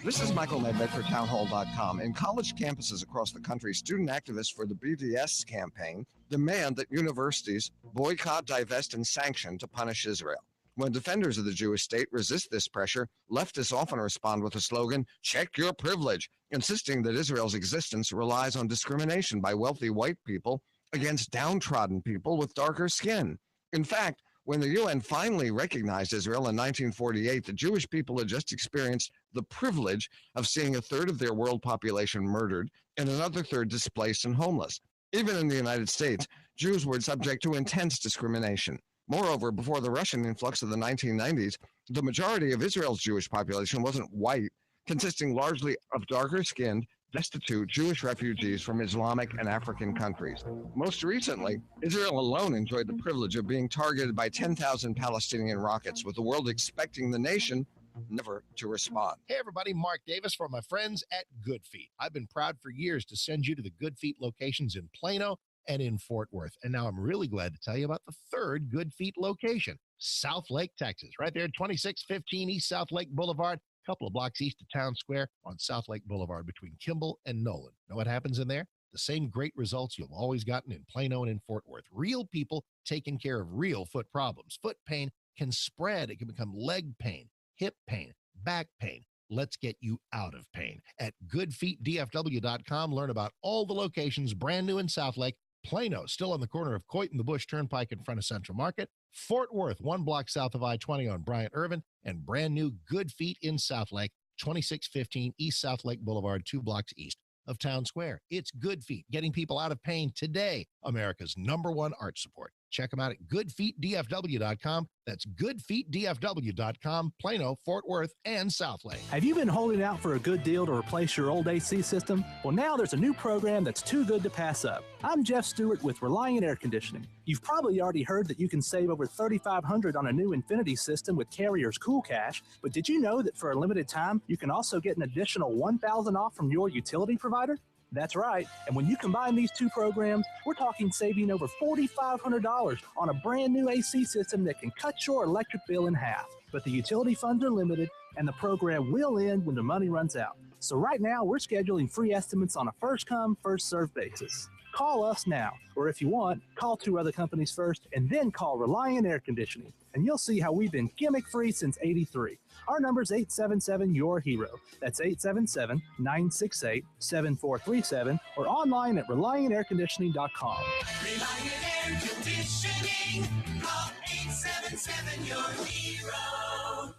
This is Michael Nedved for townhall.com. In college campuses across the country, student activists for the BDS campaign demand that universities boycott, divest, and sanction to punish Israel. When defenders of the Jewish state resist this pressure, leftists often respond with the slogan, check your privilege, insisting that Israel's existence relies on discrimination by wealthy white people against downtrodden people with darker skin. In fact, when the UN finally recognized Israel in 1948, the Jewish people had just experienced the privilege of seeing a third of their world population murdered and another third displaced and homeless. Even in the United States, Jews were subject to intense discrimination. Moreover, before the Russian influx of the 1990s, the majority of Israel's Jewish population wasn't white, consisting largely of darker-skinned, destitute Jewish refugees from Islamic and African countries. Most recently, Israel alone enjoyed the privilege of being targeted by 10,000 Palestinian rockets, with the world expecting the nation never to respond. Hey everybody, Mark Davis for my friends at Good Feet. I've been proud for years to send you to the Good Feet locations in Plano and in Fort Worth. And now I'm really glad to tell you about the third Good Feet location, South Lake, Texas, right there at 2615 East South Lake Boulevard. couple of blocks east of Town Square on South Lake Boulevard between Kimball and Nolan. Know what happens in there? The same great results you've always gotten in Plano and in Fort Worth. Real people taking care of real foot problems. Foot pain can spread. It can become leg pain, hip pain, back pain. Let's get you out of pain. At goodfeetdfw.com, learn about all the locations, brand new in South Lake. Plano, still on the corner of Coit and the Bush Turnpike in front of Central Market. Fort Worth, 1 block south of I-20 on Bryant Irvin. And brand new Good Feet in South Lake, 2615 East South Lake Boulevard, 2 blocks east of Town Square. It's Good Feet, getting people out of pain today. America's #1 arch support. Check them out at goodfeetdfw.com. That's goodfeetdfw.com, Plano, Fort Worth, and South Lake. Have you been holding out for a good deal to replace your old AC system? Well, now there's a new program that's too good to pass up. I'm Jeff Stewart with Reliant Air Conditioning. You've probably already heard that you can save over $3,500 on a new Infinity system with Carrier's Cool Cash, but did you know that for a limited time, you can also get an additional $1,000 off from your utility provider? That's right. And when you combine these two programs, we're talking saving over $4,500 on a brand new AC system that can cut your electric bill in half. But the utility funds are limited, and the program will end when the money runs out. So right now, we're scheduling free estimates on a first-come, first-served basis. Call us now, or if you want, call 2 other companies first, and then call Reliant Air Conditioning, and you'll see how we've been gimmick-free since '83. Our number's 877-YOUR-HERO. That's 877-968-7437, or online at ReliantAirConditioning.com. Reliant Air Conditioning. Call 877-YOUR-HERO.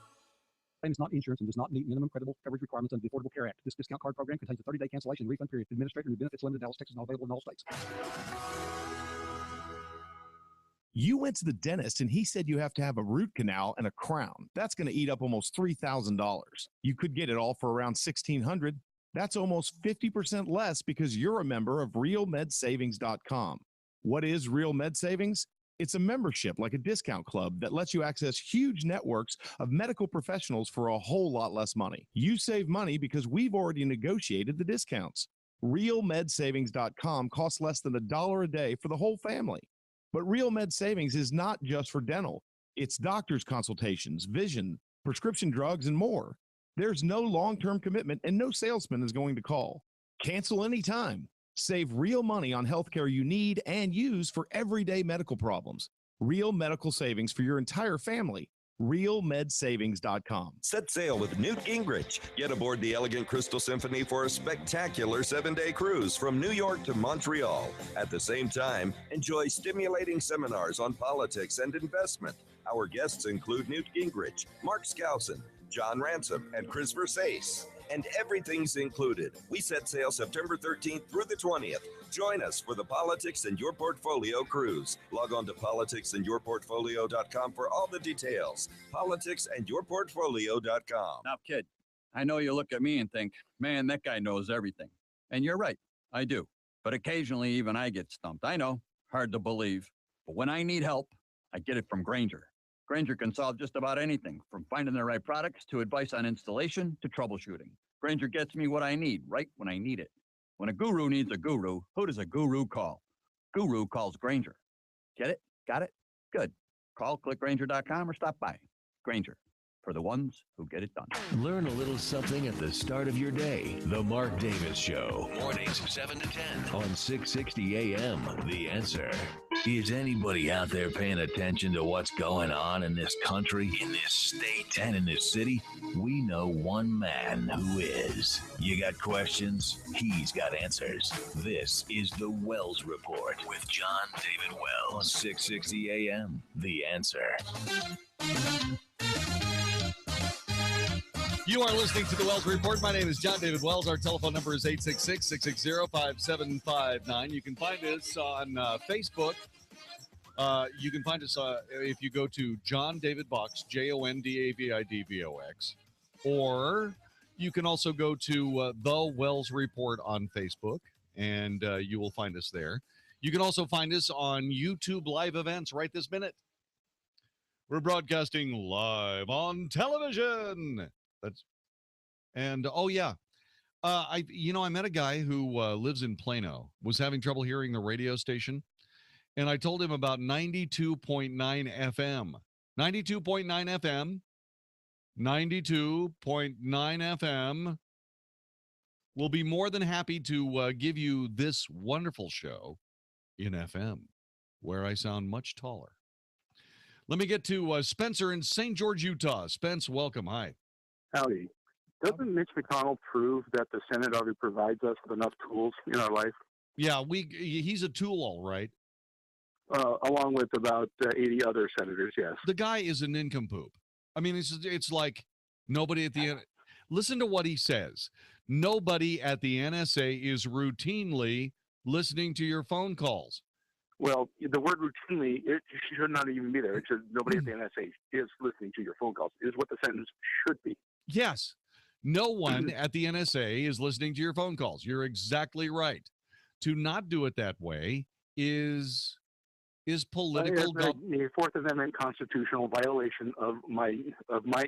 Claim is not insurance and does not meet minimum credible coverage requirements under the Affordable Care Act. This discount card program contains a 30-day cancellation and refund period. Administrator and benefits limited, Dallas, Texas, not available in all states. You went to the dentist and he said you have to have a root canal and a crown. That's going to eat up almost $3,000. You could get it all for around $1,600. That's almost 50% less because you're a member of RealMedSavings.com. What is Real Med Savings? It's a membership like a discount club that lets you access huge networks of medical professionals for a whole lot less money. You save money because we've already negotiated the discounts. RealMedSavings.com costs less than $1 a day for the whole family. But Real Med Savings is not just for dental. It's doctor's consultations, vision, prescription drugs, and more. There's no long-term commitment and no salesman is going to call. Cancel anytime. Save real money on healthcare you need and use for everyday medical problems. Real medical savings for your entire family. RealMedSavings.com. Set sail with Newt Gingrich. Get aboard the Elegant Crystal Symphony for a spectacular 7-day cruise from New York to Montreal. At the same time, enjoy stimulating seminars on politics and investment. Our guests include Newt Gingrich, Mark Skousen, John Ransom, and Chris Versace. And everything's included. We set sail September 13th through the 20th. Join us for the Politics in Your Portfolio cruise. Log on to politicsandyourportfolio.com for all the details. Politicsandyourportfolio.com. Now, kid, I know you look at me and think, man, that guy knows everything. And you're right, I do. But occasionally even I get stumped. I know, hard to believe. But when I need help, I get it from Grainger. Grainger can solve just about anything, from finding the right products to advice on installation to troubleshooting. Grainger gets me what I need right when I need it. When a guru needs a guru, who does a guru call? Guru calls Grainger. Get it? Got it? Good. Call clickgrainger.com or stop by. Grainger, for the ones who get it done. Learn a little something at the start of your day. The Mark Davis Show. Mornings 7 to 10 on 660 AM. The Answer. Is anybody out there paying attention to what's going on in this country, in this state, and in this city? We know one man who is. You got questions? He's got answers. This is the Wells Report with Jon-David Wells on 660 AM. The Answer. You are listening to the Wells Report. My name is Jon-David Wells. Our telephone number is 866-660-5759. You can find us on Facebook. You can find us if you go to John David Box, JONDAVIDVOX. Or you can also go to The Wells Report on Facebook, and you will find us there. You can also find us on YouTube live events right this minute. We're broadcasting live on television. I met a guy who lives in Plano, was having trouble hearing the radio station, and I told him about 92.9 FM. 92.9 FM, 92.9 FM. We'll be more than happy to give you this wonderful show in FM, where I sound much taller. Let me get to Spencer in St. George, Utah. Spence, welcome. Hi. Howdy. Doesn't Mitch McConnell prove that the Senate already provides us with enough tools in our life? Yeah, he's a tool, all right. Along with about 80 other senators, yes. The guy is a nincompoop. I mean, it's like nobody at the listen to what he says. Nobody at the NSA is routinely listening to your phone calls. Well, the word routinely, it should not even be there. It should, nobody at the NSA is listening to your phone calls, is what the sentence should be. Yes. No one at the NSA is listening to your phone calls. You're exactly right. To not do it that way is political. A Fourth Amendment constitutional violation of my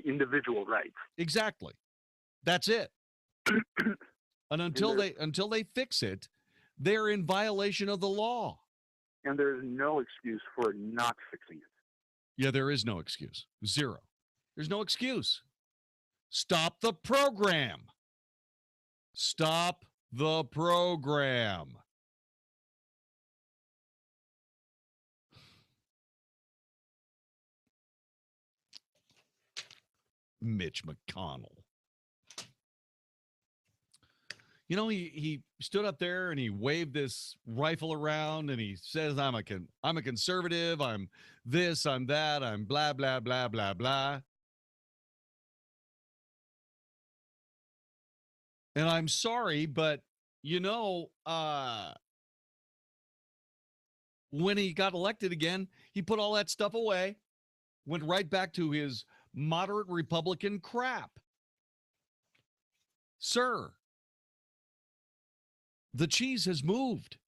individual rights. Exactly. That's it. And until they fix it, they're in violation of the law. And there's no excuse for not fixing it. Yeah, there is no excuse. Zero. There's no excuse. Stop the program. Stop the program. Mitch McConnell. You know, he stood up there and he waved this rifle around and he says, I'm a conservative, I'm this, I'm that, I'm blah, blah, blah, blah, blah. And I'm sorry, but, you know, when he got elected again, he put all that stuff away, went right back to his moderate Republican crap. Sir, the cheese has moved.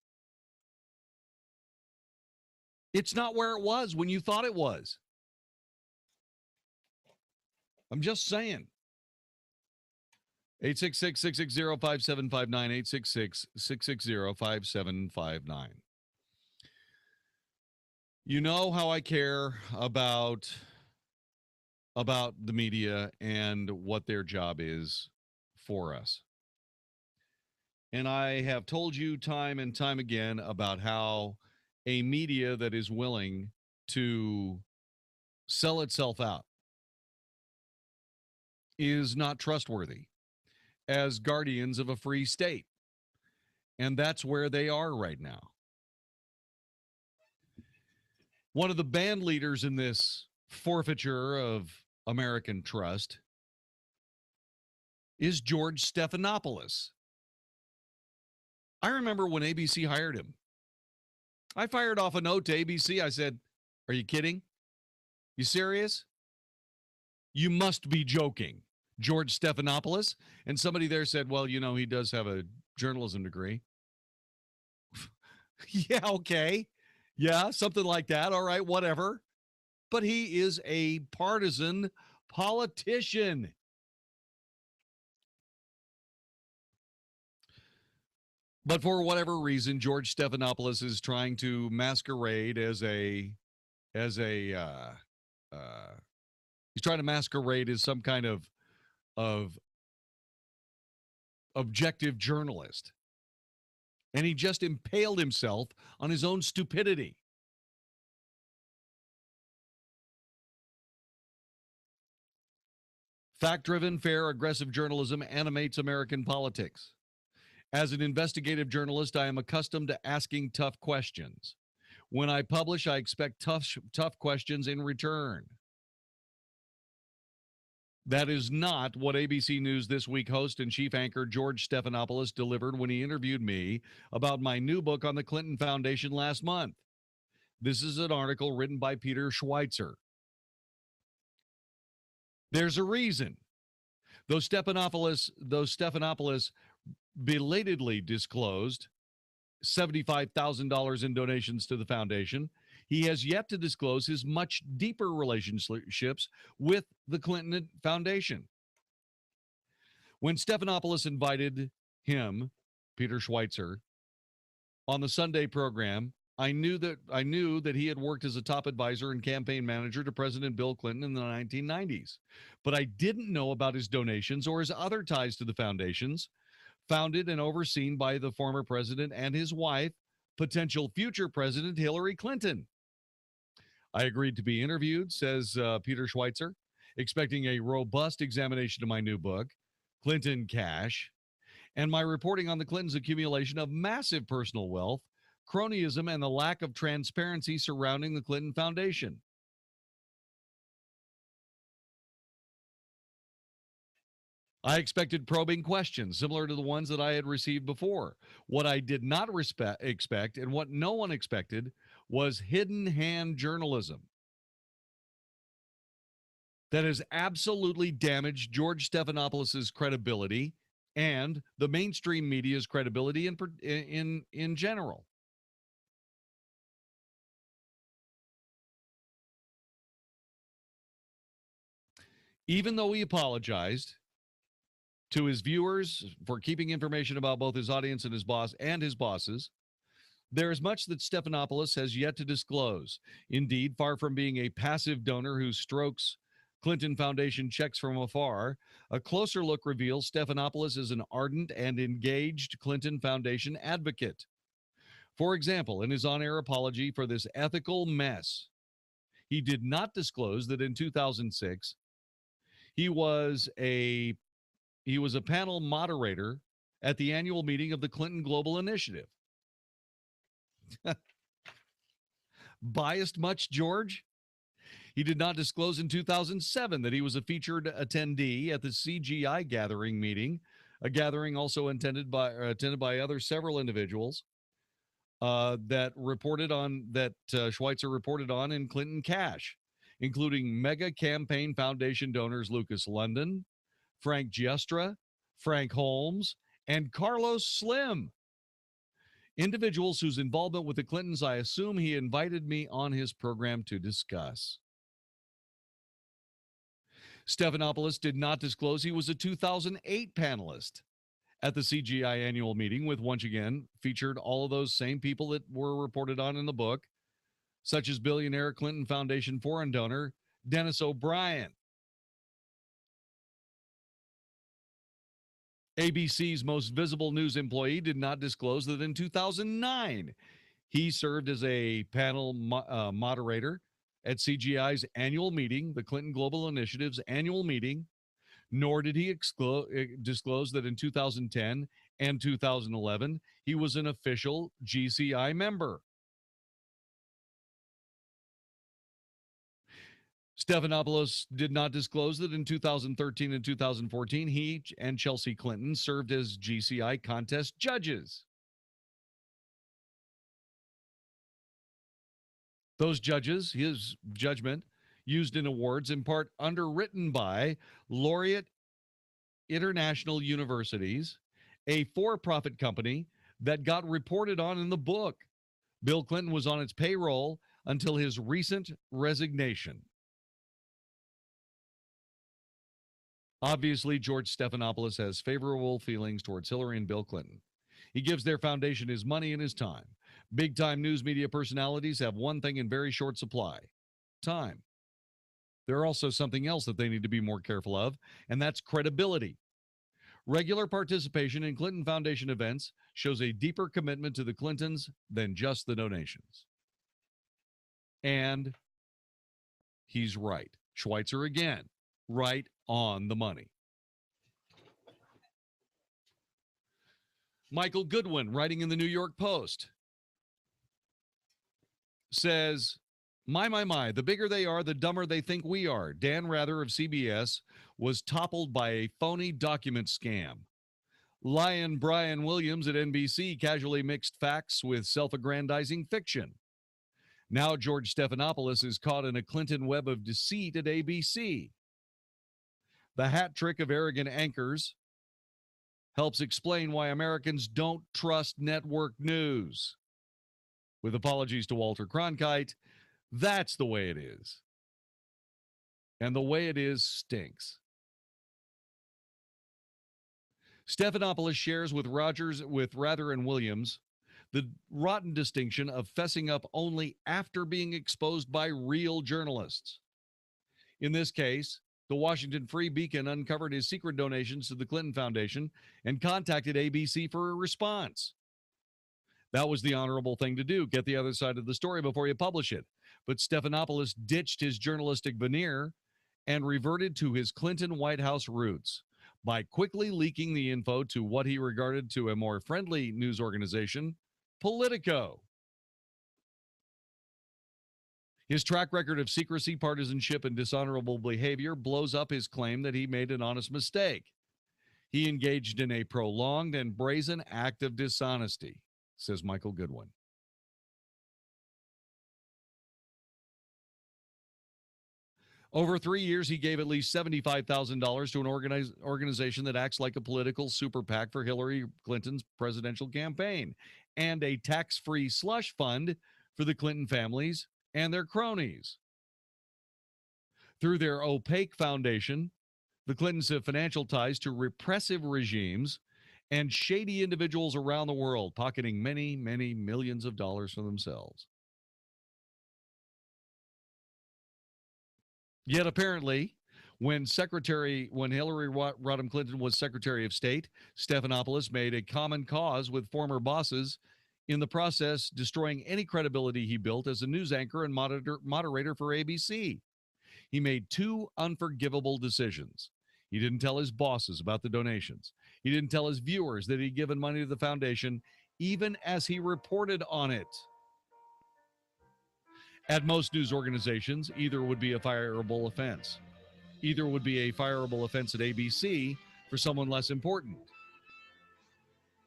It's not where it was when you thought it was. I'm just saying. 866-660-5759, 866-660-5759. You know how I care about the media and what their job is for us. And I have told you time and time again about how a media that is willing to sell itself out is not trustworthy as guardians of a free state. And that's where they are right now. One of the band leaders in this forfeiture of American trust is George Stephanopoulos. I remember when ABC hired him. I fired off a note to ABC. I said, are you kidding? You serious? You must be joking, George Stephanopoulos. And somebody there said, well, you know, he does have a journalism degree. Yeah, okay. Yeah, something like that. All right, whatever. But he is a partisan politician. But for whatever reason, George Stephanopoulos is trying to masquerade he's trying to masquerade as some kind of objective journalist. And he just impaled himself on his own stupidity. Fact-driven, fair, aggressive journalism animates American politics. As an investigative journalist, I am accustomed to asking tough questions. When I publish, I expect tough questions in return. That is not what ABC News This Week host and chief anchor George Stephanopoulos delivered when he interviewed me about my new book on the Clinton Foundation last month. This is an article written by Peter Schweitzer. There's a reason. Though Stephanopoulos belatedly disclosed $75,000 in donations to the foundation, he has yet to disclose his much deeper relationships with the Clinton Foundation. When Stephanopoulos invited him, Peter Schweitzer, on the Sunday program I knew that he had worked as a top advisor and campaign manager to President Bill Clinton in the 1990s, but I didn't know about his donations or his other ties to the foundations founded and overseen by the former president and his wife, potential future President Hillary Clinton. I agreed to be interviewed, says Peter Schweitzer, expecting a robust examination of my new book, Clinton Cash, and my reporting on the Clintons' accumulation of massive personal wealth, cronyism, and the lack of transparency surrounding the Clinton Foundation. I expected probing questions similar to the ones that I had received before. What I did not expect, and what no one expected, was hidden hand journalism that has absolutely damaged George Stephanopoulos' credibility and the mainstream media's credibility in general. Even though he apologized to his viewers for keeping information about both his audience and his boss and his bosses, there is much that Stephanopoulos has yet to disclose. Indeed, far from being a passive donor who strokes Clinton Foundation checks from afar, a closer look reveals Stephanopoulos is an ardent and engaged Clinton Foundation advocate. For example, in his on-air apology for this ethical mess, he did not disclose that in 2006, he was a panel moderator at the annual meeting of the Clinton Global Initiative. Biased much, George? He did not disclose in 2007 that he was a featured attendee at the CGI gathering meeting, a gathering also attended by several individuals that Schweitzer reported on in Clinton Cash, including mega campaign foundation donors Lucas London, Frank Giustra, Frank Holmes, and Carlos Slim. Individuals whose involvement with the Clintons I assume he invited me on his program to discuss. Stephanopoulos did not disclose he was a 2008 panelist at the CGI annual meeting, with once again featured all of those same people that were reported on in the book, such as billionaire Clinton Foundation foreign donor Dennis O'Brien. ABC's most visible news employee did not disclose that in 2009, he served as a panel moderator at CGI's annual meeting, the Clinton Global Initiative's annual meeting, nor did he disclose that in 2010 and 2011, he was an official GCI member. Stephanopoulos did not disclose that in 2013 and 2014, he and Chelsea Clinton served as GCI contest judges. Those judges, his judgment, used in awards in part underwritten by Laureate International Universities, a for-profit company that got reported on in the book. Bill Clinton was on its payroll until his recent resignation. Obviously, George Stephanopoulos has favorable feelings towards Hillary and Bill Clinton. He gives their foundation his money and his time. Big-time news media personalities have one thing in very short supply: time. There are also something else that they need to be more careful of, and that's credibility. Regular participation in Clinton Foundation events shows a deeper commitment to the Clintons than just the donations. And he's right. Schweitzer again, right on the money. Michael Goodwin, writing in the New York Post, says, My, the bigger they are, the dumber they think we are. Dan Rather of CBS was toppled by a phony document scam. Lion Brian Williams at NBC casually mixed facts with self-aggrandizing fiction. Now George Stephanopoulos is caught in a Clinton web of deceit at ABC. The hat trick of arrogant anchors helps explain why Americans don't trust network news. With apologies to Walter Cronkite, that's the way it is. And the way it is stinks. Stephanopoulos shares with Rather and Williams the rotten distinction of fessing up only after being exposed by real journalists. In this case, the Washington Free Beacon uncovered his secret donations to the Clinton Foundation and contacted ABC for a response. That was the honorable thing to do, get the other side of the story before you publish it. But Stephanopoulos ditched his journalistic veneer and reverted to his Clinton White House roots by quickly leaking the info to what he regarded to a more friendly news organization, Politico. His track record of secrecy, partisanship, and dishonorable behavior blows up his claim that he made an honest mistake. He engaged in a prolonged and brazen act of dishonesty, says Michael Goodwin. Over 3 years, he gave at least $75,000 to an organization that acts like a political super PAC for Hillary Clinton's presidential campaign, and a tax-free slush fund for the Clinton families and their cronies. Through their opaque foundation, the Clintons have financial ties to repressive regimes and shady individuals around the world, pocketing many, many millions of dollars for themselves. Yet apparently, when Hillary Rodham Clinton was Secretary of State, Stephanopoulos made a common cause with former bosses, in the process destroying any credibility he built as a news anchor and moderator for ABC. He made two unforgivable decisions. He didn't tell his bosses about the donations. He didn't tell his viewers that he'd given money to the foundation, even as he reported on it. At most news organizations, either would be a fireable offense. Either would be a fireable offense at ABC for someone less important.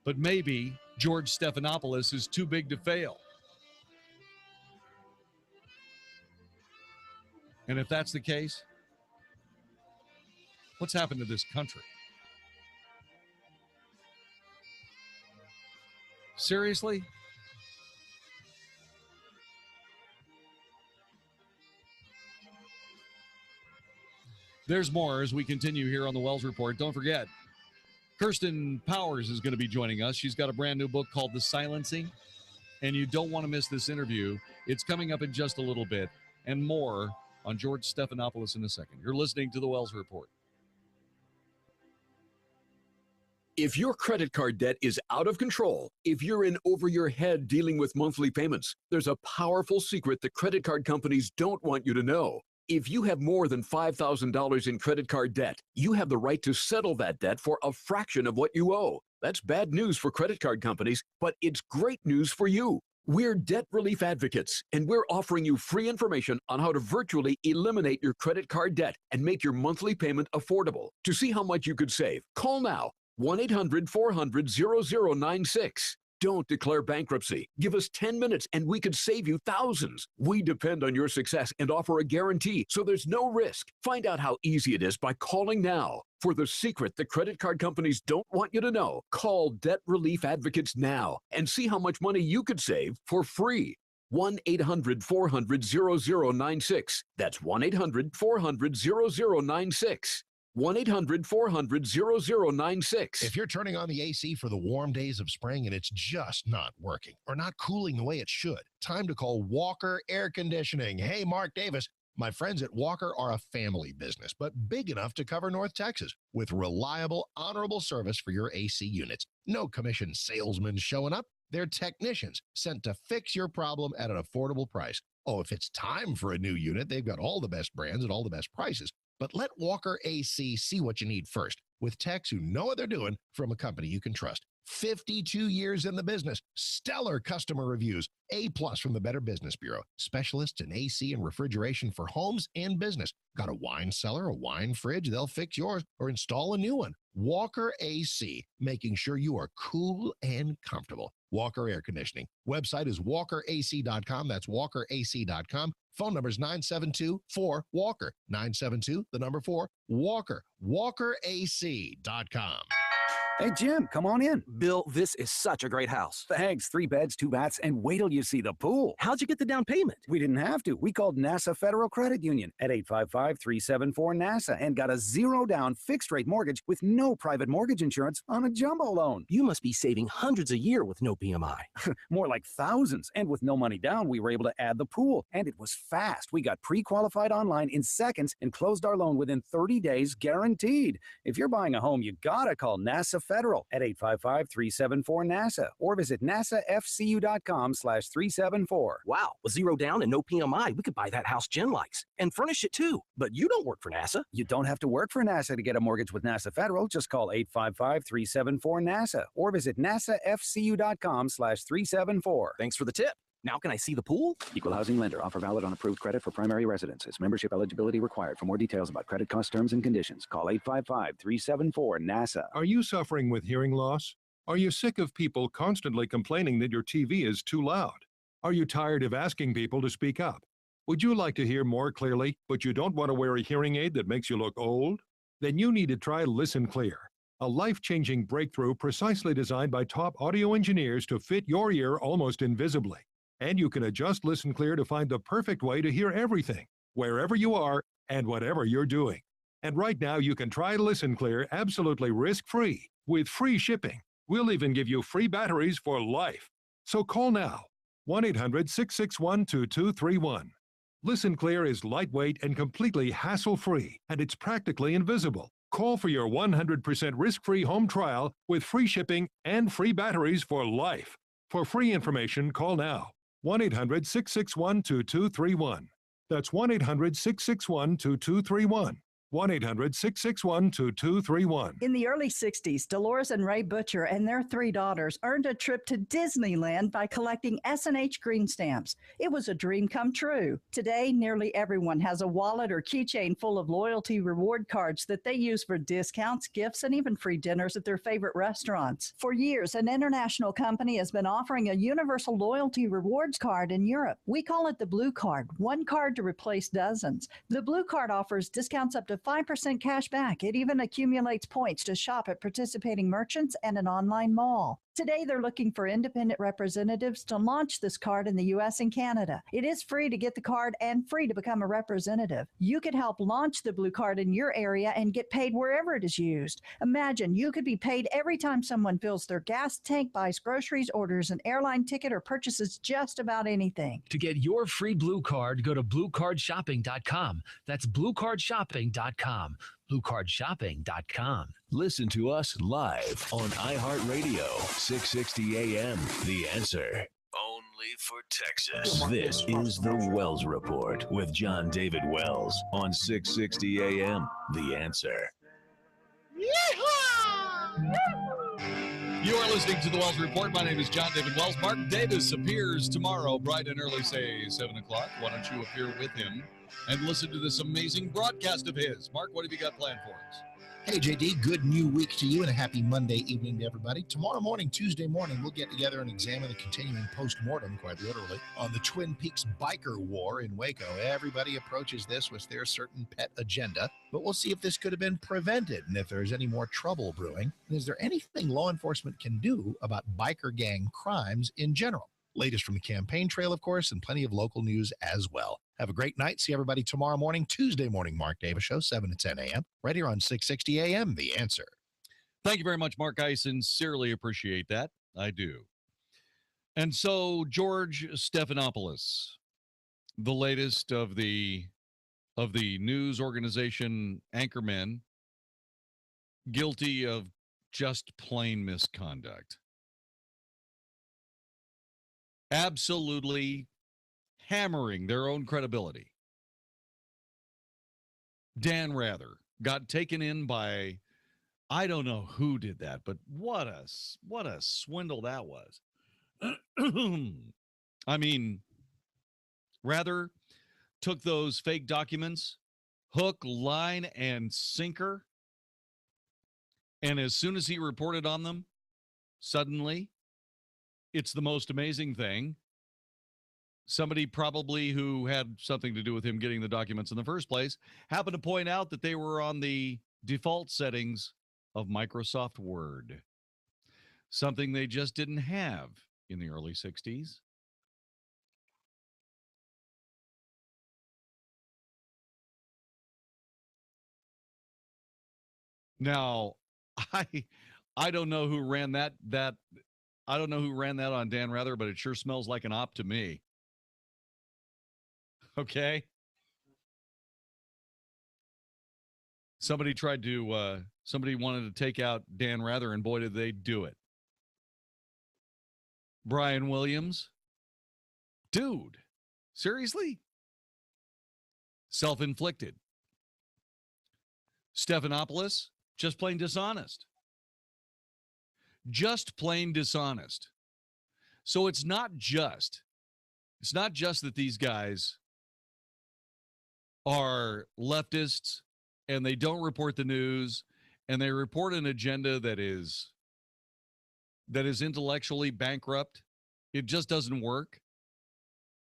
But maybe George Stephanopoulos is too big to fail. And if that's the case, what's happened to this country? Seriously? There's more as we continue here on the Wells Report. Don't forget, Kirsten Powers is going to be joining us. She's got a brand new book called The Silencing, and you don't want to miss this interview. It's coming up in just a little bit, and more on George Stephanopoulos in a second. You're listening to the Wells Report. If your credit card debt is out of control, if you're in over your head dealing with monthly payments, there's a powerful secret that credit card companies don't want you to know. If you have more than $5,000 in credit card debt, you have the right to settle that debt for a fraction of what you owe. That's bad news for credit card companies, but it's great news for you. We're debt relief advocates, and we're offering you free information on how to virtually eliminate your credit card debt and make your monthly payment affordable. To see how much you could save, call now, 1-800-400-0096. Don't declare bankruptcy. Give us 10 minutes and we could save you thousands. We depend on your success and offer a guarantee, so there's no risk. Find out how easy it is by calling now. For the secret the credit card companies don't want you to know, call Debt Relief Advocates now and see how much money you could save for free. 1-800-400-0096. That's 1-800-400-0096. 1-800-400-0096. If you're turning on the AC for the warm days of spring and it's just not working or not cooling the way it should, time to call Walker Air Conditioning. Hey, Mark Davis. My friends at Walker are a family business, but big enough to cover North Texas with reliable, honorable service for your AC units. No commission salesmen showing up. They're technicians sent to fix your problem at an affordable price. Oh, if it's time for a new unit, they've got all the best brands at all the best prices. But let Walker AC see what you need first with techs who know what they're doing from a company you can trust. 52 years in the business, stellar customer reviews, A+ from the Better Business Bureau, specialists in AC and refrigeration for homes and business. Got a wine cellar, a wine fridge? They'll fix yours or install a new one. Walker AC, making sure you are cool and comfortable. Walker Air Conditioning. Website is walkerac.com. That's walkerac.com. Phone number is 972-4-WALKER. 972, the number 4, Walker. walkerac.com. Hey, Jim, come on in. Bill, this is such a great house. Thanks. 3 beds, 2 baths, and wait till you see the pool. How'd you get the down payment? We didn't have to. We called NASA Federal Credit Union at 855-374-NASA and got a 0-down fixed-rate mortgage with no private mortgage insurance on a jumbo loan. You must be saving hundreds a year with no PMI. More like thousands. And with no money down, we were able to add the pool. And it was fast. We got pre-qualified online in seconds and closed our loan within 30 days guaranteed. If you're buying a home, you gotta call NASA Federal at 855-374-NASA or visit nasafcu.com/374. Wow, with 0 down and no PMI, we could buy that house Jen likes and furnish it too. But you don't work for NASA. You don't have to work for NASA to get a mortgage with NASA Federal. Just call 855-374-NASA or visit nasafcu.com/374. Thanks for the tip. Now can I see the pool? Equal housing lender. Offer valid on approved credit for primary residences. Membership eligibility required. For more details about credit cost terms and conditions, call 855-374-NASA. Are you suffering with hearing loss? Are you sick of people constantly complaining that your TV is too loud? Are you tired of asking people to speak up? Would you like to hear more clearly, but you don't want to wear a hearing aid that makes you look old? Then you need to try Listen Clear, a life-changing breakthrough precisely designed by top audio engineers to fit your ear almost invisibly. And you can adjust Listen Clear to find the perfect way to hear everything, wherever you are and whatever you're doing. And right now you can try Listen Clear absolutely risk-free with free shipping. We'll even give you free batteries for life. So call now, 1-800-661-2231. Listen Clear is lightweight and completely hassle-free, and it's practically invisible. Call for your 100% risk-free home trial with free shipping and free batteries for life. For free information, call now. 1-800-661-2231. That's 1-800-661-2231. 1-800-661-2231. In the early 60s, Dolores and Ray Butcher and their 3 daughters earned a trip to Disneyland by collecting S&H green stamps. It was a dream come true. Today, nearly everyone has a wallet or keychain full of loyalty reward cards that they use for discounts, gifts, and even free dinners at their favorite restaurants. For years, an international company has been offering a universal loyalty rewards card in Europe. We call it the Blue Card, one card to replace dozens. The Blue Card offers discounts up to 5% cash back. It even accumulates points to shop at participating merchants and an online mall. Today, they're looking for independent representatives to launch this card in the U.S. and Canada. It is free to get the card and free to become a representative. You could help launch the Blue Card in your area and get paid wherever it is used. Imagine you could be paid every time someone fills their gas tank, buys groceries, orders an airline ticket, or purchases just about anything. To get your free Blue Card, go to bluecardshopping.com. That's bluecardshopping.com. bluecardshopping.com. Listen to us live on iHeartRadio, 660 AM. The Answer. Only for Texas. This is the Wells Report with Jon-David Wells on 660 AM. The Answer. You are listening to the Wells Report. My name is Jon-David Wells. Mark Davis appears tomorrow, bright and early, say 7 o'clock. Why don't you appear with him and listen to this amazing broadcast of his? Mark, what have you got planned for us? Hey, JD, good new week to you and a happy Monday evening to everybody. Tomorrow morning, Tuesday morning, we'll get together and examine the continuing post-mortem, quite literally, on the Twin Peaks biker war in Waco. Everybody approaches this with their certain pet agenda, but we'll see if this could have been prevented and if there's any more trouble brewing. And is there anything law enforcement can do about biker gang crimes in general? Latest from the campaign trail, of course, and plenty of local news as well. Have a great night. See everybody tomorrow morning, Tuesday morning, Mark Davis Show, 7 to 10 a.m., right here on 660 a.m., The Answer. Thank you very much, Mark. I sincerely appreciate that. I do. And so, George Stephanopoulos, the latest of the news organization anchormen, guilty of just plain misconduct. Absolutely hammering their own credibility. Dan Rather got taken in by, I don't know who did that, but what a swindle that was. I mean, Rather took those fake documents, hook, line, and sinker, and as soon as he reported on them, suddenly, it's the most amazing thing. Somebody probably who had something to do with him getting the documents in the first place happened to point out that they were on the default settings of Microsoft Word. something they just didn't have in the early 60s. Now, I don't know who ran that I don't know who ran that on Dan Rather, but it sure smells like an op to me. Okay? Somebody wanted to take out Dan Rather, and boy, did they do it. Brian Williams. Dude, seriously? Self-inflicted. Stephanopoulos, just plain dishonest. Just plain dishonest. So it's not just that these guys are leftists and they don't report the news and they report an agenda that is intellectually bankrupt. It just doesn't work.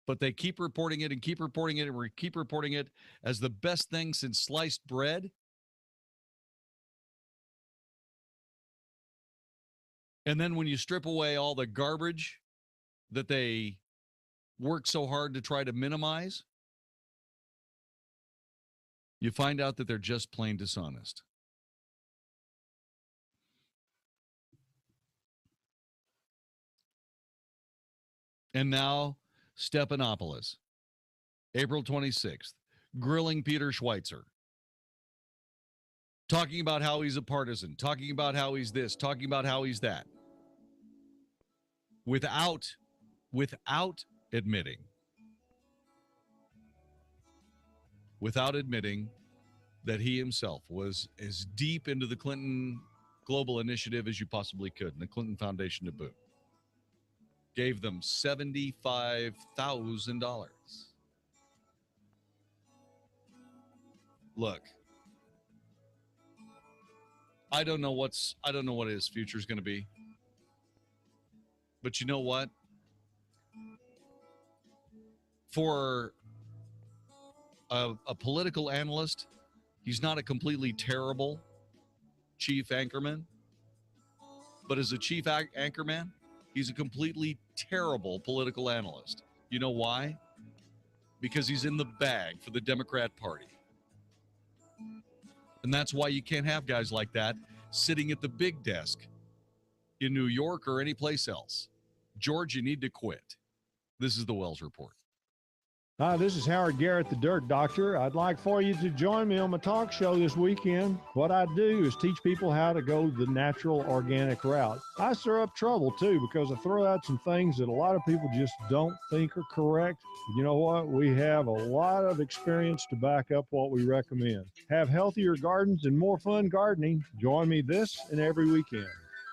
But they keep reporting it and keep reporting it and keep reporting it as the best thing since sliced bread. And then when you strip away all the garbage that they work so hard to try to minimize, you find out that they're just plain dishonest. And now, Stephanopoulos, April 26th, grilling Peter Schweitzer. Talking about how he's a partisan, talking about how he's this, talking about how he's that. Without admitting that he himself was as deep into the Clinton Global Initiative as you possibly could, and the Clinton Foundation to boot. Gave them $75,000. Look, I don't know what his future is going to be. But you know what? For a political analyst, he's not a completely terrible chief anchorman. But as a chief anchorman, he's a completely terrible political analyst. You know why? Because he's in the bag for the Democrat Party. And that's why you can't have guys like that sitting at the big desk in New York or any place else. George, you need to quit. This is the Wells Report. Hi, this is Howard Garrett, the Dirt Doctor. I'd like for you to join me on my talk show this weekend. What I do is teach people how to go the natural, organic route. I stir up trouble, too, because I throw out some things that a lot of people just don't think are correct. You know what? We have a lot of experience to back up what we recommend. Have healthier gardens and more fun gardening. Join me this and every weekend.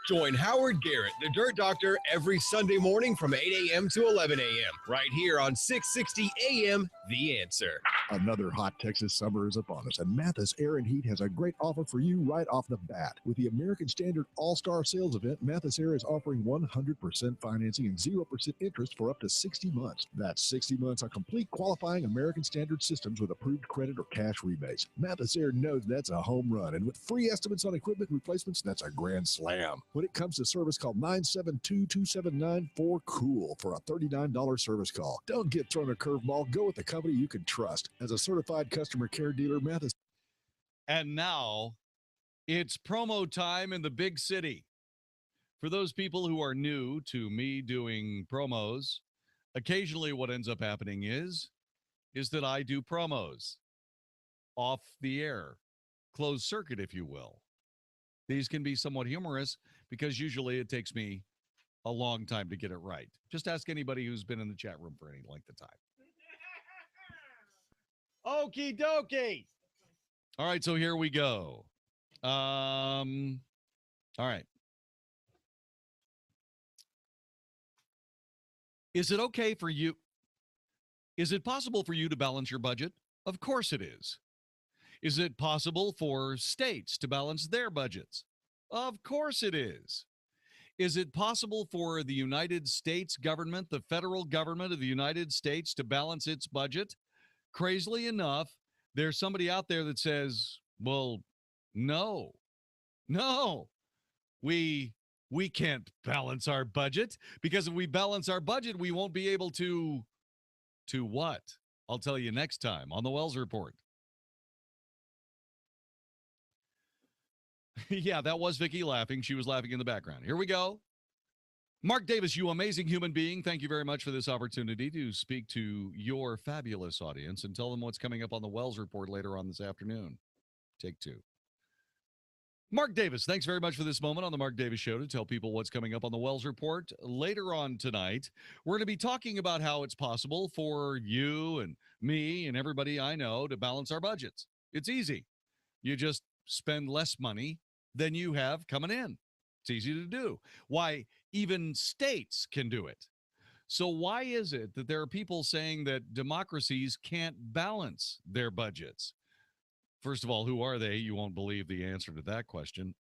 Join Howard Garrett, the Dirt Doctor, every Sunday morning from 8 a.m. to 11 a.m. right here on 660 a.m. The Answer. Another hot Texas summer is upon us, and Mathis Air and Heat has a great offer for you right off the bat. With the American Standard All-Star Sales Event, Mathis Air is offering 100% financing and 0% interest for up to 60 months. That's 60 months on complete qualifying American Standard systems with approved credit or cash rebates. Mathis Air knows that's a home run, and with free estimates on equipment replacements, that's a grand slam. When it comes to service, call 972-279-4COOL for a $39 service call. Don't get thrown a curveball. Go with the company you can trust. As a certified customer care dealer, Mathis. And now it's promo time in the big city. For those people who are new to me doing promos, occasionally what ends up happening is that I do promos off the air, closed circuit, if you will. These can be somewhat humorous because usually it takes me a long time to get it right. Just ask anybody who's been in the chat room for any length of time. Okie dokie. All right, so here we go. All right. Is it okay for you? Is it possible for you to balance your budget? Of course it is. Is it possible for states to balance their budgets? Of course it is. Is it possible for the United States government, the federal government of the United States, to balance its budget? Crazily enough, there's somebody out there that says, well, no, we we can't balance our budget, because if we balance our budget, we won't be able to what? I'll tell you next time on the Wells Report. Yeah, that was Vicky laughing. She was laughing in the background. Here we go. Mark Davis, you amazing human being. Thank you very much for this opportunity to speak to your fabulous audience and tell them what's coming up on the Wells Report later on this afternoon. Take two. Mark Davis, thanks very much for this moment on the Mark Davis Show to tell people what's coming up on the Wells Report. Later on tonight, we're going to be talking about how it's possible for you and me and everybody I know to balance our budgets. It's easy. You just spend less money than you have coming in. It's easy to do. Why, even states can do it. So why is it that there are people saying that democracies can't balance their budgets? First of all, who are they? You won't believe the answer to that question.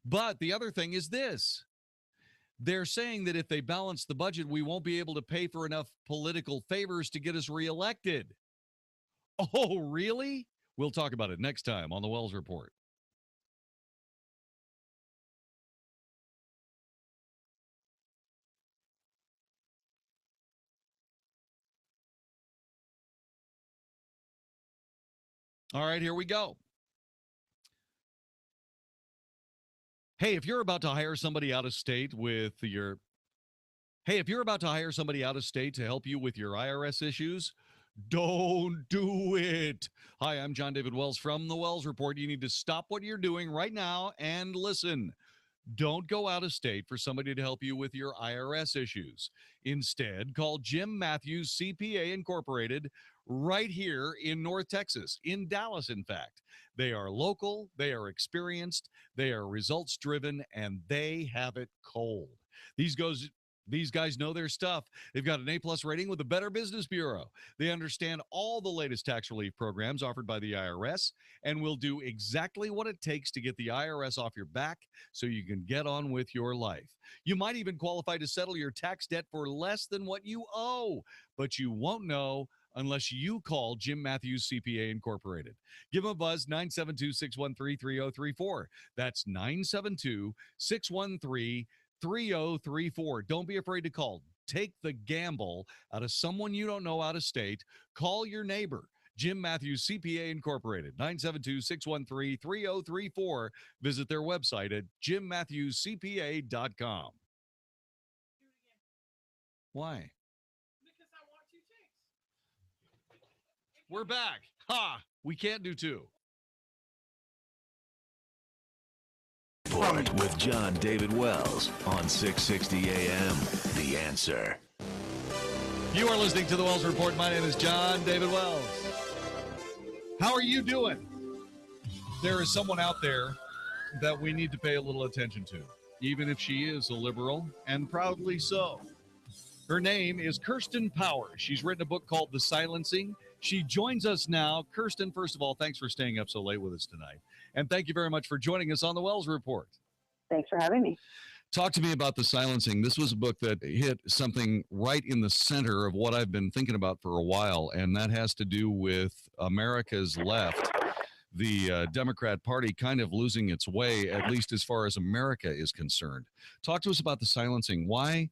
But the other thing is this. They're saying that if they balance the budget, we won't be able to pay for enough political favors to get us reelected. Oh, really? We'll talk about it next time on the Wells Report. All right, here we go. Hey, if you're about to hire somebody out of state to help you with your IRS issues, don't do it. Hi, I'm Jon-David Wells from the Wells Report. You need to stop what you're doing right now and listen. Don't go out of state for somebody to help you with your IRS issues. Instead, call Jim Matthews CPA Incorporated right here in North Texas, in Dallas, in fact. They are local, they are experienced, they are results driven, and they have it cold. These guys know their stuff. They've got an A+ rating with the Better Business Bureau. They understand all the latest tax relief programs offered by the IRS and will do exactly what it takes to get the IRS off your back so you can get on with your life. You might even qualify to settle your tax debt for less than what you owe, but you won't know unless you call Jim Matthews CPA Incorporated. Give them a buzz, 972-613-3034. That's 972-613-3034. Don't be afraid to call. Take the gamble out of someone you don't know out of state. Call your neighbor. Jim Matthews CPA Incorporated, 972-613-3034. Visit their website at jimmatthewscpa.com. Why? We're back. Ha! We can't do two. With Jon-David Wells on 660 AM. The Answer. You are listening to the Wells Report. My name is Jon-David Wells. How are you doing? There is someone out there that we need to pay a little attention to, even if she is a liberal, and proudly so. Her name is Kirsten Power. She's written a book called The Silencing. She joins us now. Kirsten, first of all, thanks for staying up so late with us tonight. And thank you very much for joining us on the Wells Report. Thanks for having me. Talk to me about The Silencing. This was a book that hit something right in the center of what I've been thinking about for a while, and that has to do with America's left, the Democrat Party kind of losing its way, at least as far as America is concerned. Talk to us about The Silencing. Why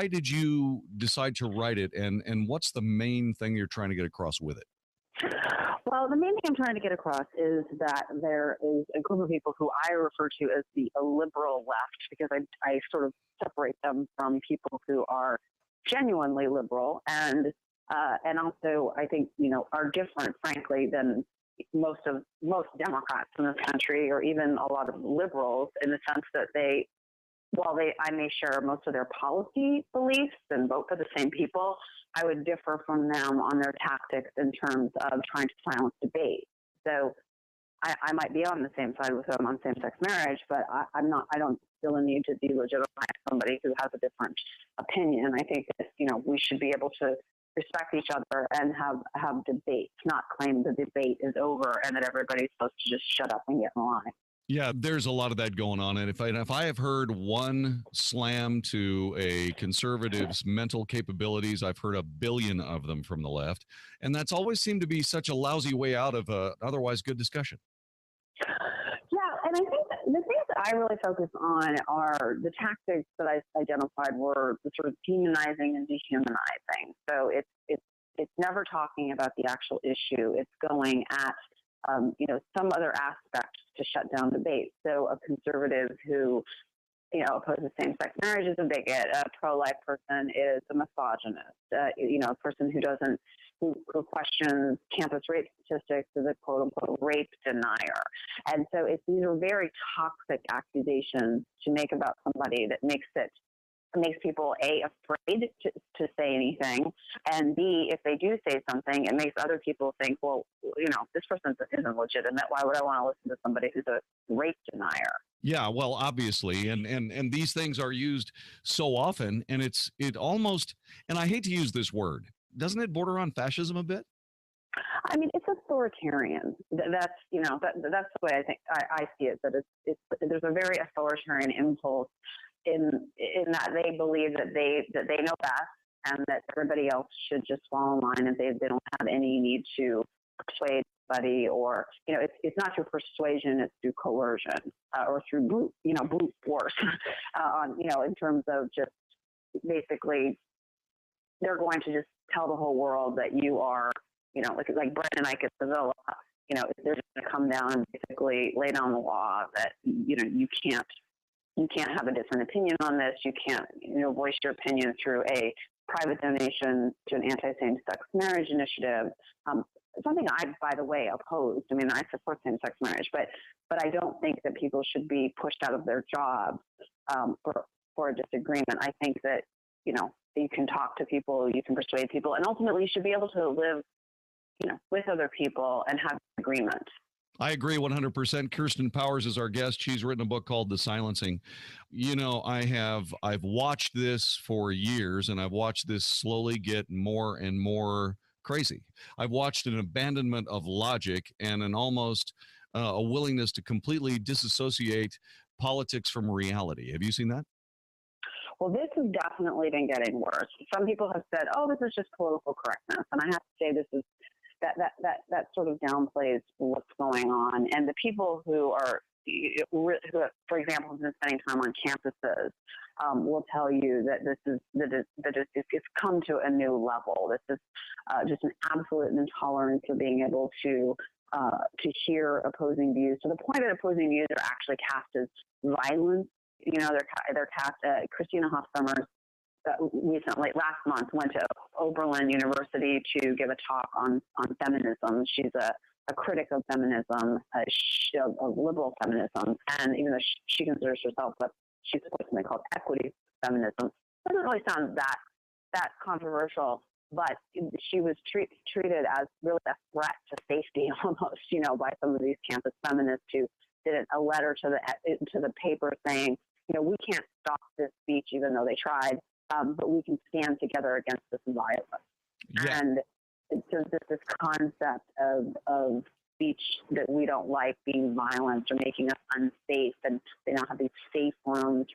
did you decide to write it, and what's the main thing you're trying to get across with it? Well, the main thing I'm trying to get across is that there is a group of people who I refer to as the liberal left, because I sort of separate them from people who are genuinely liberal and also I think, are different, frankly, than most Democrats in this country, or even a lot of liberals, in the sense that I may share most of their policy beliefs and vote for the same people, I would differ from them on their tactics in terms of trying to silence debate. So I might be on the same side with them on same-sex marriage, but I don't feel a need to delegitimize somebody who has a different opinion. I think that, we should be able to respect each other and have debates, not claim the debate is over and that everybody's supposed to just shut up and get in line. Yeah, there's a lot of that going on. And if I have heard one slam to a conservative's mental capabilities, I've heard a billion of them from the left. And that's always seemed to be such a lousy way out of a otherwise good discussion. Yeah, and I think the things that I really focus on are the tactics that I identified were the sort of demonizing and dehumanizing. So it's never talking about the actual issue. It's going at some other aspect to shut down debate. So a conservative who opposes same-sex marriage is a bigot. A pro-life person is a misogynist. A person who questions campus rape statistics is a quote-unquote rape denier. And so these are very toxic accusations to make about somebody that makes people, A, afraid to say anything, and B, if they do say something, it makes other people think, well, this person isn't legitimate. Why would I want to listen to somebody who's a rape denier? Yeah, well, obviously, and these things are used so often, and it almost, and I hate to use this word, doesn't it border on fascism a bit? I mean, it's authoritarian. That's the way I think I see it. That there's a very authoritarian impulse in that they believe that they know best, and that everybody else should just fall in line, and they don't have any need to persuade somebody, or it's not through persuasion, it's through coercion or through brute force. In terms of just basically, they're going to just tell the whole world that you are, like Brett and Ike at the Villa. They're just going to come down and basically lay down the law that you can't have a different opinion on this. You can't voice your opinion through a private donation to an anti-same-sex marriage initiative. Something I, by the way, opposed. I mean, I support same-sex marriage, but I don't think that people should be pushed out of their jobs for a disagreement. I think that you can talk to people, you can persuade people, and ultimately you should be able to live with other people and have agreement. I agree 100%. Kirsten Powers is our guest. She's written a book called The Silencing. I've watched this for years, and I've watched this slowly get more and more crazy. I've watched an abandonment of logic and an almost a willingness to completely disassociate politics from reality. Have you seen that? Well, this has definitely been getting worse. Some people have said, "Oh, this is just political correctness," and I have to say this is that sort of downplays what's going on. And the people who are, for example, have been spending time on campuses, will tell you that it's come to a new level. This is just an absolute intolerance of being able to hear opposing views, to the point that opposing views are actually cast as violence. They're cast. Christina Hoff Sommers recently, last month, went to Oberlin University to give a talk on feminism. She's a critic of feminism, of liberal feminism, and even though she considers herself she supports something called equity feminism. Doesn't really sound that controversial, but she was treated as really a threat to safety almost, by some of these campus feminists who did a letter to the paper saying, we can't stop this speech even though they tried, but we can stand together against this violence. Yeah. And so this concept of speech that we don't like being violent or making us unsafe, and they now have these safe rooms,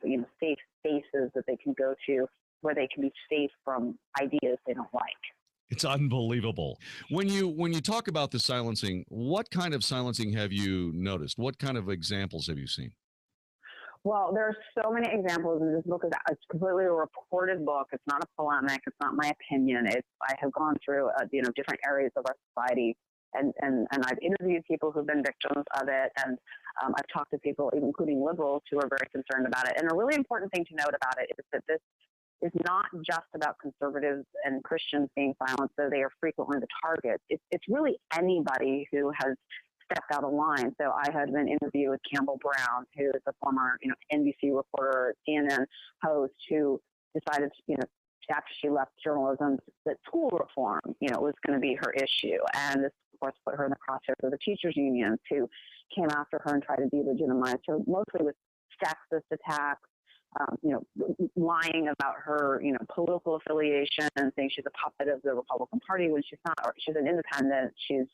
safe spaces that they can go to where they can be safe from ideas they don't like. It's unbelievable. When you talk about the silencing, what kind of silencing have you noticed? What kind of examples have you seen? Well, there are so many examples, and this book is completely a reported book. It's not a polemic. It's not my opinion. I have gone through different areas of our society, and I've interviewed people who've been victims of it, and I've talked to people, including liberals, who are very concerned about it. And a really important thing to note about it is that this is not just about conservatives and Christians being silenced, though they are frequently the target. It's really anybody who has stepped out of line. So I had an interview with Campbell Brown, who is a former, NBC reporter, CNN host, who decided, after she left journalism, that school reform, was going to be her issue. And this, of course, put her in the crosshairs of the teachers' unions, who came after her and tried to delegitimize her, mostly with sexist attacks, lying about her, political affiliation, and saying she's a puppet of the Republican Party when she's not, or she's an independent. She's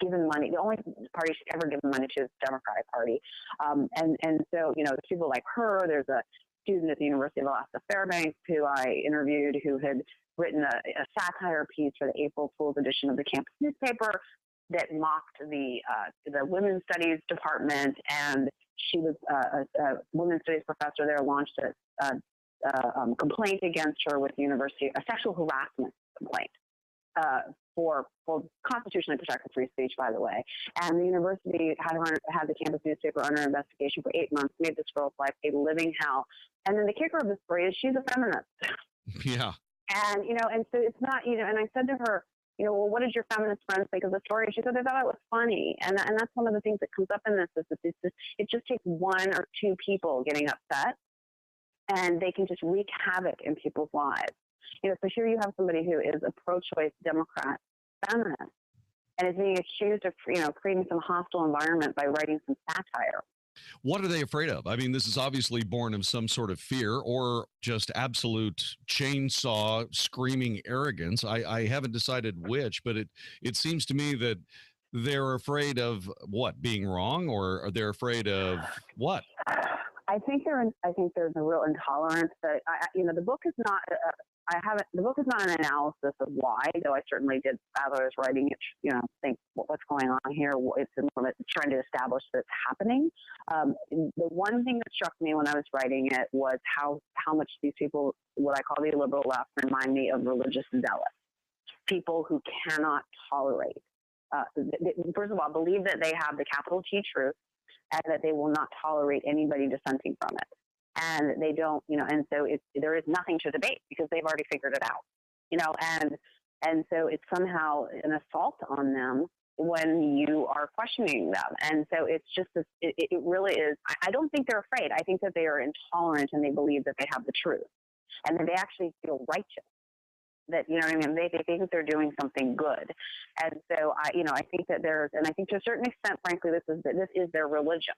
given money. The only party she's ever given money to is the Democratic Party. And so, there's people like her. There's a student at the University of Alaska Fairbanks who I interviewed, who had written a satire piece for the April Fool's edition of the campus newspaper, that mocked the women's studies department, and she was a women's studies professor there, launched a complaint against her with the university, a sexual harassment complaint for constitutionally protected free speech, by the way. And the university had the campus newspaper under investigation for 8 months, made this girl's life a living hell. And then the kicker of the story is she's a feminist. Yeah. And, and so it's not, and I said to her, well, what did your feminist friends think of the story? She said they thought it was funny. And that's one of the things that comes up in this, is it just takes one or two people getting upset, and they can just wreak havoc in people's lives. So here you have somebody who is a pro-choice Democrat feminist and is being accused of, creating some hostile environment by writing some satire. What are they afraid of? I mean, this is obviously born of some sort of fear or just absolute chainsaw screaming arrogance. I haven't decided which, but it seems to me that they're afraid of what, being wrong, or are they afraid of what? I think there's a real intolerance that the book is not. The book is not an analysis of why, though I certainly did, as I was writing it, think what's going on here. It's trying to establish that it's happening. The one thing that struck me when I was writing it was how much these people, what I call the liberal left, remind me of religious zealots, people who cannot tolerate. First of all, believe that they have the capital T truth, and that they will not tolerate anybody dissenting from it. And they don't, and so there is nothing to debate because they've already figured it out, and so it's somehow an assault on them when you are questioning them. And so it's just, it really is, I don't think they're afraid. I think that they are intolerant, and they believe that they have the truth, and that they actually feel righteous. That, they think they're doing something good. And so I think that and I think to a certain extent, frankly, this is their religion,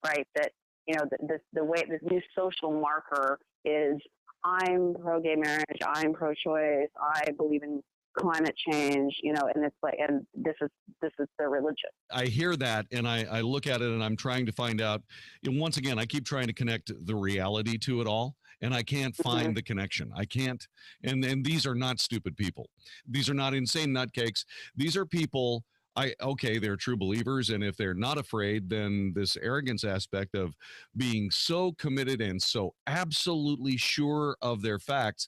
right? That, the way this new social marker is, I'm pro-gay marriage, I'm pro-choice, I believe in climate change, and it's like, and this is their religion. I hear that, and I look at it, and I'm trying to find out, and once again, I keep trying to connect the reality to it all, and I can't find the connection. I can't, and these are not stupid people. These are not insane nutcakes. These are people, they're true believers, and if they're not afraid, then this arrogance aspect of being so committed and so absolutely sure of their facts,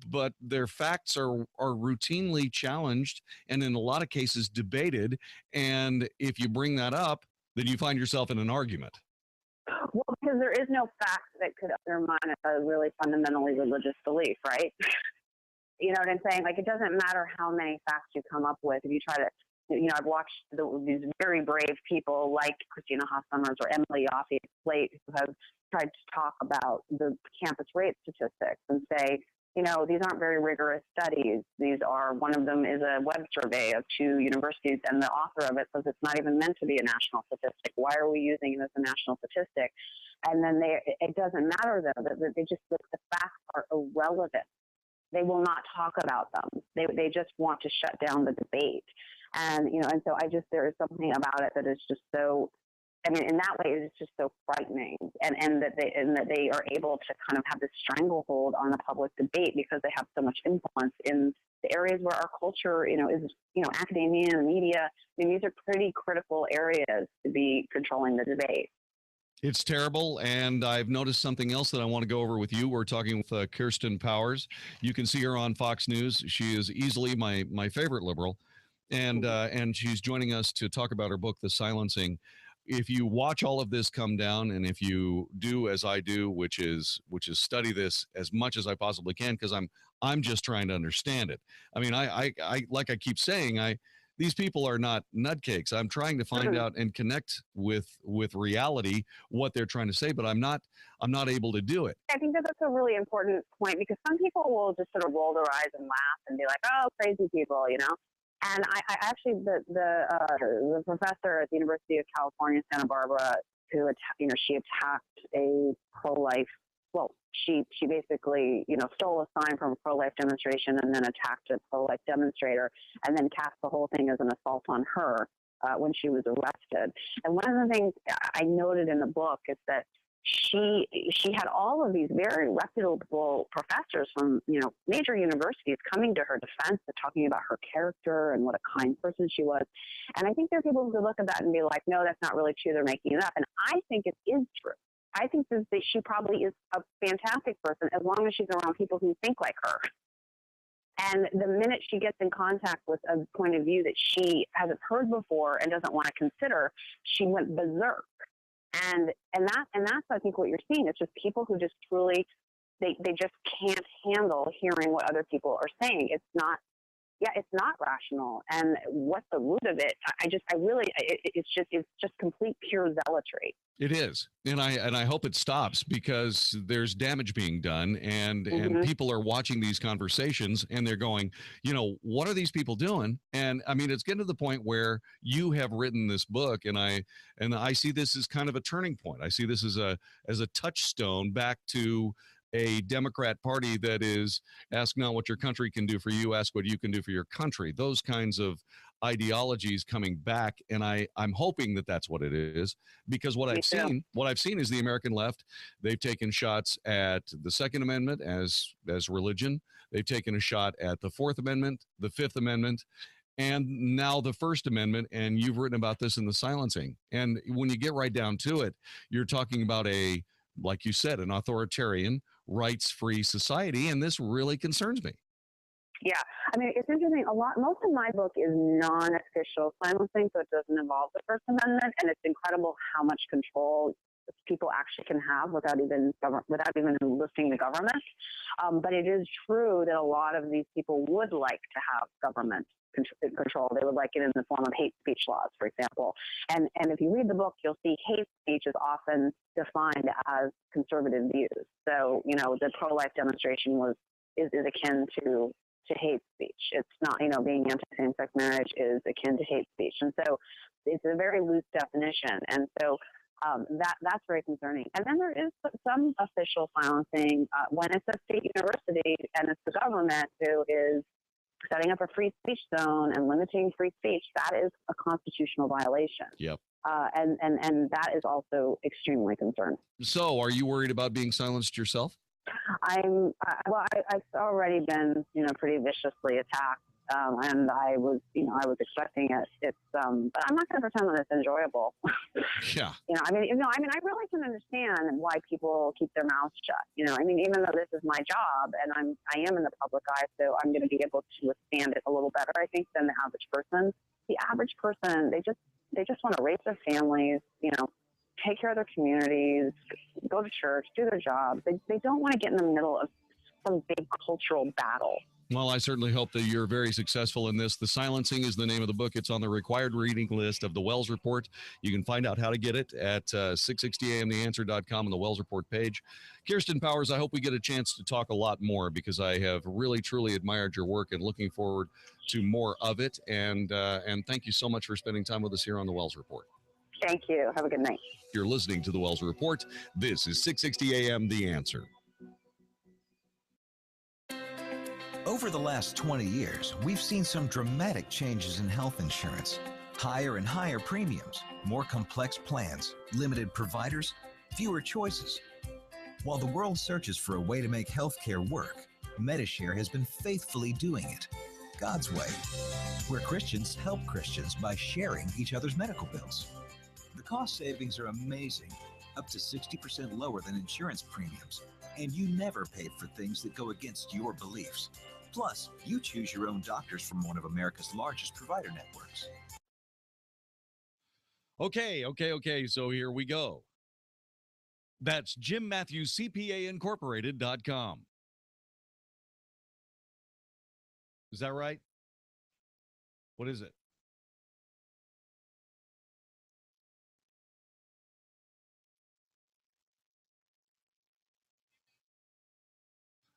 but their facts are routinely challenged and in a lot of cases debated. And if you bring that up, then you find yourself in an argument. Well, because there is no fact that could undermine a really fundamentally religious belief, right? You know what I'm saying? Like, it doesn't matter how many facts you come up with. If you try to, I've watched these very brave people like Christina Haas-Summers or Emily Yoffe at Slate who have tried to talk about the campus rape statistics and say, these aren't very rigorous studies. One of them is a web survey of 2 universities, and the author of it says it's not even meant to be a national statistic. Why are we using it as a national statistic? And then it doesn't matter, though, that the facts are irrelevant. They will not talk about them. They just want to shut down the debate. And, and so there is something about it that is just so, in that way, it's just so frightening, and that they are able to kind of have this stranglehold on the public debate because they have so much influence in the areas where our culture, is, academia and media. These are pretty critical areas to be controlling the debate. It's terrible, and I've noticed something else that I want to go over with you. We're talking with Kirsten Powers. You can see her on Fox News. She is easily my favorite liberal, and she's joining us to talk about her book, The Silencing. If you watch all of this come down, and if you do as I do, which is study this as much as I possibly can, because I'm just trying to understand it. I like I keep saying, these people are not nutcakes. I'm trying to find out and connect with reality what they're trying to say, but I'm not able to do it. I think that's a really important point, because some people will just sort of roll their eyes and laugh and be like, "Oh, crazy people," And I actually, the professor at the University of California, Santa Barbara, who she attacked a pro-life. Well, she basically stole a sign from a pro-life demonstration and then attacked a pro-life demonstrator, and then cast the whole thing as an assault on her when she was arrested. And one of the things I noted in the book is that she had all of these very reputable professors from, major universities coming to her defense and talking about her character and what a kind person she was. And I think there are people who could look at that and be like, no, that's not really true. They're making it up. And I think it is true. I think that she probably is a fantastic person as long as she's around people who think like her. And the minute she gets in contact with a point of view that she hasn't heard before and doesn't want to consider, she went berserk. And that's I think what you're seeing. It's just people who just truly they just can't handle hearing what other people are saying. It's not rational. And what's the root of it? It's just complete pure zealotry. It is, and I hope it stops, because there's damage being done, and people are watching these conversations and they're going, what are these people doing? And I mean, it's getting to the point where you have written this book, and I see this as kind of a turning point. I see this as a touchstone back to a Democrat Party that is ask not what your country can do for you, ask what you can do for your country. Those kinds of ideologies coming back, and I'm hoping that that's what it is, because what I've seen is the American left. They've taken shots at the Second Amendment as religion. They've taken a shot at the Fourth Amendment, the Fifth Amendment, and now the First Amendment. And you've written about this in The Silencing. And when you get right down to it, you're talking about like you said, an authoritarian, rights-free society, and this really concerns me. Yeah, I mean, it's interesting. Most of my book is non-official silencing, so it doesn't involve the First Amendment, and it's incredible how much control people actually can have without even enlisting the government. But it is true that a lot of these people would like to have government control. They would like it in the form of hate speech laws, for example. And if you read the book, you'll see hate speech is often defined as conservative views. So, the pro-life demonstration is akin to hate speech. It's not, being anti-same-sex marriage is akin to hate speech. And so it's a very loose definition. And so that's very concerning. And then there is some official silencing when it's a state university and it's the government who is setting up a free speech zone and limiting free speech. That is a constitutional violation. Yep. And that is also extremely concerning. So are you worried about being silenced yourself? I've already been, pretty viciously attacked. And I was expecting it. But I'm not going to pretend that it's enjoyable. Yeah. I really can understand why people keep their mouths shut. Even though this is my job and I am in the public eye, so I'm going to be able to withstand it a little better, I think, than the average person. The average person, they just want to raise their families, take care of their communities, go to church, do their jobs. They don't want to get in the middle of some big cultural battle. Well, I certainly hope that you're very successful in this. The Silencing is the name of the book. It's on the required reading list of the Wells Report. You can find out how to get it at 660amtheanswer.com on the Wells Report page. Kirsten Powers, I hope we get a chance to talk a lot more, because I have really, truly admired your work and looking forward to more of it. And thank you so much for spending time with us here on the Wells Report. Thank you. Have a good night. You're listening to the Wells Report. This is 660 AM The Answer. Over the last 20 years, we've seen some dramatic changes in health insurance. Higher and higher premiums, more complex plans, limited providers, fewer choices. While the world searches for a way to make healthcare work, Medishare has been faithfully doing it God's way, where Christians help Christians by sharing each other's medical bills. The cost savings are amazing, up to 60% lower than insurance premiums, and you never paid for things that go against your beliefs. Plus, you choose your own doctors from one of America's largest provider networks. Okay. So here we go. That's JimMatthewsCPAincorporated.com. Is that right? What is it?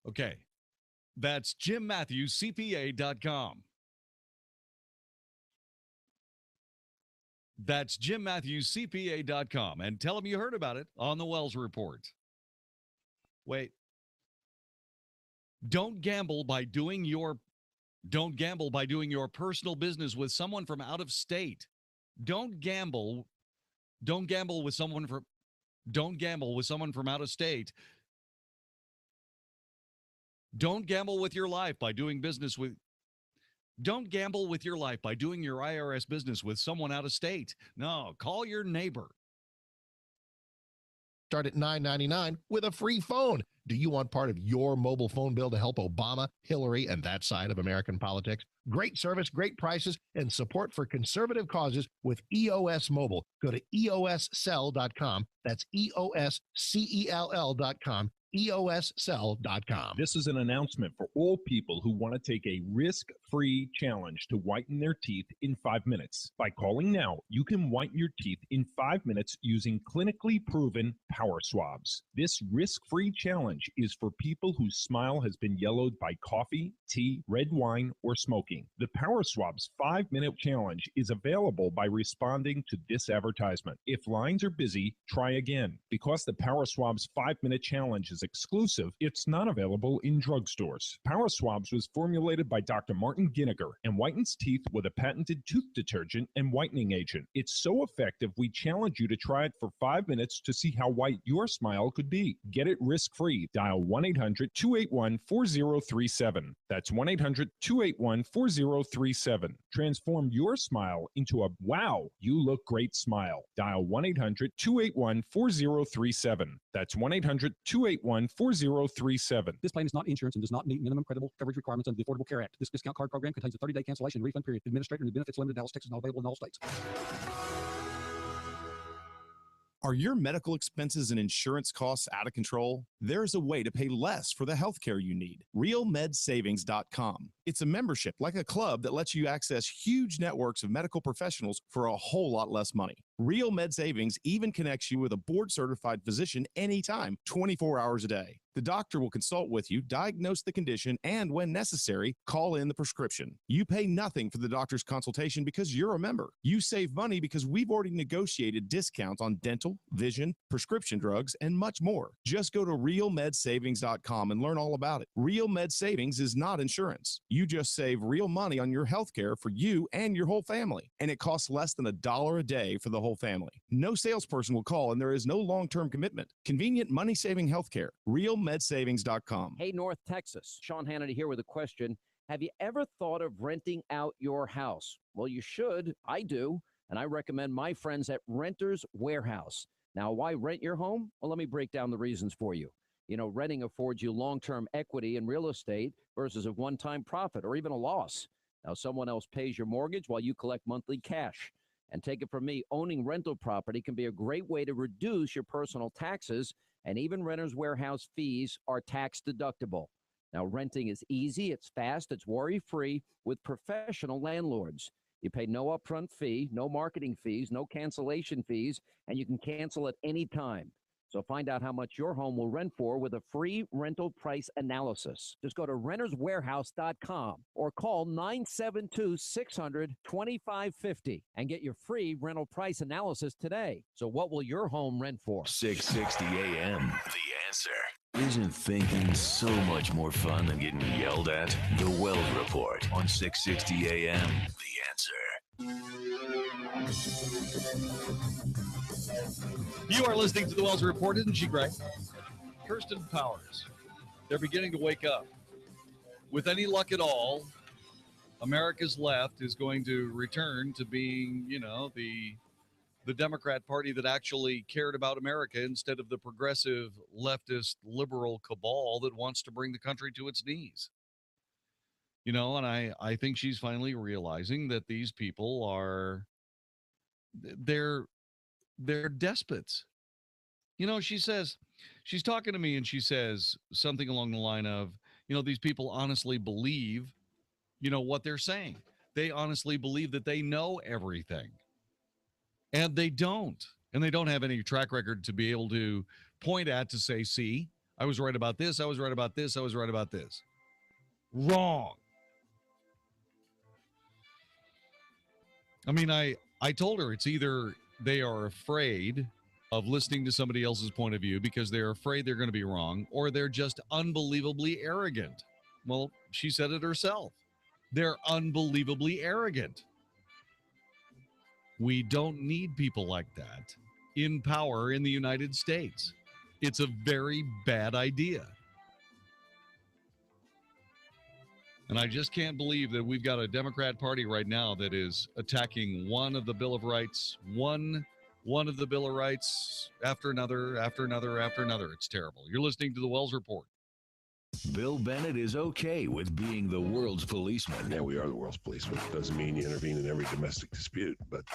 Okay. That's JimMatthewsCPA.com. That's JimMatthewsCPA.com. And tell them you heard about it on the Wells Report. Wait. Don't gamble by doing your personal business with someone from out of state. Don't gamble with someone from Don't gamble with someone from out of state. Don't gamble with your life by doing business with. Don't gamble with your life by doing your IRS business with someone out of state. No, call your neighbor. Start at $9.99 with a free phone. Do you want part of your mobile phone bill to help Obama, Hillary, and that side of American politics? Great service, great prices, and support for conservative causes with EOS Mobile. Go to EOScell.com. That's EOSCELL.com. EOScell.com. This is an announcement for all people who want to take a risk-free challenge to whiten their teeth in 5 minutes. By calling now, you can whiten your teeth in 5 minutes using clinically proven power swabs. This risk-free challenge is for people whose smile has been yellowed by coffee, tea, red wine, or smoking. The Power Swabs 5-minute challenge is available by responding to this advertisement. If lines are busy, try again. Because the Power Swabs 5-minute challenge is exclusive, it's not available in drugstores. Power Swabs was formulated by Dr. Martin Ginniger and whitens teeth with a patented tooth detergent and whitening agent. It's so effective, we challenge you to try it for 5 minutes to see how white your smile could be. Get it risk-free. Dial 1-800-281-4037. That's 1-800-281-4037. Transform your smile into a wow, you look great smile. Dial 1-800-281-4037. That's 1-800-281-4037. This plan is not insurance and does not meet minimum credible coverage requirements under the Affordable Care Act. This discount card program contains a 30-day cancellation and refund period. Administrator and benefits limited. Dallas, Texas, not available in all states. Are your medical expenses and insurance costs out of control? There's a way to pay less for the healthcare you need. RealMedSavings.com. It's a membership like a club that lets you access huge networks of medical professionals for a whole lot less money. Real Med Savings even connects you with a board-certified physician anytime, 24 hours a day. The doctor will consult with you, diagnose the condition, and when necessary, call in the prescription. You pay nothing for the doctor's consultation because you're a member. You save money because we've already negotiated discounts on dental, vision, prescription drugs, and much more. Just go to RealMedSavings.com and learn all about it. Real Med Savings is not insurance. You just save real money on your health care for you and your whole family, and it costs less than $1 a day for the whole family. No salesperson will call, and there is no long-term commitment. Convenient, money-saving health care. RealMedSavings.com. Hey, North Texas. Sean Hannity here with a question. Have you ever thought of renting out your house? Well, you should. I do. And I recommend my friends at Renters Warehouse. Now, why rent your home? Well, let me break down the reasons for you. You know, renting affords you long-term equity in real estate versus a one-time profit or even a loss. Now, someone else pays your mortgage while you collect monthly cash. And take it from me, owning rental property can be a great way to reduce your personal taxes, and even Renters Warehouse fees are tax deductible. Now, renting is easy, it's fast, it's worry-free with professional landlords. You pay no upfront fee, no marketing fees, no cancellation fees, and you can cancel at any time. So find out how much your home will rent for with a free rental price analysis. Just go to renterswarehouse.com or call 972-600-2550 and get your free rental price analysis today. So what will your home rent for? 660 AM. The Answer. Isn't thinking so much more fun than getting yelled at? The Wells Report on 660 AM. The Answer. You are listening to the Wells Report, isn't she great? Kirsten Powers. They're beginning to wake up. With any luck at all, America's left is going to return to being, you know, the Democrat Party that actually cared about America instead of the progressive, leftist, liberal cabal that wants to bring the country to its knees. You know, and I think she's finally realizing that these people are, they're despots. You know, she says, she's talking to me and she says something along the line of, you know, these people honestly believe, you know, what they're saying. They honestly believe that they know everything. And they don't. And they don't have any track record to be able to point at to say, see, I was right about this. I was right about this. I was right about this. Wrong. I mean, I told her it's either they are afraid of listening to somebody else's point of view because they're afraid they're going to be wrong, or they're just unbelievably arrogant. Well, she said it herself. They're unbelievably arrogant. We don't need people like that. in power in the United States. It's a very bad idea. And I just can't believe that we've got a Democrat Party right now that is attacking one of the Bill of Rights, one of the Bill of Rights after another, after another, after another. It's terrible. You're listening to the Wells Report. Bill Bennett is okay with being the world's policeman. Yeah, we are the world's policeman. Doesn't mean you intervene in every domestic dispute, but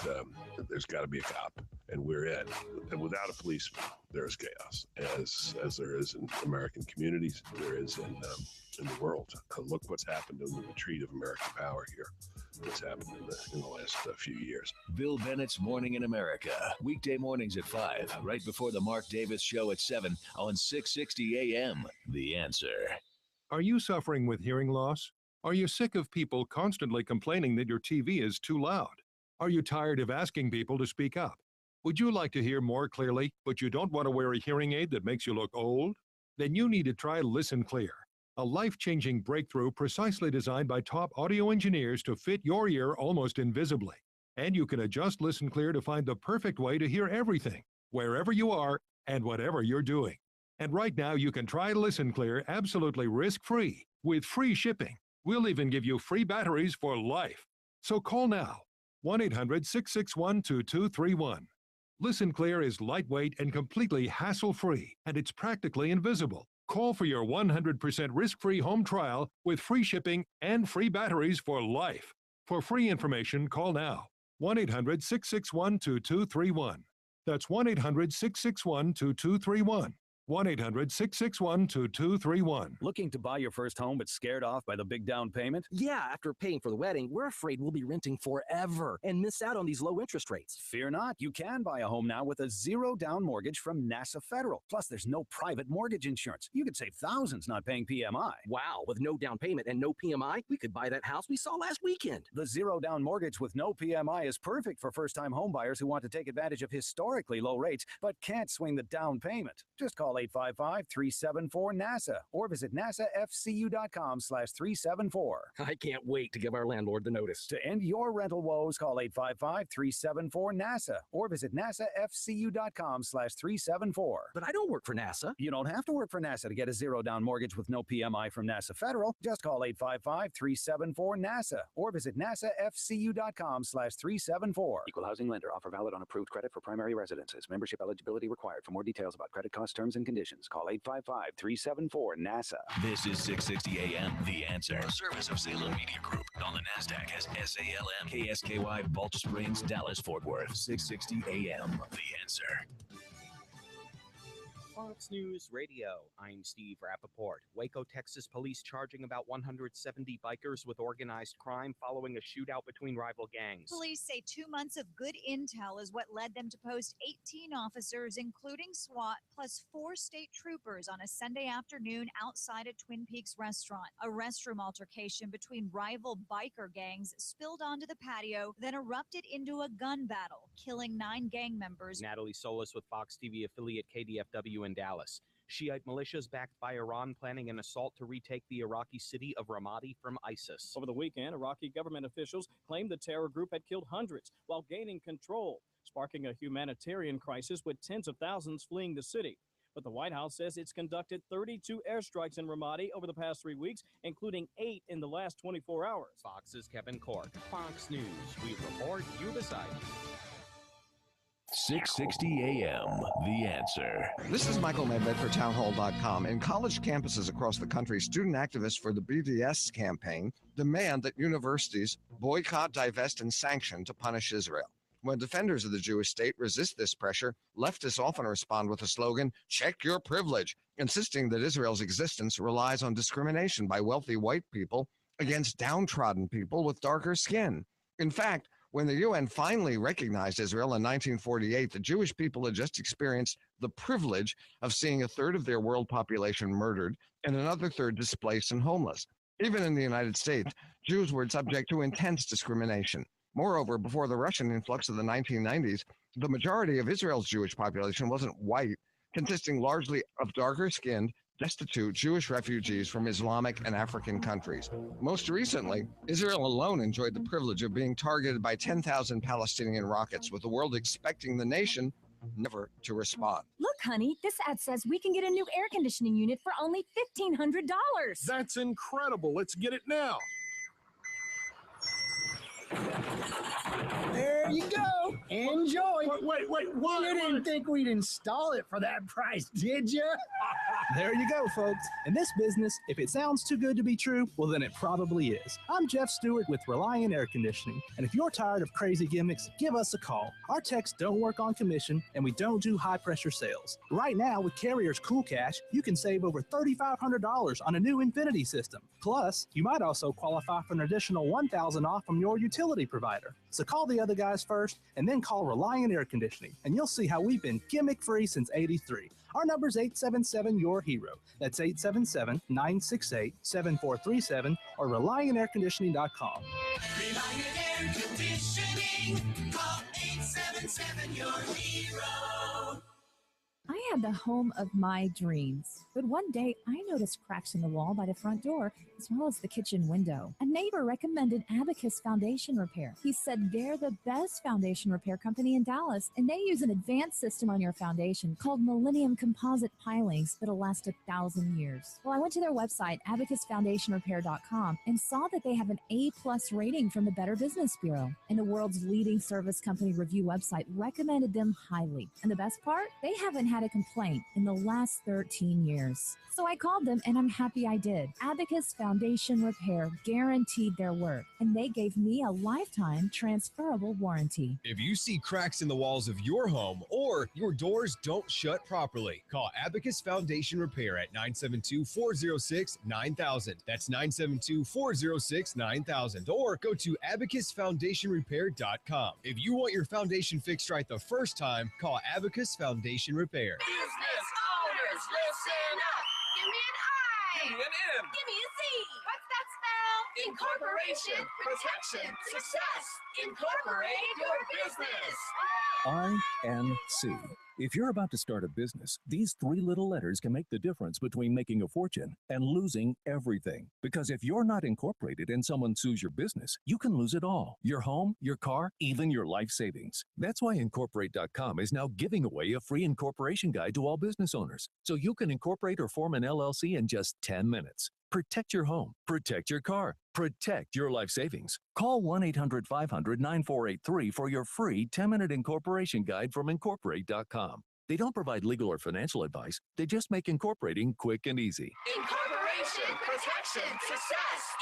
there's got to be a cop, and we're it. And without a policeman, there is chaos, as there is in American communities, there is in the world. Look what's happened in the retreat of American power here. What's happened in the last few years. Bill Bennett's Morning in America. Weekday mornings at 5, right before the Mark Davis Show at 7 on 660 AM. The Answer. Are you suffering with hearing loss? Are you sick of people constantly complaining that your TV is too loud? Are you tired of asking people to speak up? Would you like to hear more clearly, but you don't want to wear a hearing aid that makes you look old? Then you need to try Listen Clear, a life-changing breakthrough precisely designed by top audio engineers to fit your ear almost invisibly. And you can adjust Listen Clear to find the perfect way to hear everything, wherever you are and whatever you're doing. And right now you can try Listen Clear absolutely risk-free with free shipping. We'll even give you free batteries for life. So call now, 1-800-661-2231. Listen Clear is lightweight and completely hassle-free, and it's practically invisible. Call for your 100% risk-free home trial with free shipping and free batteries for life. For free information, call now. 1-800-661-2231. That's 1-800-661-2231. 1-800-661-2231. Looking to buy your first home but scared off by the big down payment? Yeah, after paying for the wedding, we're afraid we'll be renting forever and miss out on these low interest rates. Fear not. You can buy a home now with a zero-down mortgage from NASA Federal. Plus, there's no private mortgage insurance. You could save thousands not paying PMI. Wow, with no down payment and no PMI, we could buy that house we saw last weekend. The zero-down mortgage with no PMI is perfect for first-time home buyers who want to take advantage of historically low rates but can't swing the down payment. Just call 855-374-NASA or visit nasafcu.com/374. I can't wait to give our landlord the notice. To end your rental woes, call 855-374-NASA or visit nasafcu.com/374. But I don't work for NASA. You don't have to work for NASA to get a zero-down mortgage with no PMI from NASA Federal. Just call 855-374-NASA or visit nasafcu.com/374. Equal housing lender. Offer valid on approved credit for primary residences. Membership eligibility required. For more details about credit cost terms and conditions, call 855-374-NASA. This is 660 AM. The Answer. A service of Salem Media Group. On the NASDAQ as SALM. KSKY, Balch Springs, Dallas, Fort Worth. 660 AM. The Answer. Fox News Radio. I'm Steve Rappaport. Waco, Texas police charging about 170 bikers with organized crime following a shootout between rival gangs. Police say 2 months of good intel is what led them to post 18 officers, including SWAT, plus 4 state troopers on a Sunday afternoon outside a Twin Peaks restaurant. A restroom altercation between rival biker gangs spilled onto the patio, then erupted into a gun battle, killing 9 gang members. Natalie Solis with Fox TV affiliate KDFW in Dallas. Shiite militias backed by Iran planning an assault to retake the Iraqi city of Ramadi from ISIS. Over the weekend, Iraqi government officials claimed the terror group had killed hundreds while gaining control, sparking a humanitarian crisis with tens of thousands fleeing the city. But the White House says it's conducted 32 airstrikes in Ramadi over the past 3 weeks, including 8 in the last 24 hours. Fox's Kevin Cork. Fox News. We report, you decide. 660 AM. The Answer. This is Michael Medved for townhall.com. In college campuses across the country, student activists for the BDS campaign demand that universities boycott, divest, and sanction to punish Israel. When defenders of the Jewish state resist this pressure, leftists often respond with the slogan, "Check your privilege," insisting that Israel's existence relies on discrimination by wealthy white people against downtrodden people with darker skin. In fact, when the UN finally recognized Israel in 1948, the Jewish people had just experienced the privilege of seeing a third of their world population murdered and another third displaced and homeless. Even in the United States, Jews were subject to intense discrimination. Moreover, before the Russian influx of the 1990s, the majority of Israel's Jewish population wasn't white, consisting largely of darker-skinned, destitute Jewish refugees from Islamic and African countries. Most recently, Israel alone enjoyed the privilege of being targeted by 10,000 Palestinian rockets, with the world expecting the nation never to respond. Look, honey, this ad says we can get a new air conditioning unit for only $1,500. That's incredible. Let's get it now. There you go. Enjoy. Wait, what? You didn't think we'd install it for that price, did you? There you go, folks. In this business, if it sounds too good to be true, well, then it probably is. I'm Jeff Stewart with Reliant Air Conditioning, and if you're tired of crazy gimmicks, give us a call. Our techs don't work on commission, and we don't do high-pressure sales. Right now, with Carrier's Cool Cash, you can save over $3,500 on a new Infinity system. Plus, you might also qualify for an additional $1,000 off from your utility provider. So call the other guys first, and then call Reliant Air Conditioning, and you'll see how we've been gimmick-free since '83. Our number is 877-YOUR-HERO. That's 877-968-7437 or ReliantAirConditioning.com. Reliant Air Conditioning. Call 877-YOUR-HERO. I had the home of my dreams, but one day I noticed cracks in the wall by the front door, as well as the kitchen window. A neighbor recommended Abacus Foundation Repair. He said they're the best foundation repair company in Dallas, and they use an advanced system on your foundation called Millennium Composite Pilings that'll last 1,000 years. Well, I went to their website, abacusfoundationrepair.com, and saw that they have an A+ rating from the Better Business Bureau, and the world's leading service company review website recommended them highly. And the best part? They haven't had a complaint in the last 13 years. So I called them, and I'm happy I did. Abacus Foundation Repair guaranteed their work, and they gave me a lifetime transferable warranty. If you see cracks in the walls of your home or your doors don't shut properly, call Abacus Foundation Repair at 972-406-9000. That's 972-406-9000. Or go to abacusfoundationrepair.com. If you want your foundation fixed right the first time, call Abacus Foundation Repair. Business owners, listen up. Give me an I. Give me an M. Give me a Z. What's that spell? Incorporation, protection, success. Incorporate your business. INC. If you're about to start a business, these three little letters can make the difference between making a fortune and losing everything. Because if you're not incorporated and someone sues your business, you can lose it all. Your home, your car, even your life savings. That's why Incorporate.com is now giving away a free incorporation guide to all business owners, so you can incorporate or form an LLC in just 10 minutes. Protect your home, protect your car, protect your life savings. Call 1-800-500-9483 for your free 10-minute incorporation guide from Incorporate.com. They don't provide legal or financial advice. They just make incorporating quick and easy. Incorporation, protection, success.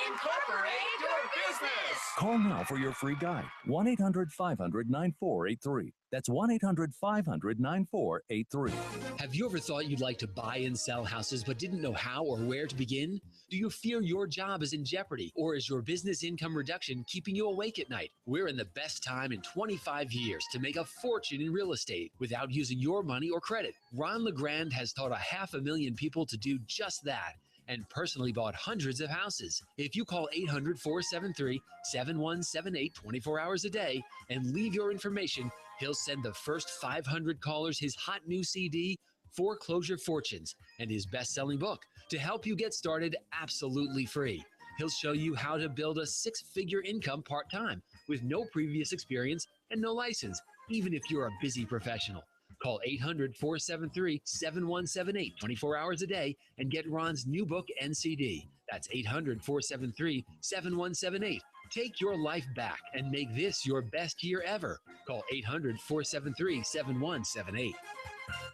Incorporate your business. Call now for your free guide. 1-800-500-9483. That's 1-800-500-9483. Have you ever thought you'd like to buy and sell houses but didn't know how or where to begin? Do you fear your job is in jeopardy, or is your business income reduction keeping you awake at night? We're in the best time in 25 years to make a fortune in real estate without using your money or credit. Ron LeGrand has taught 500,000 people to do just that and personally bought hundreds of houses. If you call 800-473-7178 24 hours a day and leave your information, he'll send the first 500 callers his hot new CD, Foreclosure Fortunes, and his best-selling book to help you get started absolutely free. He'll show you how to build a 6-figure income part-time with no previous experience and no license, even if you're a busy professional. Call 800-473-7178 24 hours a day and get Ron's new book and CD. That's 800-473-7178. Take your life back and make this your best year ever. Call 800-473-7178.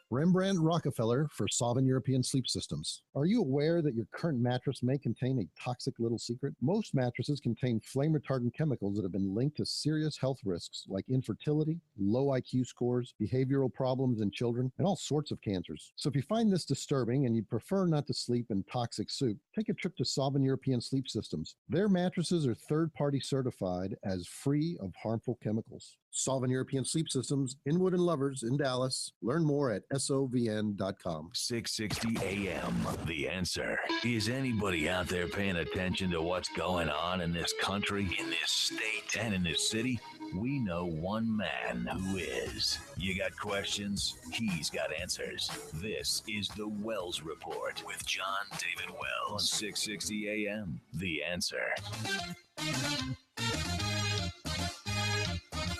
Rembrandt Rockefeller for Sovereign European Sleep Systems. Are you aware that your current mattress may contain a toxic little secret? Most mattresses contain flame retardant chemicals that have been linked to serious health risks like infertility, low IQ scores, behavioral problems in children, and all sorts of cancers. So if you find this disturbing and you prefer not to sleep in toxic soup, take a trip to Sovereign European Sleep Systems. Their mattresses are third-party certified as free of harmful chemicals. Sovereign European Sleep Systems, Inwood and Lovers in Dallas. Learn more at SOVN.com. 660 AM. The Answer. Is anybody out there paying attention to what's going on in this country, in this state, and in this city? We know one man who is. You got questions? He's got answers. This is the Wells Report with Jon-David Wells on 660 AM. The Answer.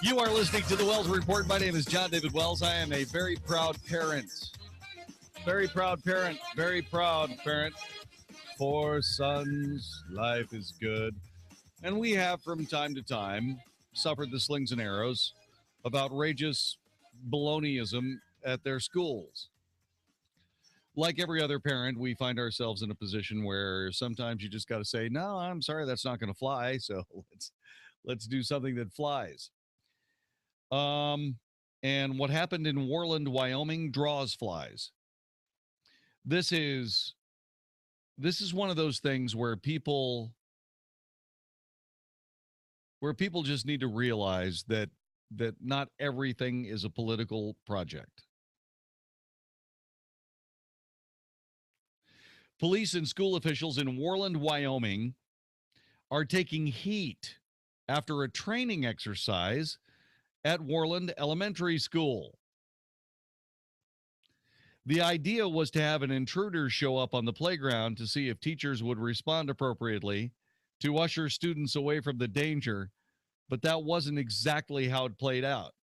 You are listening to the Wells Report. My name is Jon-David Wells. I am a very proud parent. Very proud parent. Very proud parent. 4 sons. Life is good. And we have, from time to time, suffered the slings and arrows of outrageous baloneyism at their schools. Like every other parent, we find ourselves in a position where sometimes you just got to say, no, I'm sorry, that's not going to fly. So let's do something that flies. And what happened in Worland, Wyoming, draws flies. This is one of those things where people just need to realize that not everything is a political project. Police and school officials in Worland, Wyoming are taking heat after a training exercise at Worland Elementary School. The idea was to have an intruder show up on the playground to see if teachers would respond appropriately to usher students away from the danger, but that wasn't exactly how it played out.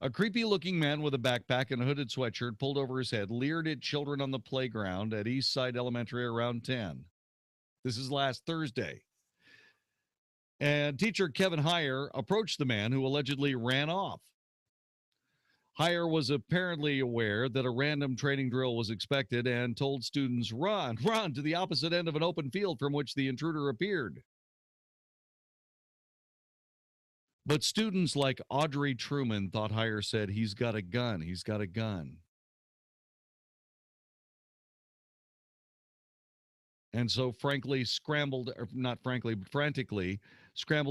A creepy-looking man with a backpack and a hooded sweatshirt pulled over his head, leered at children on the playground at Eastside Elementary around 10. This is last Thursday. And teacher Kevin Heyer approached the man who allegedly ran off. Heyer was apparently aware that a random training drill was expected and told students, run to the opposite end of an open field from which the intruder appeared. But students like Audrey Truman thought Heyer said, he's got a gun, he's got a gun. And so frantically scrambled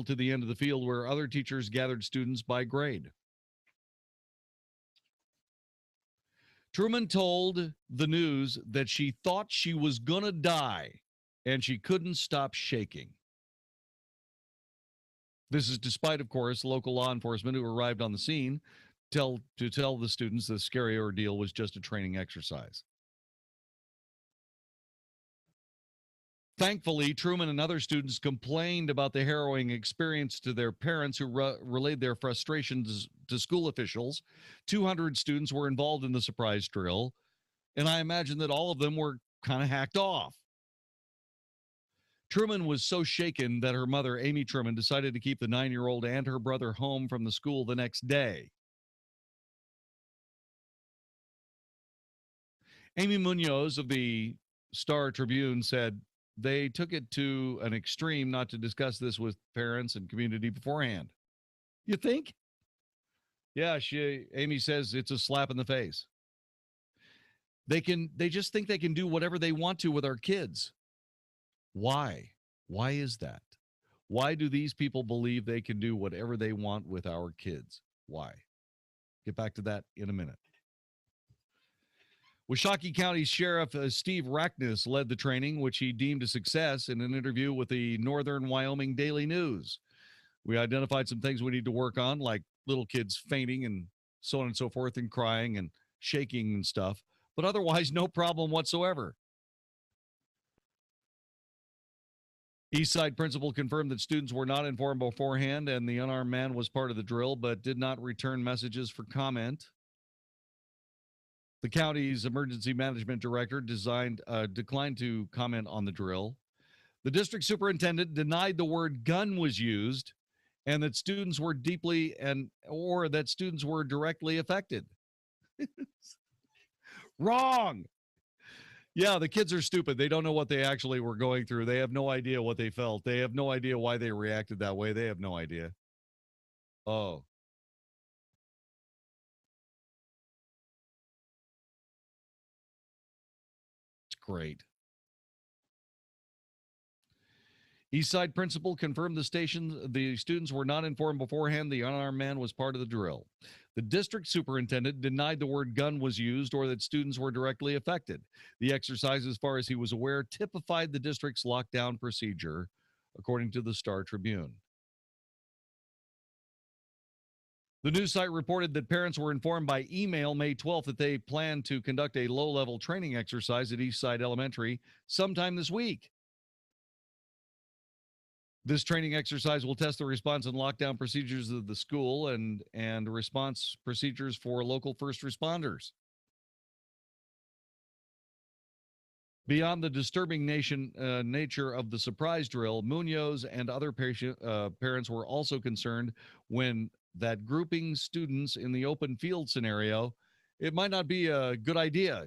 to the end of the field where other teachers gathered students by grade. Truman told the news that she thought she was going to die and she couldn't stop shaking. This is despite, of course, local law enforcement who arrived on the scene to tell the students the scary ordeal was just a training exercise. Thankfully, Truman and other students complained about the harrowing experience to their parents who relayed their frustrations to school officials. 200 students were involved in the surprise drill, and I imagine that all of them were kind of hacked off. Truman was so shaken that her mother, Amy Truman, decided to keep the 9-year-old and her brother home from the school the next day. Amy Munoz of the Star Tribune said they took it to an extreme not to discuss this with parents and community beforehand. You think? Yeah, Amy says it's a slap in the face. They just think they can do whatever they want to with our kids. Why? Why is that? Why do these people believe they can do whatever they want with our kids? Why? Get back to that in a minute. Washakie County Sheriff Steve Rackness led the training, which he deemed a success, in an interview with the Northern Wyoming Daily News. We identified some things we need to work on, like little kids fainting and so on and so forth, and crying and shaking and stuff, but otherwise no problem whatsoever. Eastside principal confirmed that students were not informed beforehand and the unarmed man was part of the drill, but did not return messages for comment. The county's emergency management director declined to comment on the drill. The district superintendent denied the word gun was used and that students were directly affected. Wrong. Yeah, the kids are stupid. They don't know what they actually were going through. They have no idea what they felt. They have no idea why they reacted that way. They have no idea. Oh. It's great. Eastside principal confirmed the students were not informed beforehand the unarmed man was part of the drill. The district superintendent denied the word gun was used or that students were directly affected. The exercise, as far as he was aware, typified the district's lockdown procedure, according to the Star Tribune. The news site reported that parents were informed by email May 12th that they plan to conduct a low-level training exercise at Eastside Elementary sometime this week. This training exercise will test the response and lockdown procedures of the school and response procedures for local first responders. Beyond the disturbing nature of the surprise drill, Munoz and other parents were also concerned when that grouping students in the open field scenario, it might not be a good idea,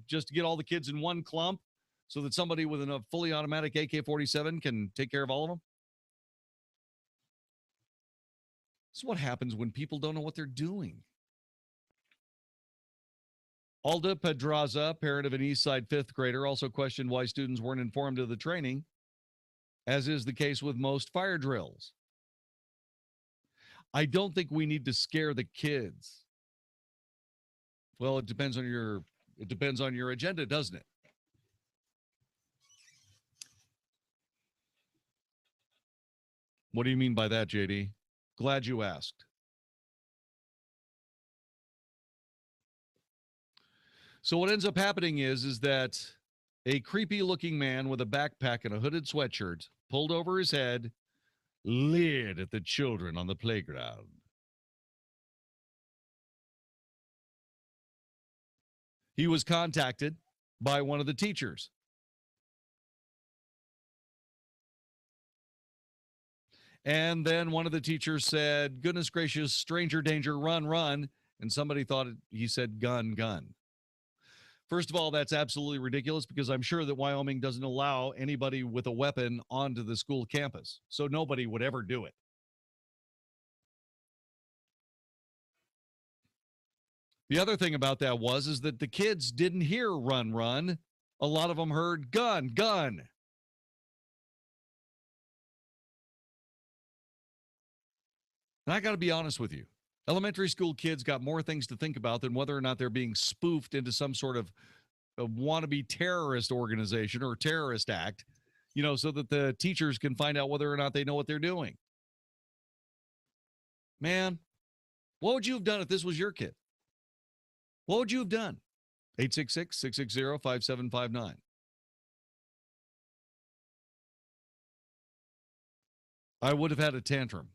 just to get all the kids in one clump so that somebody with a fully automatic AK-47 can take care of all of them. This is what happens when people don't know what they're doing. Alda Pedraza, parent of an East Side fifth grader, also questioned why students weren't informed of the training, as is the case with most fire drills. I don't think we need to scare the kids. Well, it depends on your agenda, doesn't it? What do you mean by that, JD? Glad you asked. So what ends up happening is that a creepy-looking man with a backpack and a hooded sweatshirt pulled over his head, leered at the children on the playground. He was contacted by one of the teachers. And then one of the teachers said, "Goodness gracious, stranger danger, run, run." And somebody thought he said, "Gun, gun." First of all, that's absolutely ridiculous because I'm sure that Wyoming doesn't allow anybody with a weapon onto the school campus. So nobody would ever do it. The other thing about that is that the kids didn't hear run, run. A lot of them heard gun, gun. And I got to be honest with you. Elementary school kids got more things to think about than whether or not they're being spoofed into some sort of a wannabe terrorist organization or terrorist act, so that the teachers can find out whether or not they know what they're doing. Man, what would you have done if this was your kid? What would you have done? 866-660-5759. I would have had a tantrum.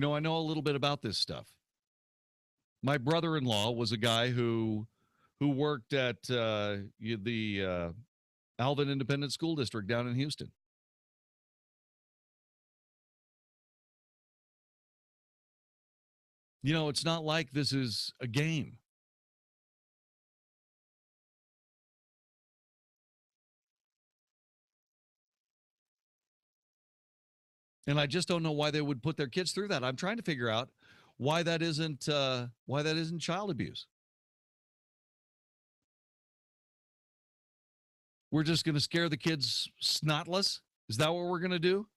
I know a little bit about this stuff. My brother-in-law was a guy who worked at the Alvin Independent School District down in Houston. It's not like this is a game. And I just don't know why they would put their kids through that. I'm trying to figure out why that isn't child abuse. We're just going to scare the kids snotless? Is that what we're going to do?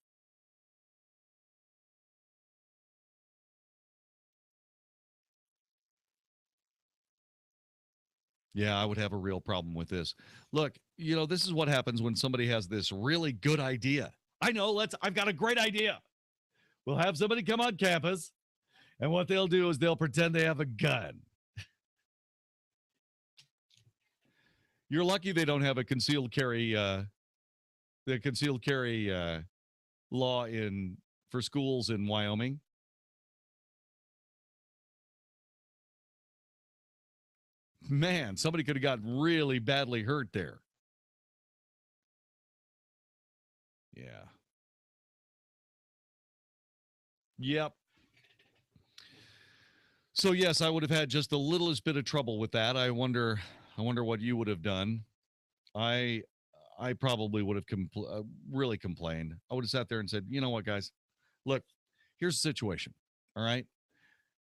Yeah, I would have a real problem with this. Look, this is what happens when somebody has this really good idea. I know, I've got a great idea. We'll have somebody come on campus, and what they'll do is they'll pretend they have a gun. You're lucky they don't have a concealed carry law for schools in Wyoming. Man, somebody could have got really badly hurt there. Yeah. Yep. So yes, I would have had just the littlest bit of trouble with that. I wonder what you would have done. I probably would have really complained. I would have sat there and said, "You know what, guys? Look, here's the situation. All right?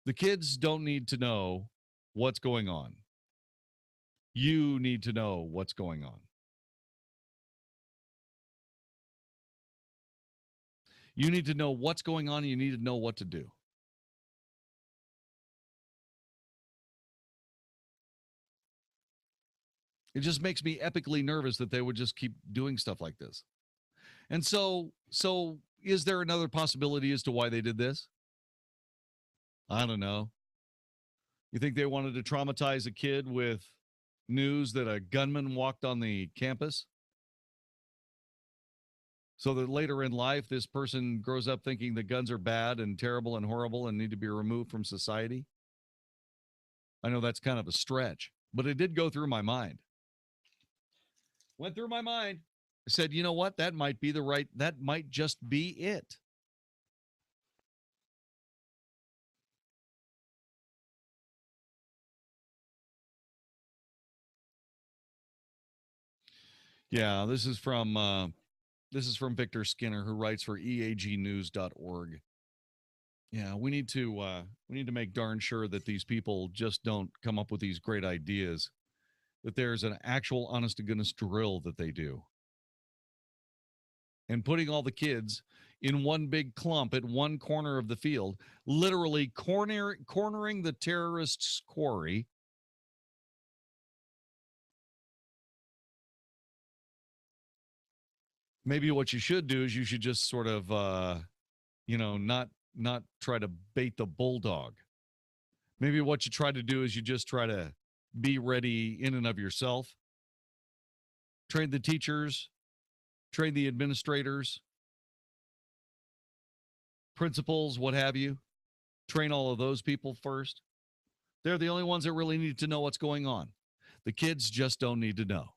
The kids don't need to know what's going on. You need to know what's going on. You need to know what's going on, and you need to know what to do." It just makes me epically nervous that they would just keep doing stuff like this. And so is there another possibility as to why they did this? I don't know. You think they wanted to traumatize a kid with news that a gunman walked on the campus? So that later in life, this person grows up thinking that guns are bad and terrible and horrible and need to be removed from society? I know that's kind of a stretch, but it did go through my mind. Went through my mind. I said, you know what? That might just be it. Yeah, this is from Victor Skinner, who writes for eagnews.org. Yeah, we need to make darn sure that these people just don't come up with these great ideas, that there's an actual honest to goodness drill that they do. And putting all the kids in one big clump at one corner of the field, literally cornering the terrorists' quarry. Maybe what you should do is you should just sort of, not try to bait the bulldog. Maybe what you try to do is you just try to be ready in and of yourself. Train the teachers, train the administrators, principals, what have you. Train all of those people first. They're the only ones that really need to know what's going on. The kids just don't need to know.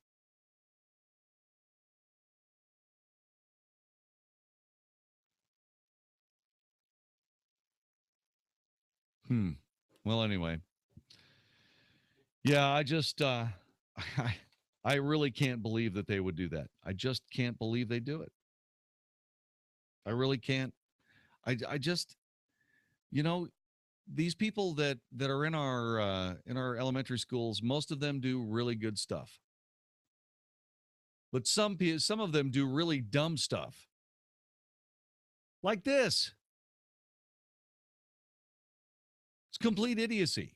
Well, anyway. Yeah, I just, I really can't believe that they would do that. I just can't believe they do it. I really can't. I just, these people that are in our elementary schools, most of them do really good stuff. But some of them do really dumb stuff. Like this. It's complete idiocy.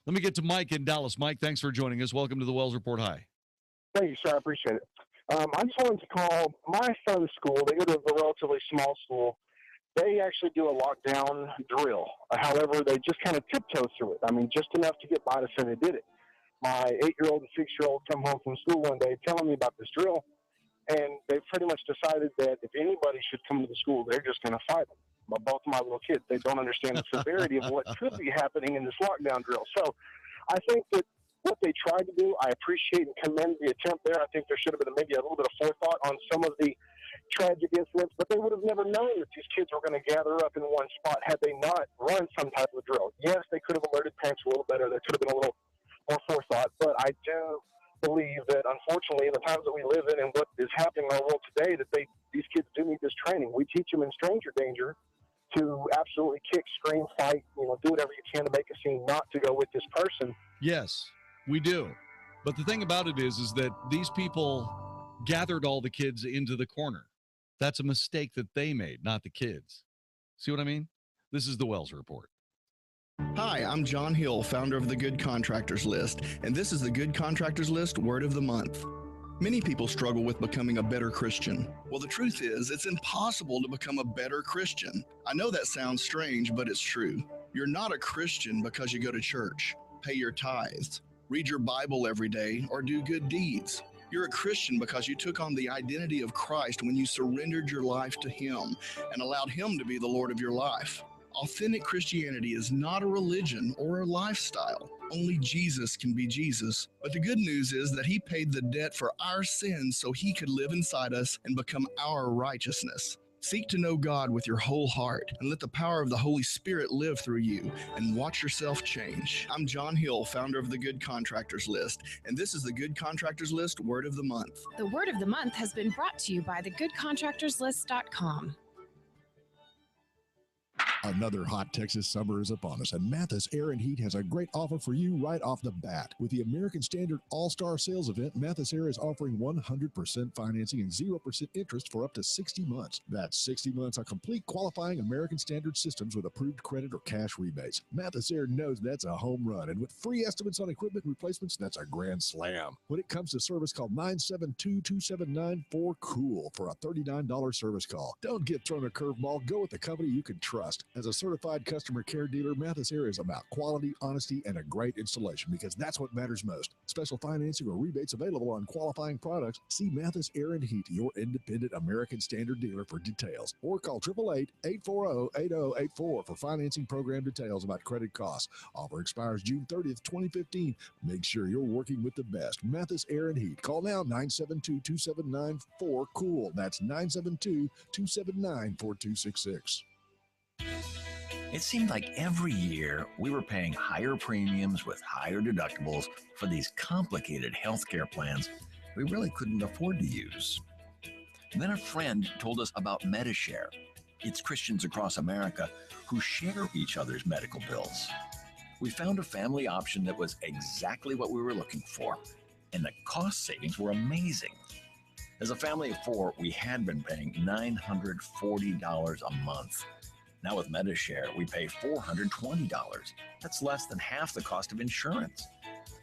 Let me get to Mike in Dallas. Mike, thanks for joining us. Welcome to the Wells Report. Hi. Thank you, sir. I appreciate it. I just wanted to call my son's school. They go to a relatively small school. They actually do a lockdown drill. However, they just kind of tiptoe through it. I mean, just enough to get by to say they did it. My 8-year-old and 6-year-old come home from school one day telling me about this drill, and they pretty much decided that if anybody should come to the school, they're just going to fight them. But both of my little kids, they don't understand the severity of what could be happening in this lockdown drill. So I think that what they tried to do, I appreciate and commend the attempt there. I think there should have been maybe a little bit of forethought on some of the tragic incidents, but they would have never known that these kids were going to gather up in one spot had they not run some type of drill. Yes, they could have alerted parents a little better. There could have been a little more forethought, but I do believe that, unfortunately, in the times that we live in and what is happening in our world today, that these kids do need this training. We teach them in stranger danger to absolutely kick, scream, fight, do whatever you can to make a scene, not to go with this person. Yes, we do. But the thing about it is that these people gathered all the kids into the corner. That's a mistake that they made, not the kids. See what I mean? This is the Wells Report. Hi, I'm John Hill, founder of the Good Contractors List, and this is the Good Contractors List Word of the Month. Many people struggle with becoming a better Christian. Well, the truth is, it's impossible to become a better Christian. I know that sounds strange, but it's true. You're not a Christian because you go to church, pay your tithes, read your Bible every day, or do good deeds. You're a Christian because you took on the identity of Christ when you surrendered your life to Him and allowed Him to be the Lord of your life. Authentic Christianity is not a religion or a lifestyle. Only Jesus can be Jesus. But the good news is that He paid the debt for our sins so He could live inside us and become our righteousness. Seek to know God with your whole heart and let the power of the Holy Spirit live through you and watch yourself change. I'm John Hill, founder of the Good Contractors List, and this is the Good Contractors List Word of the Month. The Word of the Month has been brought to you by thegoodcontractorslist.com. Another hot Texas summer is upon us, and Mathis Air and Heat has a great offer for you right off the bat. With the American Standard All-Star Sales Event, Mathis Air is offering 100% financing and 0% interest for up to 60 months. That's 60 months on complete qualifying American Standard systems with approved credit or cash rebates. Mathis Air knows that's a home run, and with free estimates on equipment replacements, that's a grand slam. When it comes to service, call 972-279-4COOL for a $39 service call. Don't get thrown a curveball. Go with the company you can trust. As a certified customer care dealer, Mathis Air is about quality, honesty, and a great installation because that's what matters most. Special financing or rebates available on qualifying products. See Mathis Air and Heat, your independent American Standard dealer, for details. Or call 888-840-8084 for financing program details about credit costs. Offer expires June 30th, 2015. Make sure you're working with the best. Mathis Air and Heat. Call now, 972-279-4COOL. That's 972-279-4266. It seemed like every year we were paying higher premiums with higher deductibles for these complicated healthcare plans we really couldn't afford to use. Then a friend told us about MediShare. It's Christians across America who share each other's medical bills. We found a family option that was exactly what we were looking for, and the cost savings were amazing. As a family of 4, we had been paying $940 a month. Now with MediShare, we pay $420. That's less than half the cost of insurance.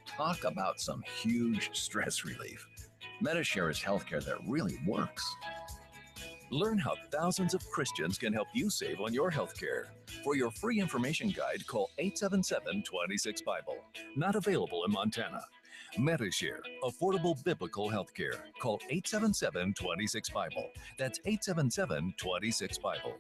Talk about some huge stress relief. MediShare is healthcare that really works. Learn how thousands of Christians can help you save on your healthcare. For your free information guide, call 877-26-BIBLE. Not available in Montana. MediShare, affordable biblical healthcare. Call 877-26-BIBLE. That's 877-26-BIBLE.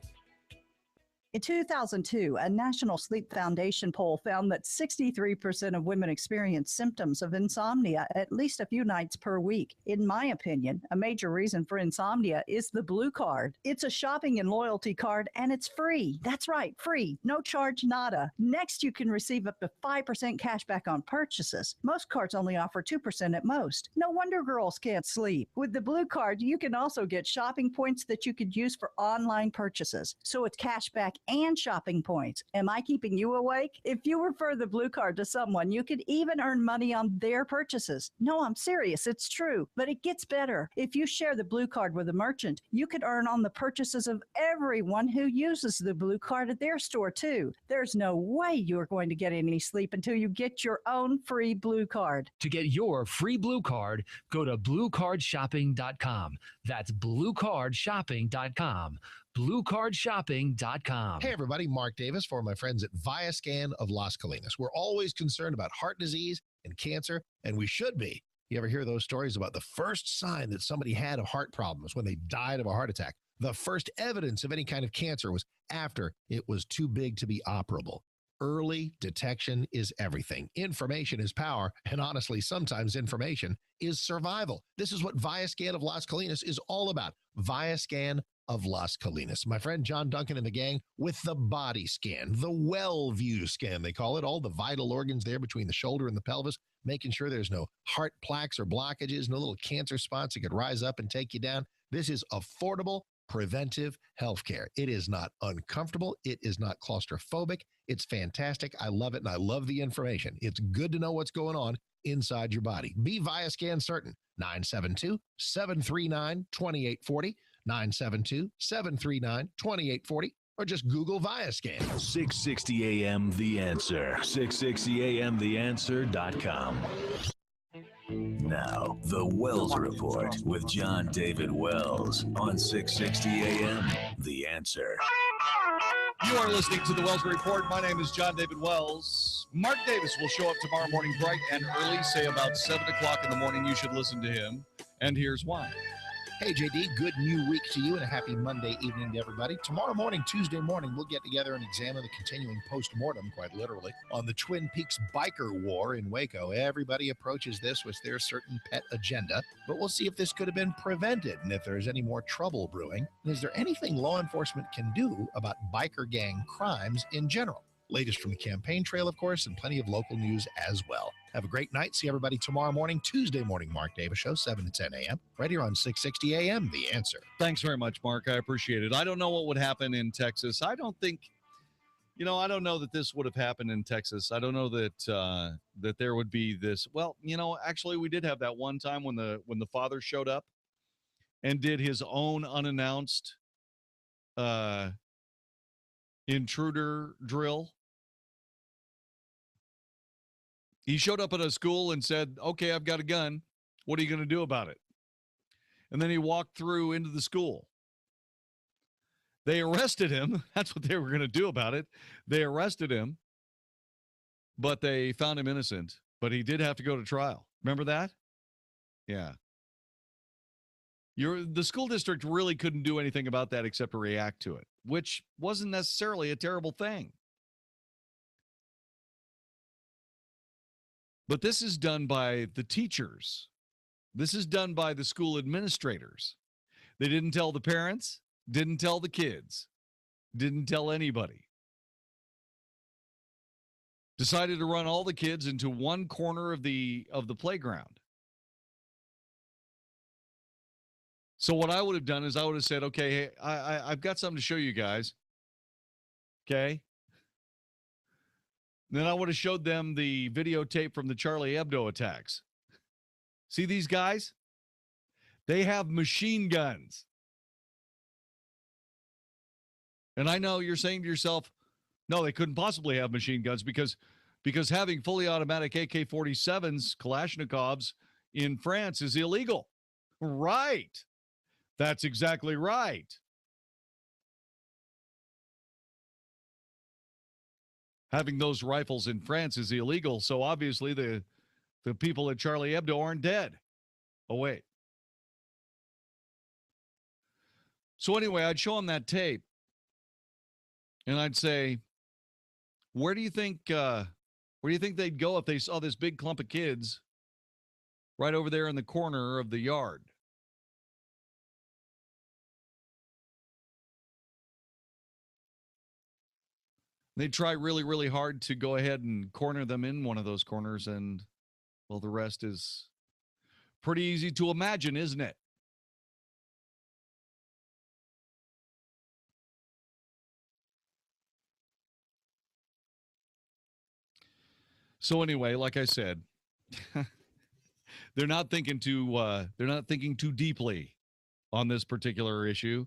In 2002, a National Sleep Foundation poll found that 63% of women experience symptoms of insomnia at least a few nights per week. In my opinion, a major reason for insomnia is the Blue Card. It's a shopping and loyalty card, and it's free. That's right, free. No charge, nada. Next, you can receive up to 5% cash back on purchases. Most cards only offer 2% at most. No wonder girls can't sleep. With the Blue Card, you can also get shopping points that you could use for online purchases. So it's cash back and shopping points. Am I keeping you awake? If you refer the Blue Card to someone, you could even earn money on their purchases. No, I'm serious. It's true. But it gets better. If you share the Blue Card with a merchant, you could earn on the purchases of everyone who uses the Blue Card at their store, too. There's no way you're going to get any sleep until you get your own free Blue Card. To get your free Blue Card, go to bluecardshopping.com. That's bluecardshopping.com. bluecardshopping.com. Hey everybody, Mark Davis for my friends at ViaScan of Las Colinas. We're always concerned about heart disease and cancer, and we should be. You ever hear those stories about the first sign that somebody had of heart problems when they died of a heart attack? The first evidence of any kind of cancer was after it was too big to be operable. Early detection is everything. Information is power, and honestly, sometimes information is survival. This is what ViaScan of Las Colinas is all about. ViaScan of Las Colinas. My friend John Duncan and the gang with the body scan, the well-view scan, they call it, all the vital organs there between the shoulder and the pelvis, making sure there's no heart plaques or blockages, no little cancer spots that could rise up and take you down. This is affordable, preventive healthcare. It is not uncomfortable. It is not claustrophobic. It's fantastic. I love it, and I love the information. It's good to know what's going on inside your body. Be ViaScan certain. 972-739-2840. 972-739-2840, or just Google ViaScan. 660 AM The Answer. 660 AMTheAnswer.com. Now, the Wells Report with Jon-David Wells on 660 AM The Answer. You are listening to the Wells Report. My name is Jon-David Wells. Mark Davis will show up tomorrow morning bright and early, say about 7 o'clock in the morning. You should listen to him, and here's why. Hey, JD, good new week to you and a happy Monday evening to everybody. Tomorrow morning, Tuesday morning, we'll get together and examine the continuing post-mortem, quite literally, on the Twin Peaks biker war in Waco. Everybody approaches this with their certain pet agenda, but we'll see if this could have been prevented and if there's any more trouble brewing. And is there anything law enforcement can do about biker gang crimes in general? Latest from the campaign trail, of course, and plenty of local news as well. Have a great night. See everybody tomorrow morning, Tuesday morning, Mark Davis Show, 7 to 10 a.m., right here on 660 a.m. The Answer. Thanks very much, Mark. I appreciate it. I don't know what would happen in Texas. I don't think, I don't know that this would have happened in Texas. I don't know that that there would be this. Well, actually, we did have that one time when the father showed up and did his own unannounced intruder drill. He showed up at a school and said, okay, I've got a gun. What are you going to do about it? And then he walked through into the school. They arrested him. That's what they were going to do about it. They arrested him, but they found him innocent. But he did have to go to trial. Remember that? Yeah. The school district really couldn't do anything about that except to react to it, which wasn't necessarily a terrible thing. But this is done by the teachers. This is done by the school administrators. They didn't tell the parents, didn't tell the kids, didn't tell anybody. Decided to run all the kids into one corner of the playground. So what I would have done is I would have said, okay, hey, I've got something to show you guys. Okay. Then I would have showed them the videotape from the Charlie Hebdo attacks. See these guys? They have machine guns. And I know you're saying to yourself, no, they couldn't possibly have machine guns because having fully automatic AK-47s, Kalashnikovs in France is illegal. Right. That's exactly right. Having those rifles in France is illegal, so obviously the people at Charlie Hebdo aren't dead. Oh, wait. So anyway, I'd show them that tape, and I'd say, where do you think they'd go if they saw this big clump of kids right over there in the corner of the yard? They'd try really, really hard to go ahead and corner them in one of those corners, and, well, the rest is pretty easy to imagine, isn't it? So anyway, like I said, they're not thinking too deeply on this particular issue.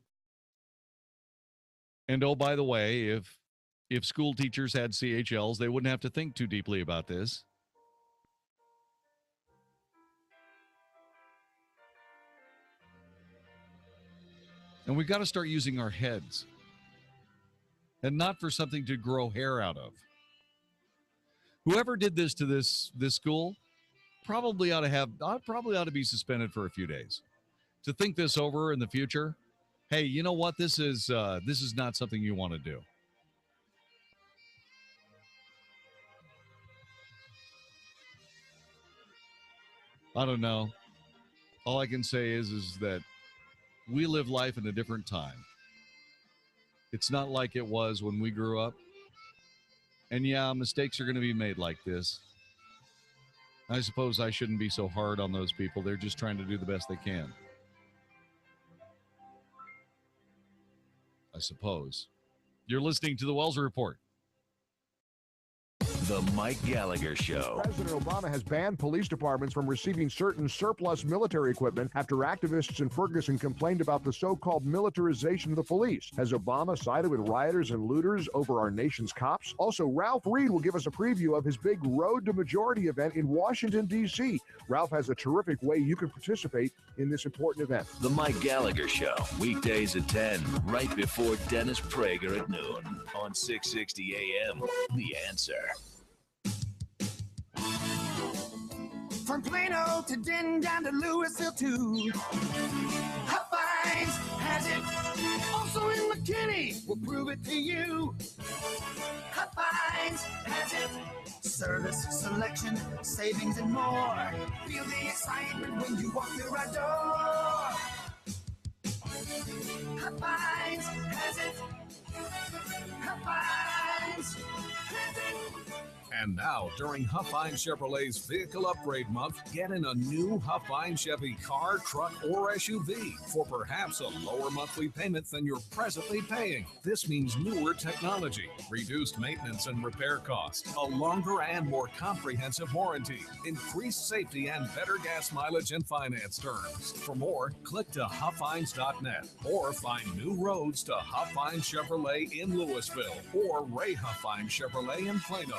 And oh, by the way, if school teachers had CHLs, they wouldn't have to think too deeply about this. And we've got to start using our heads, and not for something to grow hair out of. Whoever did this to this school probably ought to be suspended for a few days to think this over in the future. Hey, you know what? This is not something you want to do. I don't know. All I can say is that we live life in a different time. It's not like it was when we grew up. And yeah, mistakes are going to be made like this. I suppose I shouldn't be so hard on those people. They're just trying to do the best they can. I suppose. You're listening to the Wells Report. The Mike Gallagher Show. President Obama has banned police departments from receiving certain surplus military equipment after activists in Ferguson complained about the so-called militarization of the police. Has Obama sided with rioters and looters over our nation's cops? Also, Ralph Reed will give us a preview of his big Road to Majority event in Washington, D.C. Ralph has a terrific way you can participate in this important event. The Mike Gallagher Show, weekdays at 10, right before Dennis Prager at noon on 660 AM. The Answer. From Plano to Denton down to Louisville too. Hot-Finds has it. Also in McKinney, we'll prove it to you. Hot-Finds has it. Service, selection, savings, and more. Feel the excitement when you walk through our door. Hot-Finds has it. Hot-Finds has it. And now, during Huffine Chevrolet's Vehicle Upgrade Month, get in a new Huffine Chevy car, truck, or SUV for perhaps a lower monthly payment than you're presently paying. This means newer technology, reduced maintenance and repair costs, a longer and more comprehensive warranty, increased safety, and better gas mileage and finance terms. For more, click to Huffines.net or find new roads to Huffine Chevrolet in Louisville or Ray Huffine Chevrolet in Plano.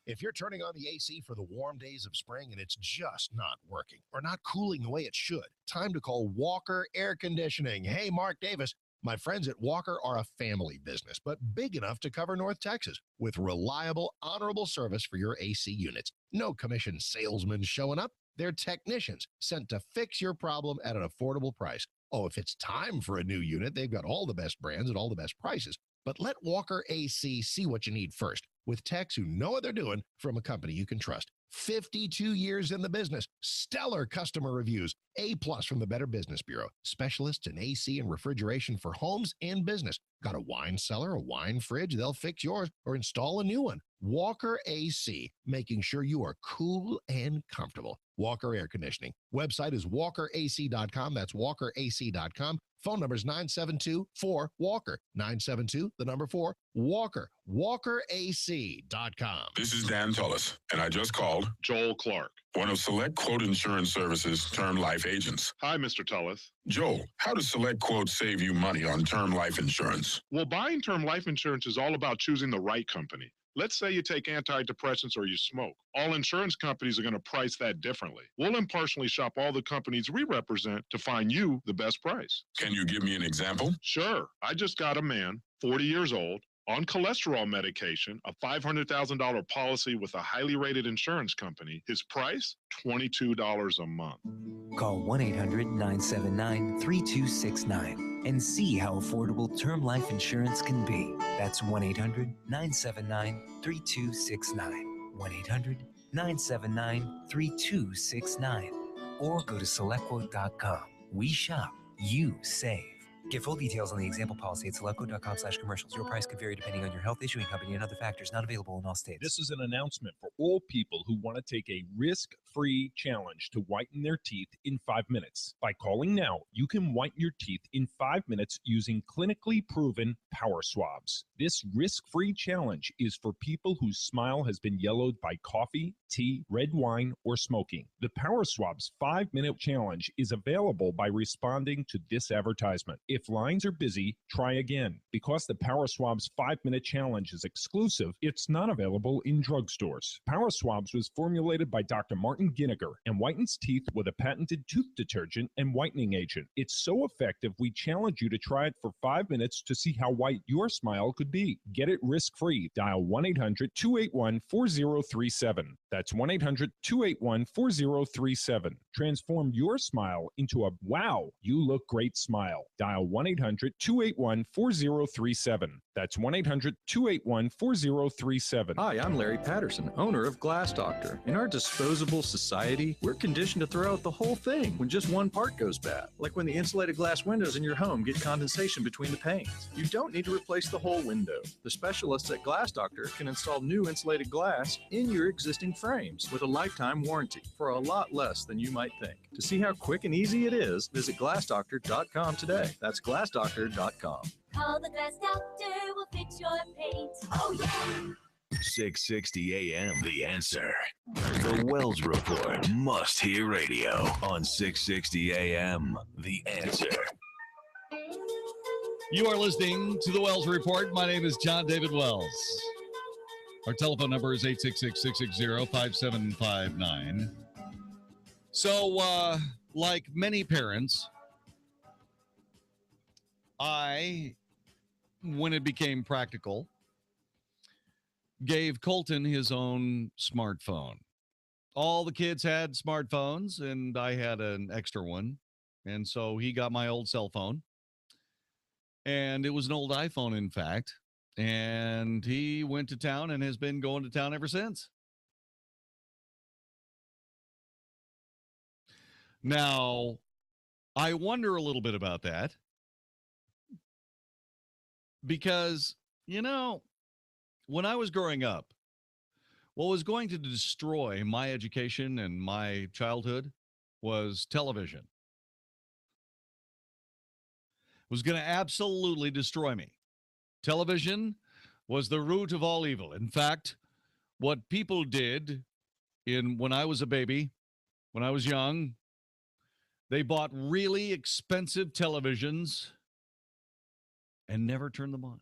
If you're turning on the AC for the warm days of spring and it's just not working or not cooling the way it should, time to call Walker Air Conditioning. Hey, Mark Davis, My friends at Walker are a family business, but big enough to cover North Texas with reliable, honorable service for your AC units. No commission salesmen showing up. They're technicians sent to fix your problem at an affordable price. Oh, if it's time for a new unit, they've got all the best brands at all the best prices. But let Walker AC see what you need first with techs who know what they're doing from a company you can trust. 52 years in the business, stellar customer reviews, A+ from the Better Business Bureau, specialists in AC and refrigeration for homes and business. Got a wine cellar, a wine fridge? They'll fix yours or install a new one. Walker AC, making sure you are cool and comfortable. Walker Air Conditioning. Website is walkerac.com. That's walkerac.com. Phone number is 972-4-WALKER. 972-4-WALKER. WalkerAC.com. This is Dan Tullis, and I just called Joel Clark, one of Select Quote Insurance Services' term life agents. Hi, Mr. Tullis. Joel, how does Select Quote save you money on term life insurance? Well, buying term life insurance is all about choosing the right company. Let's say you take antidepressants or you smoke. All insurance companies are going to price that differently. We'll impartially shop all the companies we represent to find you the best price. Can you give me an example? Sure. I just got a man, 40 years old, on cholesterol medication, a $500,000 policy with a highly rated insurance company. His price, $22 a month. Call 1-800-979-3269 and see how affordable term life insurance can be. That's 1-800-979-3269. 1-800-979-3269. Or go to selectquote.com. We shop, you save. Get full details on the example policy at selectquote.com/commercials. Your price could vary depending on your health, issuing company, and other factors. Not available in all states. This is an announcement for all people who want to take a risk-free challenge to whiten their teeth in 5 minutes. By calling now, you can whiten your teeth in 5 minutes using clinically proven power swabs. This risk-free challenge is for people whose smile has been yellowed by coffee, tea, red wine, or smoking. The Power Swabs 5-minute challenge is available by responding to this advertisement. If lines are busy, try again. Because the Power Swabs 5-minute challenge is exclusive, it's not available in drugstores. Power Swabs was formulated by Dr. Martin Ginniger and whitens teeth with a patented tooth detergent and whitening agent. It's so effective, we challenge you to try it for 5 minutes to see how white your smile could be. Get it risk-free. Dial 1-800-281-4037. That's 1-800-281-4037. Transform your smile into a wow, you look great smile. Dial 1-800-281-4037. That's 1-800-281-4037. Hi, I'm Larry Patterson, owner of Glass Doctor. In our disposable society, we're conditioned to throw out the whole thing when just one part goes bad. Like when the insulated glass windows in your home get condensation between the panes. You don't need to replace the whole window. The specialists at Glass Doctor can install new insulated glass in your existing frames with a lifetime warranty for a lot less than you might think. To see how quick and easy it is, visit glassdoctor.com today. That's glassdoctor.com. Call the Glass Doctor, we'll fix your paint. Oh, yeah! 660 AM, The Answer. The Wells Report, must-hear radio on 660 AM, The Answer. You are listening to the Wells Report. My name is Jon-David Wells. Our telephone number is 866-660-5759. So, like many parents, I, when it became practical, gave Colton his own smartphone. All the kids had smartphones, and I had an extra one. And so he got my old cell phone. And it was an old iPhone, in fact. And he went to town and has been going to town ever since. Now, I wonder a little bit about that. Because, you know, when I was growing up, what was going to destroy my education and my childhood was television. It was going to absolutely destroy me. Television was the root of all evil. In fact, what people did when I was a baby, when I was young, they bought really expensive televisions and never turned them on.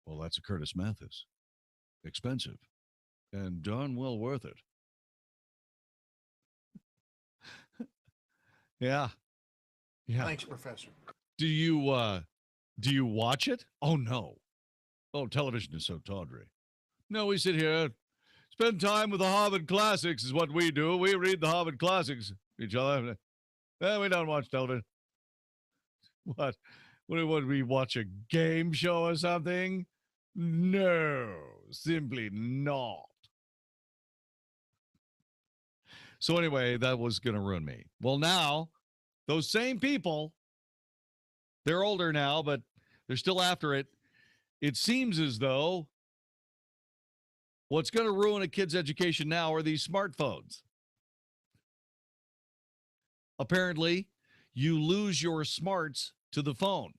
Well, that's a Curtis Mathis. Expensive and darn well worth it. Yeah. Yeah. Thanks, Professor. Do you watch it? Oh, no. Oh, television is so tawdry. No, we sit here, spend time with the Harvard Classics is what we do. We read the Harvard Classics each other. Well, we don't watch television. What? Would we watch a game show or something? No, simply not. So anyway, that was going to ruin me. Well, now, those same people, they're older now, but they're still after it. It seems as though what's going to ruin a kid's education now are these smartphones. Apparently, you lose your smarts to the phone.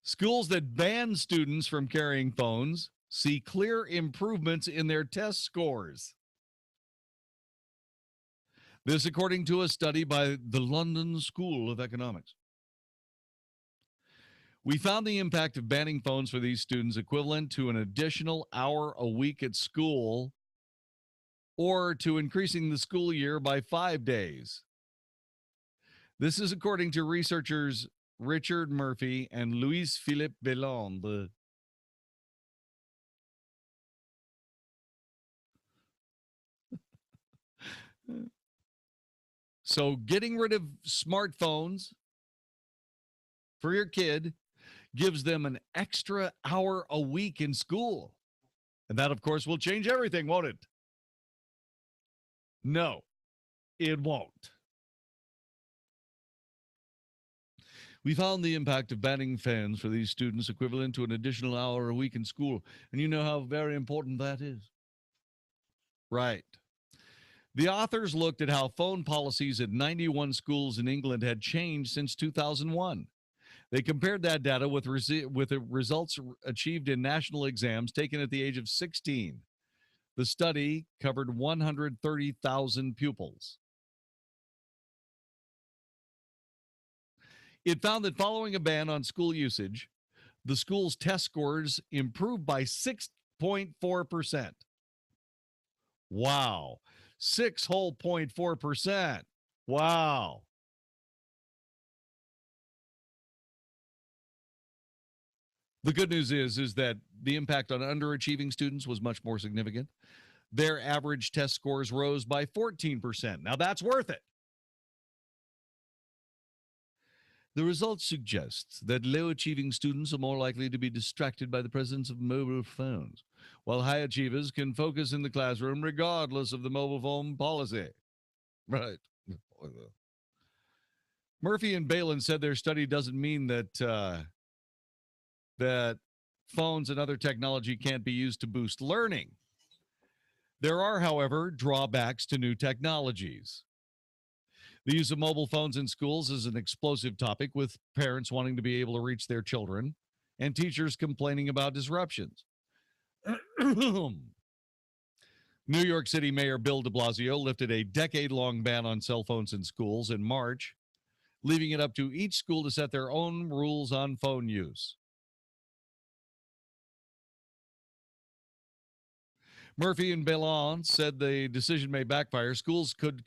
Schools that ban students from carrying phones see clear improvements in their test scores. This, according to a study by the London School of Economics. We found the impact of banning phones for these students equivalent to an additional hour a week at school or to increasing the school year by 5 days. This is according to researchers Richard Murphy and Louis-Philippe Belland. So getting rid of smartphones for your kid gives them an extra hour a week in school. And that, of course, will change everything, won't it? No, it won't. We found the impact of banning phones for these students equivalent to an additional hour a week in school. And you know how very important that is. Right. The authors looked at how phone policies at 91 schools in England had changed since 2001. They compared that data with the results achieved in national exams taken at the age of 16. The study covered 130,000 pupils. It found that following a ban on school usage, the school's test scores improved by 6.4%. Wow. 6.4%. Wow. The good news is that the impact on underachieving students was much more significant. Their average test scores rose by 14%. Now that's worth it. The results suggest that low-achieving students are more likely to be distracted by the presence of mobile phones, while high achievers can focus in the classroom regardless of the mobile phone policy. Right. Murphy and Balin said their study doesn't mean that that phones and other technology can't be used to boost learning. There are, however, drawbacks to new technologies. The use of mobile phones in schools is an explosive topic, with parents wanting to be able to reach their children and teachers complaining about disruptions. New York City Mayor Bill de Blasio lifted a decade-long ban on cell phones in schools in March, leaving it up to each school to set their own rules on phone use. Murphy and Belland said the decision may backfire. Schools could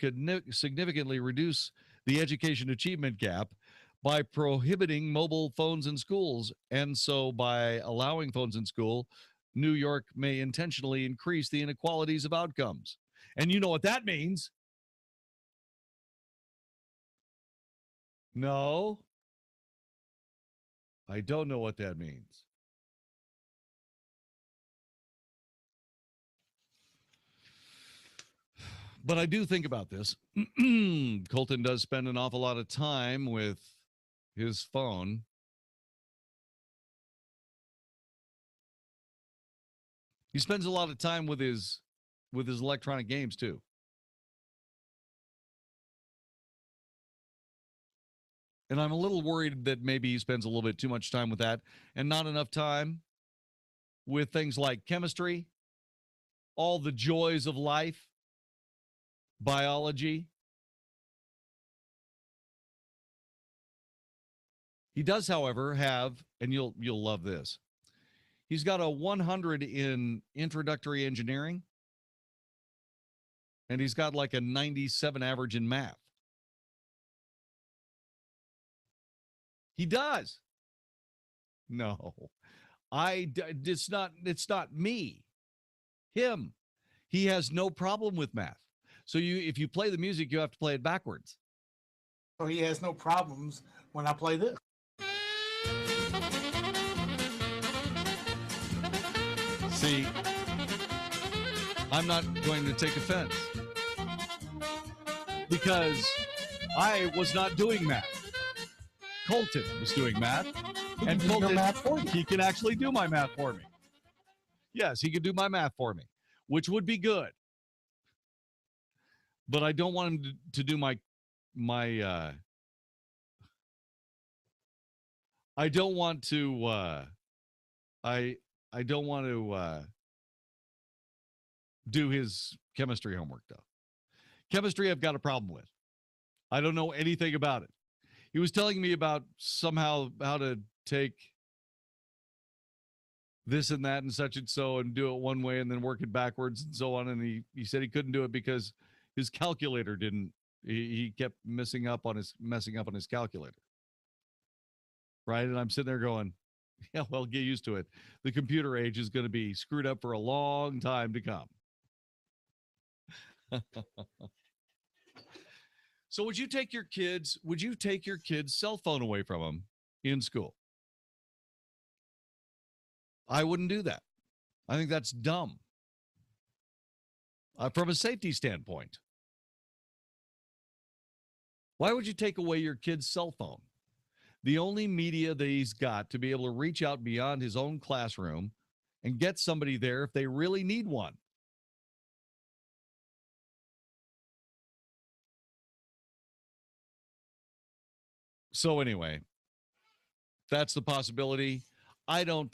significantly reduce the education achievement gap by prohibiting mobile phones in schools. And so by allowing phones in school, New York may intentionally increase the inequalities of outcomes. And you know what that means? No, I don't know what that means. But I do think about this. Colton does spend an awful lot of time with his phone. He spends a lot of time with his electronic games too. And I'm a little worried that maybe he spends a little bit too much time with that and not enough time with things like chemistry, all the joys of life, biology. He does, however, have, and you'll love this, he's got a 100 in introductory engineering And he's got like a 97 average in math. He does. No, it's not me. Him. He has no problem with math. So if you play the music, you have to play it backwards. So he has no problems when I play this. See, I'm not going to take offense because I was not doing math. Colton was doing math, and Colton, he can actually do my math for me. Yes, he can do my math for me, which would be good. But I don't want him to do I don't want to I don't want to do his chemistry homework though. Chemistry I've got a problem with. I don't know anything about it. He was telling me about somehow how to take this and that and such and so and do it one way and then work it backwards and so on. And he said he couldn't do it because his calculator didn't. He kept messing up on his calculator. Right? And I'm sitting there going, yeah, well, get used to it. The computer age is going to be screwed up for a long time to come. So would you take your kid's cell phone away from them in school? I wouldn't do that. I think that's dumb. From a safety standpoint. Why would you take away your kid's cell phone? The only media that he's got to be able to reach out beyond his own classroom and get somebody there if they really need one. So anyway, that's the possibility. I don't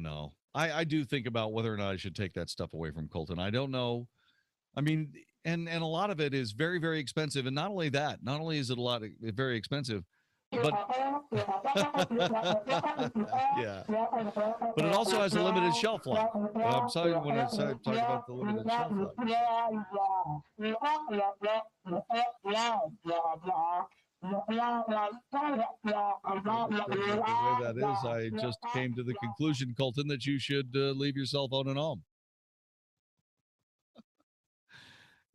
know. I do think about whether or not I should take that stuff away from Colton. I don't know. I mean, and a lot of it is very, very expensive. And not only that, not only is it very expensive, but yeah, but it also has a limited shelf life. I'm sorry when I talk about the limited shelf life. The way that is, I just came to the conclusion, Colton, that you should leave your cell phone at home.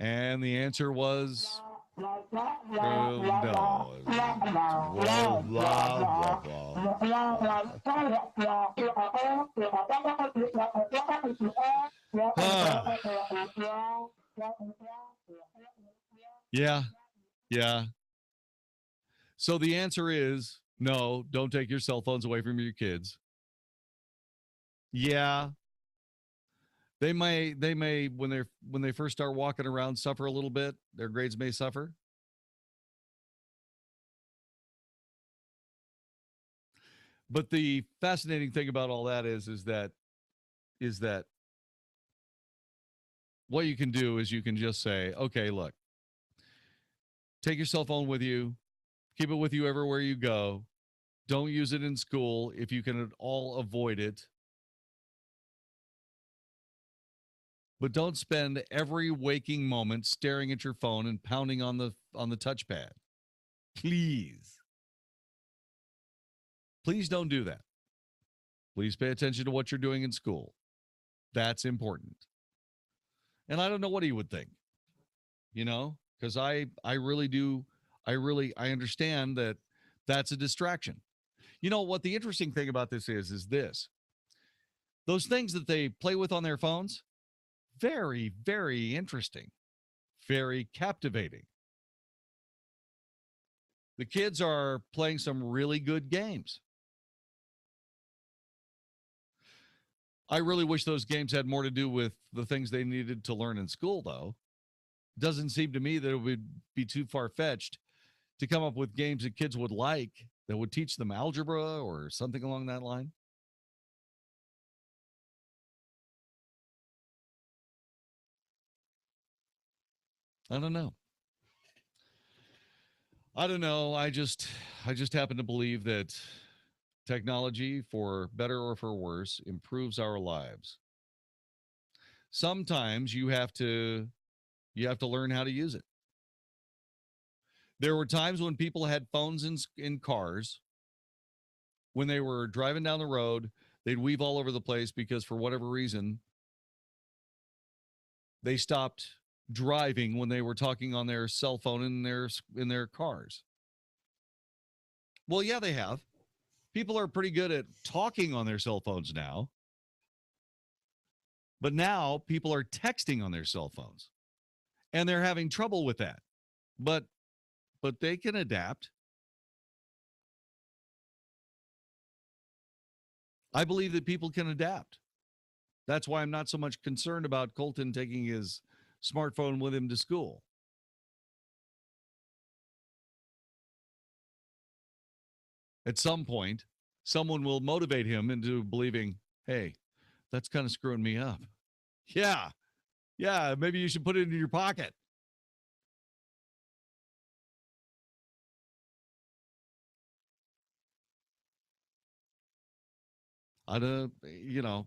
And the answer was no. Yeah. So the answer is no, don't take your cell phones away from your kids. Yeah. They may when they first start walking around suffer a little bit. Their grades may suffer. But the fascinating thing about all that is that what you can do is you can just say, okay, look, take your cell phone with you. Keep it with you everywhere you go. Don't use it in school if you can at all avoid it. But don't spend every waking moment staring at your phone and pounding on the touchpad. Please. Please don't do that. Please pay attention to what you're doing in school. That's important. And I don't know what he would think, because I really do. I understand that that's a distraction. You know what the interesting thing about this is this. Those things that they play with on their phones, very, very interesting, very captivating. The kids are playing some really good games. I really wish those games had more to do with the things they needed to learn in school, though. Doesn't seem to me that it would be too far-fetched to come up with games that kids would like that would teach them algebra or something along that line. I don't know. I just happen to believe that technology, for better or for worse, improves our lives. Sometimes you have to You have to learn how to use it. There were times when people had phones in cars. When they were driving down the road, they'd weave all over the place because for whatever reason, they stopped driving when they were talking on their cell phone in their cars. Well, yeah, they have. People are pretty good at talking on their cell phones now. But now people are texting on their cell phones. And they're having trouble with that. But they can adapt. I believe that people can adapt. That's why I'm not so much concerned about Colton taking his smartphone with him to school. At some point, someone will motivate him into believing, hey, that's kind of screwing me up. Yeah, maybe you should put it in your pocket.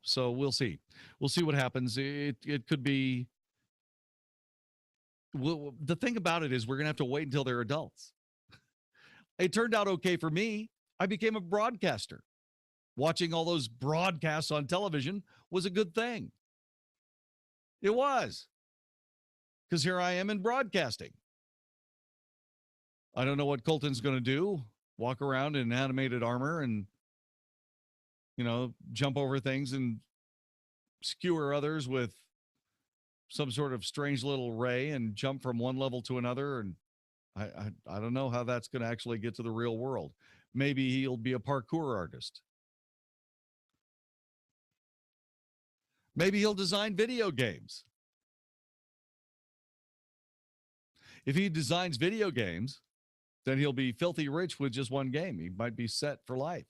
So we'll see. We'll see what happens. It could be. Well, the thing about it is we're going to have to wait until they're adults. It turned out okay for me. I became a broadcaster. Watching all those broadcasts on television was a good thing. It was. Because here I am in broadcasting. I don't know what Colton's going to do. Walk around in animated armor and, jump over things and skewer others with some sort of strange little ray and jump from one level to another. And I don't know how that's going to actually get to the real world. Maybe he'll be a parkour artist. Maybe he'll design video games. If he designs video games, then he'll be filthy rich with just one game. He might be set for life.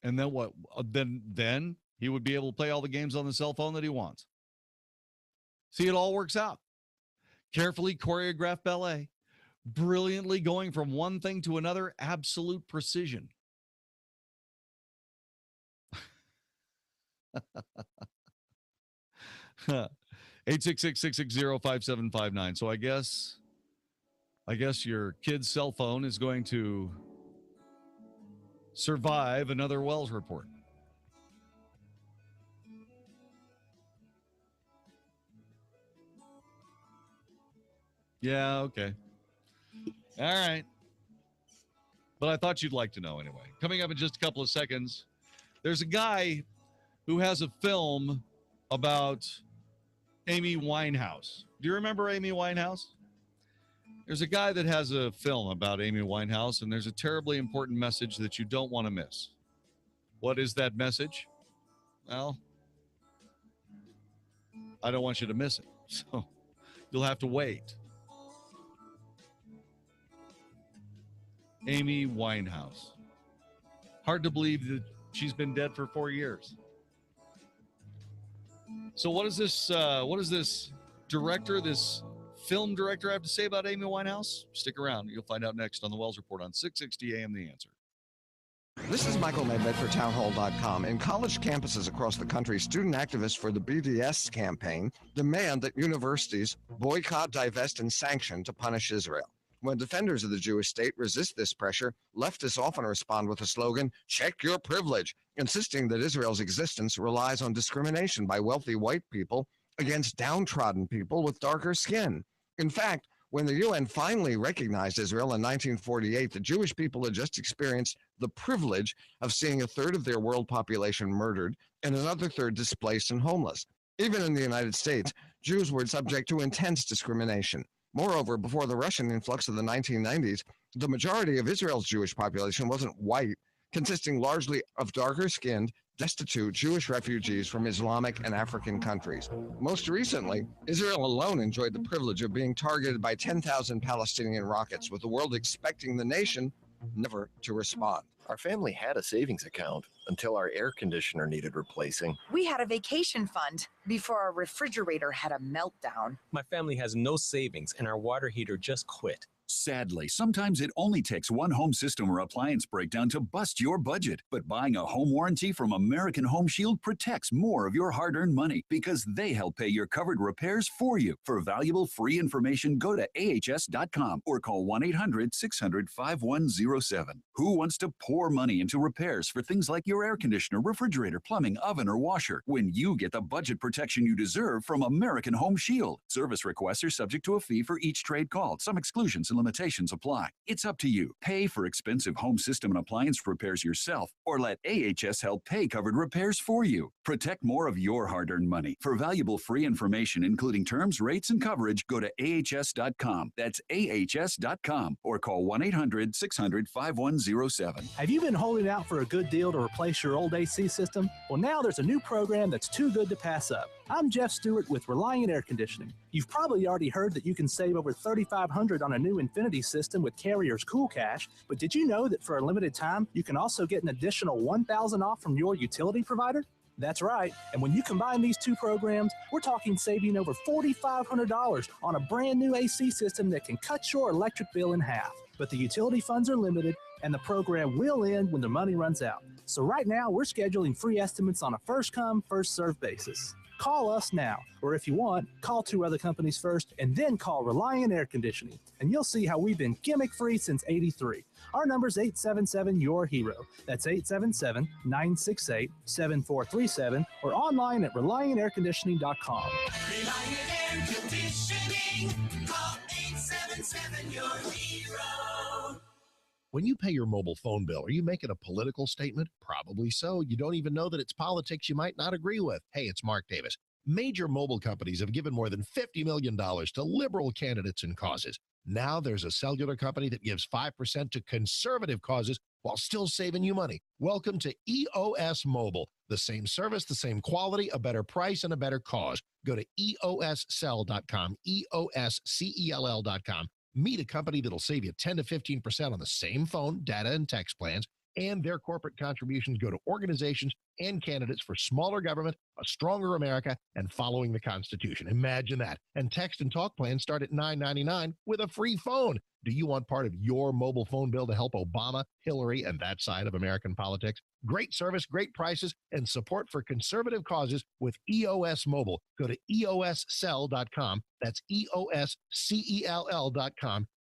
And then what? Then he would be able to play all the games on the cell phone that he wants. See, it all works out. Carefully choreographed ballet, brilliantly going from one thing to another, absolute precision. 866-660-5759. So I guess your kid's cell phone is going to survive another Wells report. Yeah, okay. All right. But I thought you'd like to know anyway. Coming up in just a couple of seconds, there's a guy who has a film about Amy Winehouse. Do you remember Amy Winehouse? There's a guy that has a film about Amy Winehouse, and there's a terribly important message that you don't want to miss. What is that message? Well, I don't want you to miss it, so you'll have to wait. Amy Winehouse. Hard to believe that she's been dead for 4 years. So what does this film director have to say about Amy Winehouse? Stick around. You'll find out next on the Wells Report on 660 AM The Answer. This is Michael Medved for townhall.com. In college campuses across the country, student activists for the BDS campaign demand that universities boycott, divest, and sanction to punish Israel. When defenders of the Jewish state resist this pressure, leftists often respond with the slogan, check your privilege, insisting that Israel's existence relies on discrimination by wealthy white people against downtrodden people with darker skin. In fact, when the UN finally recognized Israel in 1948, the Jewish people had just experienced the privilege of seeing a third of their world population murdered and another third displaced and homeless. Even in the United States, Jews were subject to intense discrimination. Moreover, before the Russian influx of the 1990s, the majority of Israel's Jewish population wasn't white, consisting largely of darker-skinned, destitute Jewish refugees from Islamic and African countries. Most recently, Israel alone enjoyed the privilege of being targeted by 10,000 Palestinian rockets, with the world expecting the nation never to respond. Our family had a savings account until our air conditioner needed replacing. We had a vacation fund before our refrigerator had a meltdown. My family has no savings and our water heater just quit. Sadly, sometimes it only takes one home system or appliance breakdown to bust your budget. But buying a home warranty from American Home Shield protects more of your hard-earned money because they help pay your covered repairs for you. For valuable free information, go to ahs.com or call 1-800-600-5107. Who wants to pour money into repairs for things like your air conditioner, refrigerator, plumbing, oven, or washer when you get the budget protection you deserve from American Home Shield? Service requests are subject to a fee for each trade called. Some exclusions and limitations apply. It's up to you. Pay for expensive home system and appliance repairs yourself, or let AHS help pay covered repairs for you. Protect more of your hard-earned money. For valuable free information, including terms, rates, and coverage, go to ahs.com. That's ahs.com, or call 1-800-600-5107. Have you been holding out for a good deal to replace your old AC system? Well, now there's a new program that's too good to pass up. I'm Jeff Stewart with Reliant Air Conditioning. You've probably already heard that you can save over $3,500 on a new Infinity system with Carrier's Cool Cash, but did you know that for a limited time, you can also get an additional $1,000 off from your utility provider? That's right, and when you combine these two programs, we're talking saving over $4,500 on a brand new AC system that can cut your electric bill in half. But the utility funds are limited, and the program will end when the money runs out. So right now, we're scheduling free estimates on a first-come, first-served basis. Call us now, or if you want, call 2 other companies first and then call Reliant Air Conditioning, and you'll see how we've been gimmick-free since '83. Our number's 877-YOUR-HERO. That's 877-968-7437, or online at ReliantAirConditioning.com. Reliant Air Conditioning. Call 877-YOUR-HERO. When you pay your mobile phone bill, are you making a political statement? Probably so. You don't even know that it's politics you might not agree with. Hey, it's Mark Davis. Major mobile companies have given more than $50 million to liberal candidates and causes. Now there's a cellular company that gives 5% to conservative causes while still saving you money. Welcome to EOS Mobile. The same service, the same quality, a better price, and a better cause. Go to EOScell.com, EOSCELL.com. Meet a company that'll save you 10 to 15% on the same phone, data, and text plans, and their corporate contributions go to organizations and candidates for smaller government, a stronger America, and following the Constitution. Imagine that. And text and talk plans start at $9.99 with a free phone. Do you want part of your mobile phone bill to help Obama, Hillary, and that side of American politics? Great service, great prices, and support for conservative causes with EOS Mobile. Go to EOScell.com. That's EOSCELL.com.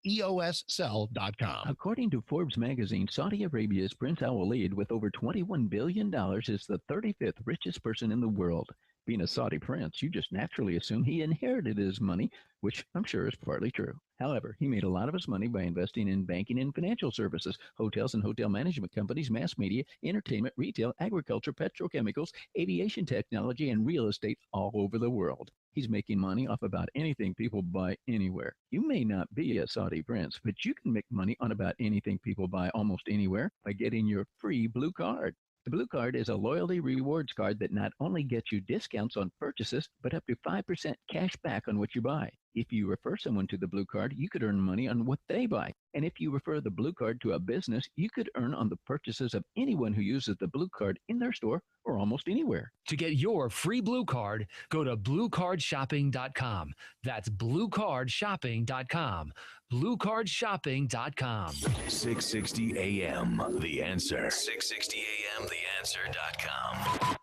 EOScell.com. According to Forbes magazine, Saudi Arabia's Prince Al-Walid, with over $21 billion, is the 35th richest person in the world. Being a Saudi prince, you just naturally assume he inherited his money, which I'm sure is partly true. However, he made a lot of his money by investing in banking and financial services, hotels and hotel management companies, mass media, entertainment, retail, agriculture, petrochemicals, aviation technology, and real estate all over the world. He's making money off about anything people buy anywhere. You may not be a Saudi prince, but you can make money on about anything people buy almost anywhere by getting your free blue card. The Blue Card is a loyalty rewards card that not only gets you discounts on purchases, but up to 5% cash back on what you buy. If you refer someone to the Blue Card, you could earn money on what they buy. And if you refer the Blue Card to a business, you could earn on the purchases of anyone who uses the Blue Card in their store or almost anywhere. To get your free Blue Card, go to BlueCardShopping.com. That's BlueCardShopping.com. BlueCardShopping.com. 660 AM, The Answer. 660 AM, TheAnswer.com.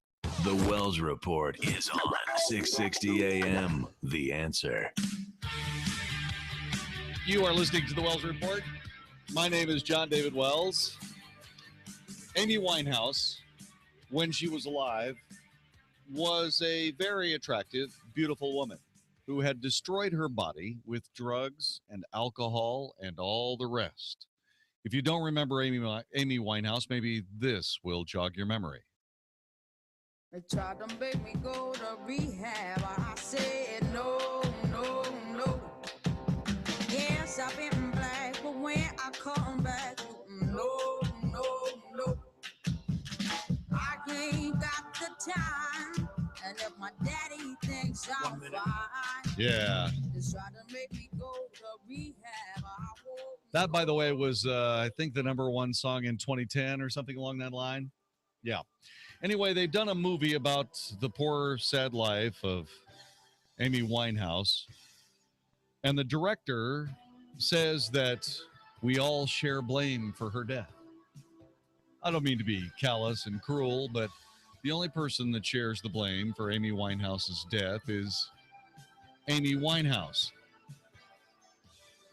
The Wells Report is on 660 AM, The Answer. You are listening to the Wells Report. My name is Jon-David Wells. Amy Winehouse, when she was alive, was a very attractive, beautiful woman who had destroyed her body with drugs and alcohol and all the rest. If you don't remember Amy Winehouse, maybe this will jog your memory. They tried to make me go to rehab. I said no, no, no. Yes, I've been black, but when I come back, no, no, no. I ain't got the time, and if my daddy thinks I'm fine, Yeah. they tried to make me go to rehab. That, by the way, was, I think, the number one song in 2010 or something along that line. Yeah. Anyway, they've done a movie about the poor, sad life of Amy Winehouse. And the director says that we all share blame for her death. I don't mean to be callous and cruel, but the only person that shares the blame for Amy Winehouse's death is Amy Winehouse.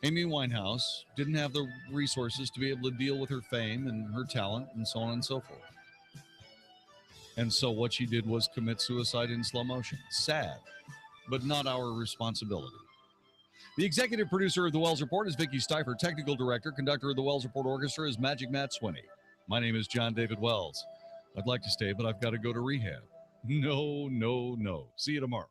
Amy Winehouse didn't have the resources to be able to deal with her fame and her talent and so on and so forth. And so what she did was commit suicide in slow motion. Sad, but not our responsibility. The executive producer of the Wells Report is Vicki Steifer. Technical director, conductor of the Wells Report Orchestra is Magic Matt Swinney. My name is Jon-David Wells. I'd like to stay, but I've got to go to rehab. No. See you tomorrow.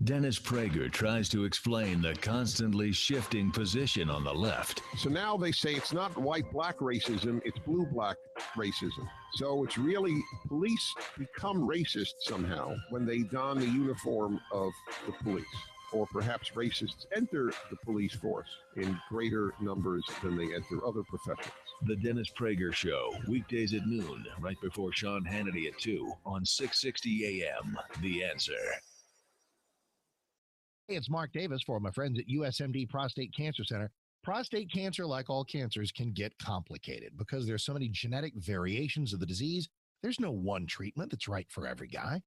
Dennis Prager tries to explain the constantly shifting position on the left. So now they say it's not white-black racism, it's blue-black racism. So it's really police become racist somehow when they don the uniform of the police. Or perhaps racists enter the police force in greater numbers than they enter other professions. The Dennis Prager Show, weekdays at noon, right before Sean Hannity at 2 on 660 AM. The Answer. Hey, it's Mark Davis for my friends at USMD Prostate Cancer Center. Prostate cancer, like all cancers, can get complicated because there's so many genetic variations of the disease. There's no one treatment that's right for every guy.